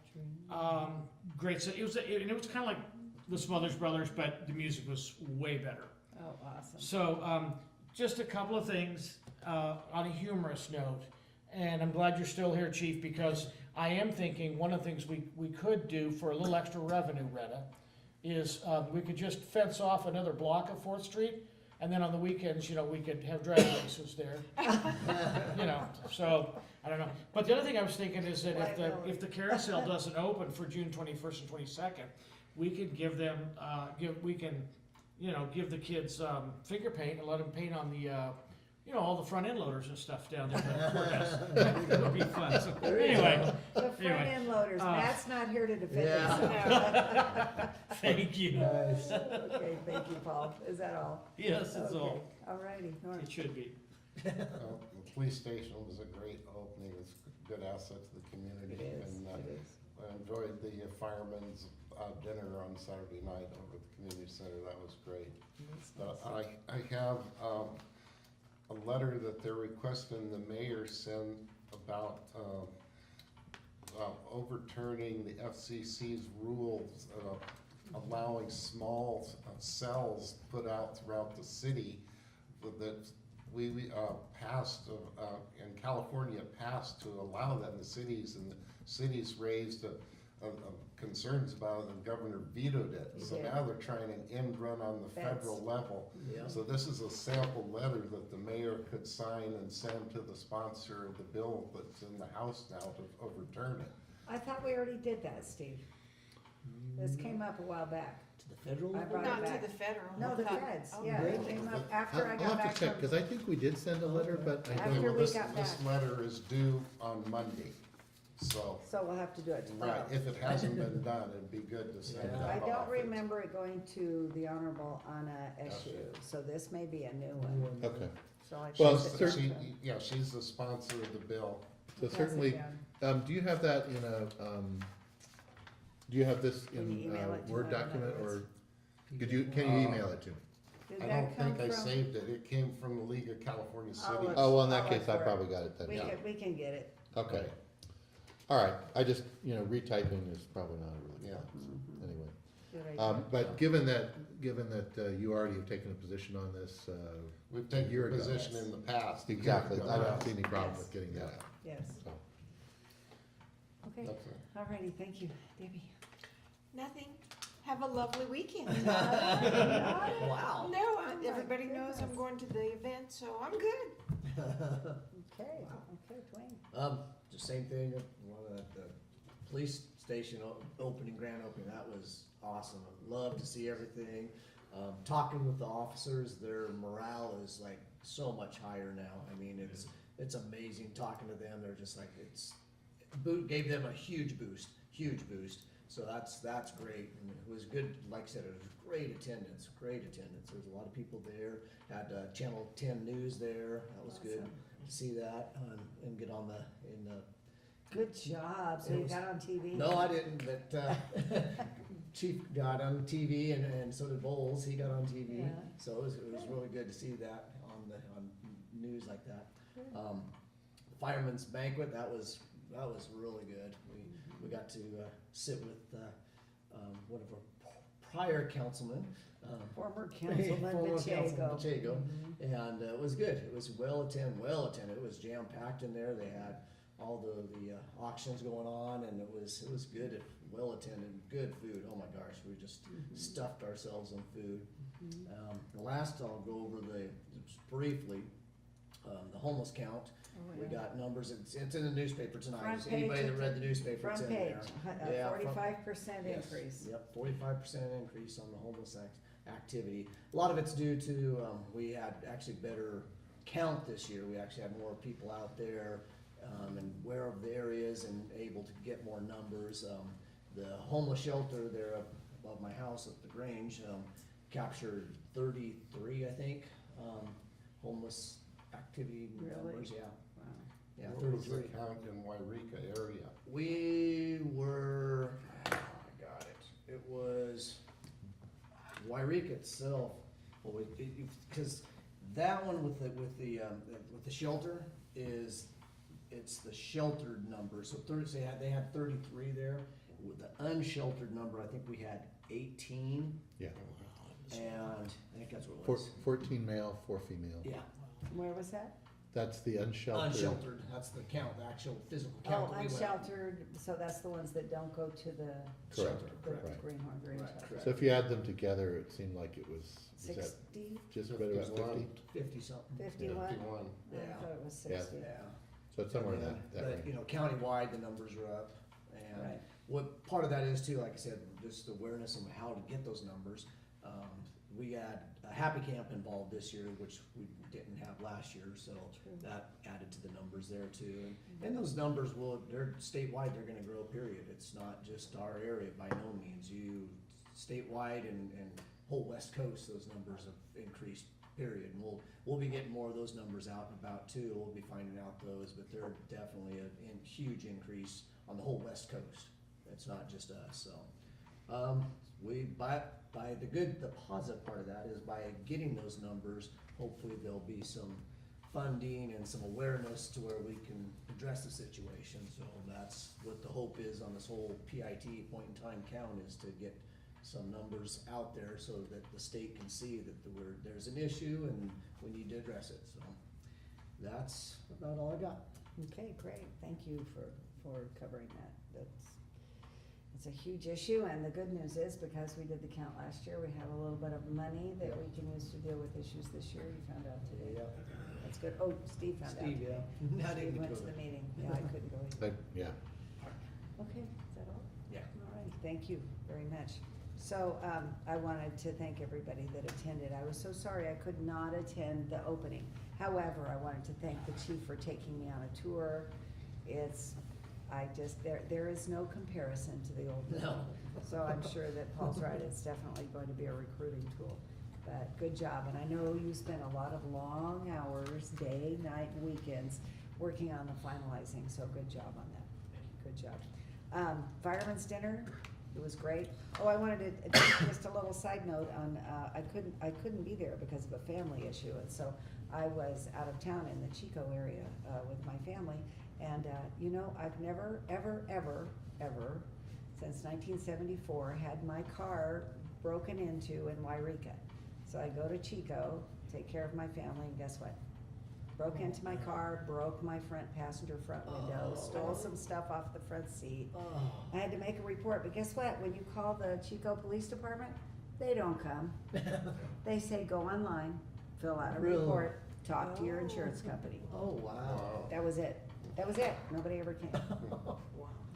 Great. It was kind of like the Smothers Brothers, but the music was way better. Oh, awesome. So just a couple of things on a humorous note, and I'm glad you're still here, Chief, because I am thinking one of the things we could do for a little extra revenue, Retta, is we could just fence off another block of 4th Street, and then on the weekends, you know, we could have drag races there. You know, so I don't know. But the other thing I was thinking is that if the carousel doesn't open for June 21st and 22nd, we could give them give the kids finger paint and let them paint on the all the front end loaders and stuff down there. That would be fun. So, anyway, The front end loaders, Matt's not here to defend himself. Thank you. Okay, thank you, Paul. Is that all? Yes, that's all. All righty, Norm. It should be. The police station was a great opening. It's a good asset to the community. It is, And it is. I enjoyed the firemen's dinner on Saturday night over at the community center. That was great. I have a letter that they're requesting the mayor send about overturning the FCC's rules allowing small cells put out throughout the city that we passed, and California passed to allow that in the cities, and the cities raised concerns about it, and the governor vetoed it. So now they're trying an end run on the federal level. Yeah. So this is a sample letter that the mayor could sign and send to the sponsor of the bill that's in the House now to overturn it. I thought we already did that, Steve. This came up a while back. To the federal I level? brought it Not back. to the federal. No, the feds, yeah, really? it came up after I I'll got have back to check, from. because I think we did send a letter, but I After don't. we Well, this got back. letter is due on Monday, so. So we'll have to do it tomorrow. Right, if it hasn't been done, it'd be good to send it I off. don't remember it going to the Honorable Anna Eshoo, so this may be a new one. Okay. So I Well, should- Yeah, she's the sponsor of the bill. So Pass it certainly, down. do you have that in a, do you have this Can you in email a it to Word me? document, or can you email it to me? Did I that don't come think I from? saved it, it came from the League of California I'll Cities. look. Oh, well, in that I'll case, look I for it. probably got it then, We yeah. can get it. Okay. All right, I just, retyping is probably not a really Yeah. fun, anyway. Good idea. But given that you already have taken a position on this, We've taken year a ago. position in the past. exactly, I don't see any Yes. problem with getting that out. Yes, So, okay, That's it. all righty, thank you, Debbie. Nothing. Have a lovely weekend. Wow. No, my everybody knows I'm goodness. going to the event, so I'm good. Okay, okay, Dwayne. Just same thing, one at the police station grand opening, that was awesome. I love to see everything. Talking with the officers, their morale is like so much higher now. I mean, it's amazing talking to them. They're just like, gave them a huge boost. So that's great, and it was good, like I said, it was great attendance. There's a lot of people there, had Channel 10 News there, that was good to see that, and get on Good job, so It you was- got on TV? No, I didn't, but Chief got on TV, and so did Bowles, he got on TV, Yeah. so it was really good to see that on news like that. Fireman's banquet, that was really good. We got to sit with one of our prior councilmen. Former Councilman Pacheco. And it was good. It was well attended. It was jam packed in there. They had all the auctions going on, and it was good. Well attended. Good food. Oh my gosh, we just stuffed ourselves in food. The last I'll go over just briefly the homeless count. We got numbers, it's in the newspaper tonight. Front Just Anybody page that of read the- the newspaper, it's in there. Front page, Yeah, 45% yes, increase. Yep, 45% increase on the homeless activity. A lot of it's due to, we had actually better count this year. We actually had more people out there, and aware of the areas and able to get more numbers. The homeless shelter there up above my house at the Grange, captured 33, I think, homeless activity numbers, yeah. Wow. Yeah, What was the 33. count in Yreka area? We were, I got it, it was Yreka itself, well, because that one with the shelter is, it's the sheltered number, so they had 33 there. With the unsheltered number, I think we had 18. Yeah. And I think that's what it was. 14 male, 4 female. Yeah. Where was that? That's the unsheltered. Unsheltered, that's the count, the actual physical count. Oh, that we went. unsheltered, so that's the ones that don't go to the. Correct, The right. Greenhorn Green Right, Shelter. correct. So if you add them together, it seemed like it was that 60? just about 50? 50 something. 51? 51. I Yeah. thought it was Yeah. 60. Yeah. So it's somewhere in And that then, range. you know, countywide, the numbers are up, and Right. what part of that is too, like I said, just awareness of how to get those numbers. We had a happy camp involved this year, which we didn't have last year, so True. that added to the numbers there too. And those numbers they're statewide, they're gonna grow, period. It's not just our area by no means. Statewide and whole West Coast, those numbers have increased, period. And we'll be getting more of those numbers out and about too. We'll be finding out those, but they're definitely a huge increase on the whole West Coast. It's not just us, so. The positive part of that is by getting those numbers, hopefully there'll be some funding and some awareness to where we can address the situation. So that's what the hope is on this whole PIT, point in time count, is to get some numbers out there so that the state can see that there's an issue and we need to address it. So that's about all I got. Okay, great, thank you for covering that. It's a huge issue, and the good news is, because we did the count last year, we have a little bit of money that we can use to deal with issues this year. You found out today. Yeah. That's good. Oh, Steve found out. Steve, yeah. I Steve didn't went go to the there. meeting. Yeah, I couldn't go either. Yeah. Okay, is that all? Yeah. All right, thank you very much. So, I wanted to thank everybody that attended. I was so sorry I could not attend the opening. However, I wanted to thank the chief for taking me on a tour. There is no comparison to the old building. No. So I'm sure that Paul's right, it's definitely going to be a recruiting tool. But good job, and I know you spent a lot of long hours, day, night, and weekends, working on the finalizing, so good job on that. Good job. Fireman's dinner, it was great. Oh, I wanted to, just a little side note on, I couldn't be there because of a family issue, and so I was out of town in the Chico area, with my family. And, you know, I've never, ever, since 1974, had my car broken into in Yreka. So I go to Chico, take care of my family, and guess what? Broke into my car, broke my passenger front window, stole some stuff off the front seat. I had to make a report, but guess what? When you call the Chico Police Department, they don't come. They say, go online, fill out a Really? report, talk to your insurance company. Oh, wow. That was it. That was it. Nobody ever came.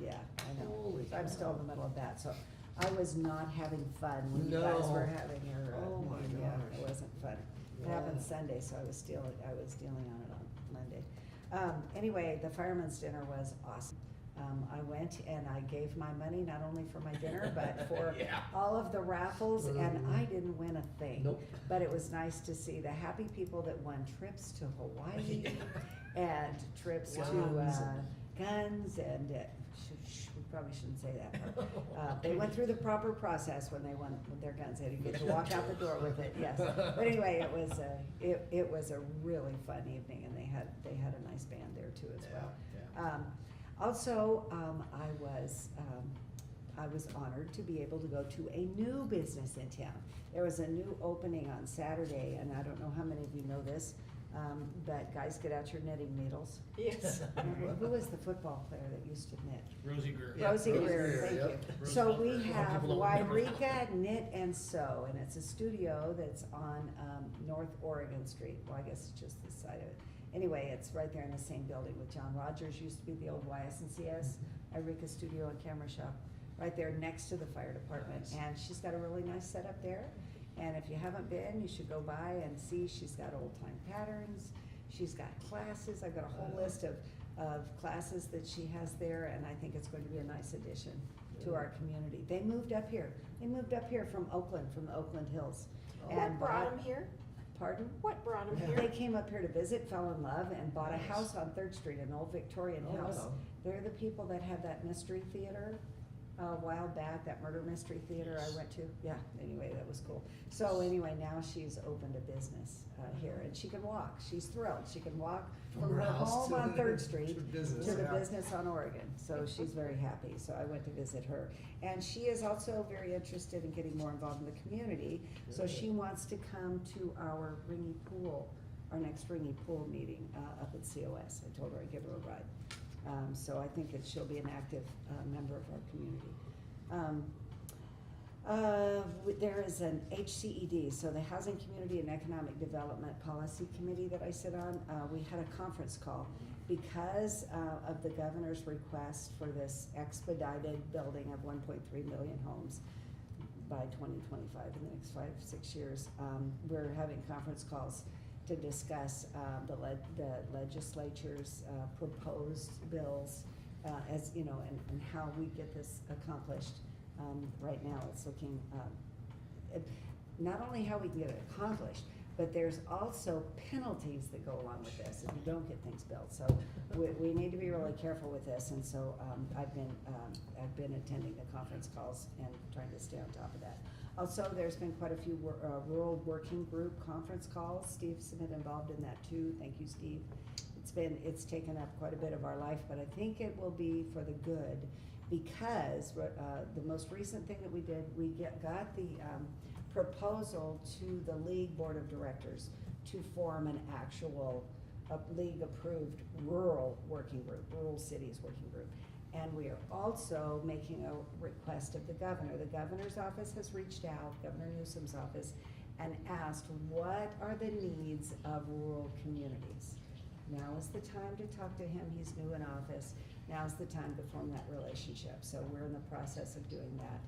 Yeah, I know. Holy So I'm cow. still in the middle of that. So I was not having fun when you No. guys were having your, Oh my meeting. Yeah, gosh. it wasn't fun. It Yeah. happened Sunday, so I was dealing on it on Monday. Anyway, the fireman's dinner was awesome. I went and I gave my money not only for my dinner, but for Yeah. all of the raffles, and I didn't win a thing. Nope. But it was nice to see the happy people that won trips to Hawaii and trips to guns and, we probably shouldn't say that part. They went through the proper process when they won with their guns. They didn't get to walk out the door with it, yes. But anyway, it was a really fun evening, and they had a nice band there too as well. Yeah. Also, I was honored to be able to go to a new business in town. There was a new opening on Saturday, and I don't know how many of you know this, but guys, get out your knitting needles. Yes. Who was the football player that used to knit? Rosie Greer. Yeah, Rosie Rosie Greer, Greer, thank yep. you. Rosie So Greer. we A lot of have people don't remember that. Yreka Knit and Sew, and it's a studio that's on North Oregon Street. Well, I guess it's just this side of it. Anyway, it's right there in the same building with John Rogers, used to be the old YSNCS, Yreka Studio and Camera Shop, right there next to the fire department. Nice. And she's got a really nice setup there. And if you haven't been, you should go by and see. She's got old time patterns. She's got classes. I've got a whole list of classes that she has there, and I think it's going to be a nice addition to our community. They moved up here. They moved up here from Oakland, from the Oakland Hills. What brought them here? Pardon? What brought them They here? came up here to visit, fell in love, and bought a house on Third Street, an old Victorian Oh, house. wow. They're the people that had that mystery theater a while back, that murder mystery theater I went to. Yeah, anyway, that was cool. So anyway, now she's opened a business here, and she can walk. She's thrilled. She can walk from her house home to on the- Third Street to business, to the yeah. business on Oregon. So she's very happy. So I went to visit her. And she is also very interested in getting more involved in the community. So Good. she wants to come to our Ringy Pool, our next Ringy Pool meeting up at COS. I told her I'd give her a ride. So I think that she'll be an active member of our community. There is an HCED, so the Housing Community and Economic Development Policy Committee that I sit on. We had a conference call because of the governor's request for this expedited building of 1.3 million homes by 2025, in the next 5-6 years. We're having conference calls to discuss the legislature's proposed bills, as you know, and how we get this accomplished. Right now, it's looking not only how we can get it accomplished, but there's also penalties that go along with this if you don't get things built. So we need to be really careful with this, and so I've been attending the conference calls and trying to stay on top of that. Also, there's been quite a few rural working group conference calls. Steve's been involved in that too. Thank you, Steve. It's taken up quite a bit of our life, but I think it will be for the good, because the most recent thing that we did, we got the proposal to the League Board of Directors to form an actual league-approved rural working group, rural cities working group. And we are also making a request of the governor. The governor's office has reached out, Governor Newsom's office, and asked what are the needs of rural communities. Now is the time to talk to him. He's new in office. Now's the time to form that relationship. So we're in the process of doing that.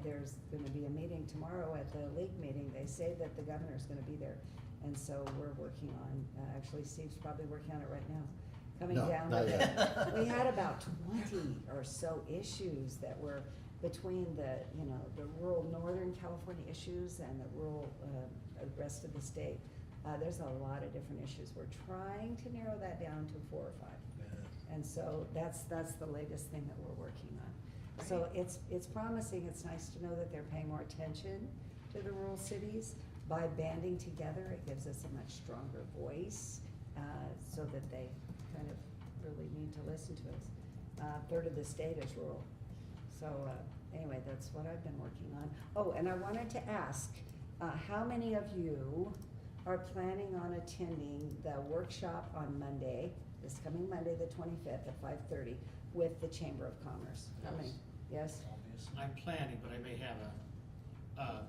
There's going to be a meeting tomorrow at the league meeting. They say that the governor's going to be there. And so we're working on, actually Steve's probably working on it right now. Coming No, down not with yet. it. We had about 20 or so issues that were between the rural Northern California issues and the rural rest of the state. There's a lot of different issues. We're trying to narrow that down to 4 or 5. And so that's the latest thing that we're working on. So it's promising. It's nice to know that they're paying more attention to the rural cities. By banding together, it gives us a much stronger voice, so that they kind of really need to listen to us. A third of the state is rural. So anyway, that's what I've been working on. Oh, and I wanted to ask, how many of you are planning on attending the workshop on Monday, this coming Monday, the 25th at 5:30, with the Chamber of Commerce? How many? Yes? I'm planning, but I may have a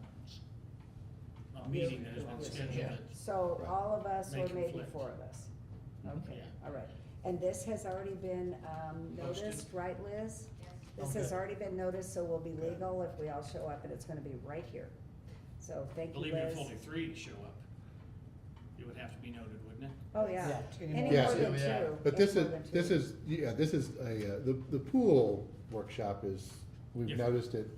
meeting that has been scheduled. So all of us, May or maybe conflict. 4 of us? Okay, Yeah. all right. And this has already been noticed, Posted. right, Liz? This Okay. has already been noticed, so we'll be legal if we all show up, and it's gonna be right here. So thank you, Believe me, Liz. if only 3 show up, it would have to be noted, wouldn't it? Oh, yeah. Any Yes, more than yeah. 2. But Any this more is, than 2. this is the pool workshop is, we've Different. noticed it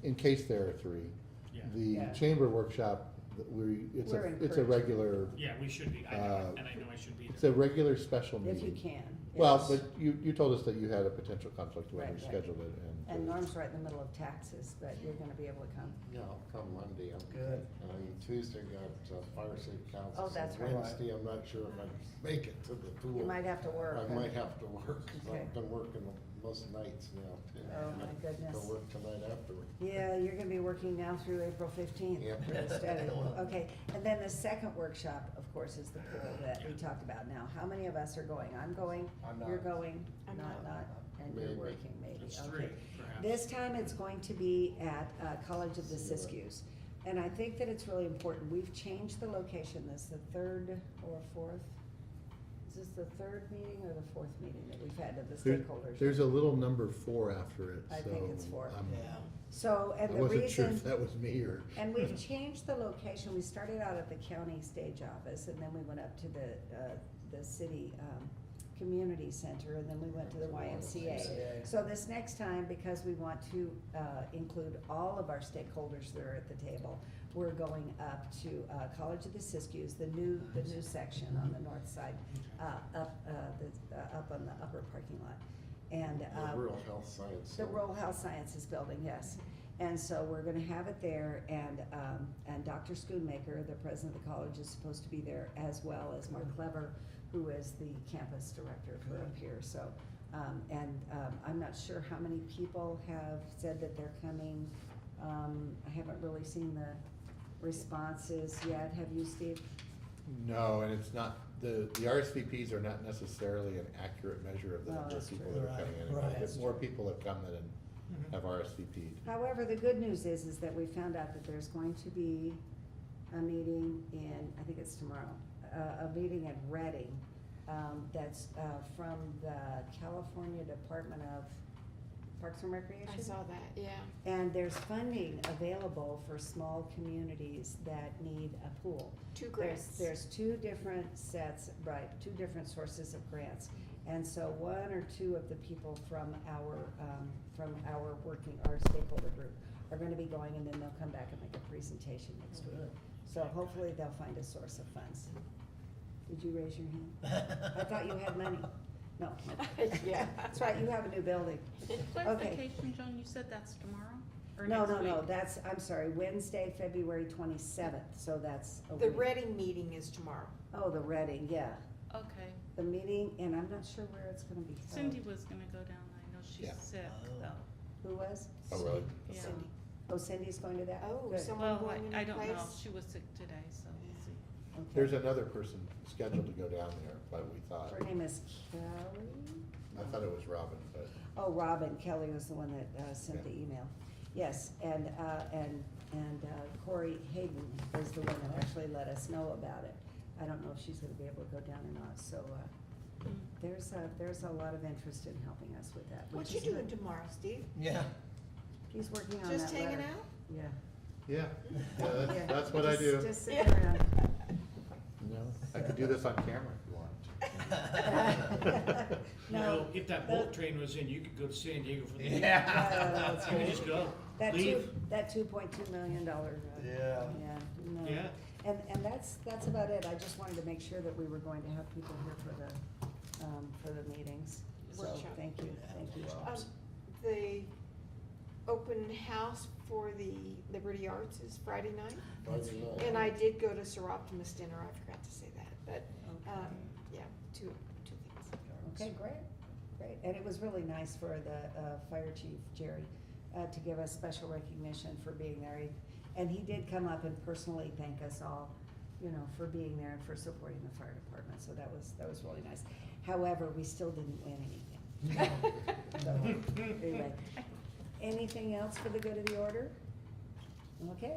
in case there are 3. Yeah. The Yeah. chamber workshop, it's We're a encouraging. regular, Yeah, we should be, I know, and I know I should be it's there. a regular special meeting. If you can. Well, yes. but you told us that you had a potential conflict when Right, we right. scheduled it, And Norm's right in the middle of taxes, but you're gonna be able to come. Yeah, I'll come Monday. I'm Good. And on Tuesday, got fire safe council. Oh, that's So right. Wednesday, I'm not sure if I can make it to the pool. You might have to work. I might have to work, 'cause Okay. I've been working most nights now. Too. Oh, my goodness. Go work tonight afterward. Yeah, you're gonna be working now through April 15th. Yep. Pretty steady. Okay, and then the second workshop, of course, is the pool that we talked about now. How many of us are going? I'm going. I'm not. You're going. I'm not. And you're Maybe. working, maybe. That's Okay. 3, perhaps. This time it's going to be at College of the Siskiyous. And I think that it's really important. We've changed the location. This is the 3rd or 4th Is this the third meeting or the fourth meeting that we've had of the There- stakeholders? There's a little number 4 after it, so. I think it's 4. Yeah. So, and I the wasn't sure reason, if that was me or. and we've changed the location. We started out at the county stage office, and then we went up to the city, community center, and then we went to the YMCA. So this next time, because we want to, include all of our stakeholders that are at the table, we're going up to, College of the Siskiyous, the new section on the north side, up on the upper parking lot. And, The Rural Health Science. the Rural Health Sciences Building, yes. And so we're gonna have it there, and Dr. Schoonmaker, the president of the college, is supposed to be there, as well as Mark Clever, who is the campus director for up here, so. I'm not sure how many people have said that they're coming. I haven't really seen the responses yet. Have you, Steve? No, and it's not, the RSVPs are not necessarily an accurate measure of the No, number of that's people true. that are coming in. Right, If that's more true. people have come than have RSVP'd. However, the good news is that we found out that there's going to be a meeting in, I think it's tomorrow, a meeting at Reading, that's, from the California Department of Parks and Recreation. I saw that, yeah. And there's funding available for small communities that need a pool. 2 grants. There's 2 different sets, right, 2 different sources of grants. And so 1 or 2 of the people from our stakeholder group are gonna be going, and then they'll come back and make a presentation next week. So hopefully they'll find a source of funds. Did you raise your hand? I thought you had money. No. Yeah. That's right, you have a new building. Okay. Clarification, Joan, you said that's tomorrow? Or No, next no, no, week? that's, I'm sorry, Wednesday, February 27th, so that's a The week. Reading meeting is tomorrow. Oh, the Reading, yeah. Okay. The meeting, and I'm not sure where it's gonna be held. Cindy was gonna go down, I know she's Yeah. sick, though. Who was? Oh, really? Yeah. Cindy. Oh, Cindy's going to that? Oh, Good. someone Well, going in I don't know, place? she was sick today, so we'll see. Okay. There's another person scheduled to go down there, but we thought, Her name is Kelly? I thought it was Robin, but. Oh, Robin, Kelly was the one that, sent Yeah. the email. Yes, and Corey Hayden is the one that actually let us know about it. I don't know if she's gonna be able to go down or not, so, there's a lot of interest in helping us with that. What which you is doing good. tomorrow, Steve? Yeah. He's working on that Just hanging letter. out? Yeah. Yeah, Yeah, that's what I do. Just sitting around. I could do this on camera if you want. You No, know, if that the- bulk train was in, you could go to San Diego for the weekend. Yeah. that's You could great. just go, That leave. that $2.2 million. Yeah. Yeah, no. Yeah. And that's about it. I just wanted to make sure that we were going to have people here for the meetings. So, Workshop. thank you. The open house for the Liberty Arts is Friday night. And I did go to Seroptimus dinner, I forgot to say that, but, yeah, two things. Okay, great. And it was really nice for the fire chief, Jerry, to give us special recognition for being there. And he did come up and personally thank us all, you know, for being there and for supporting the fire department, so that was really nice. However, we still didn't win anything. So, anyway, anything else for the good of the order? Okay,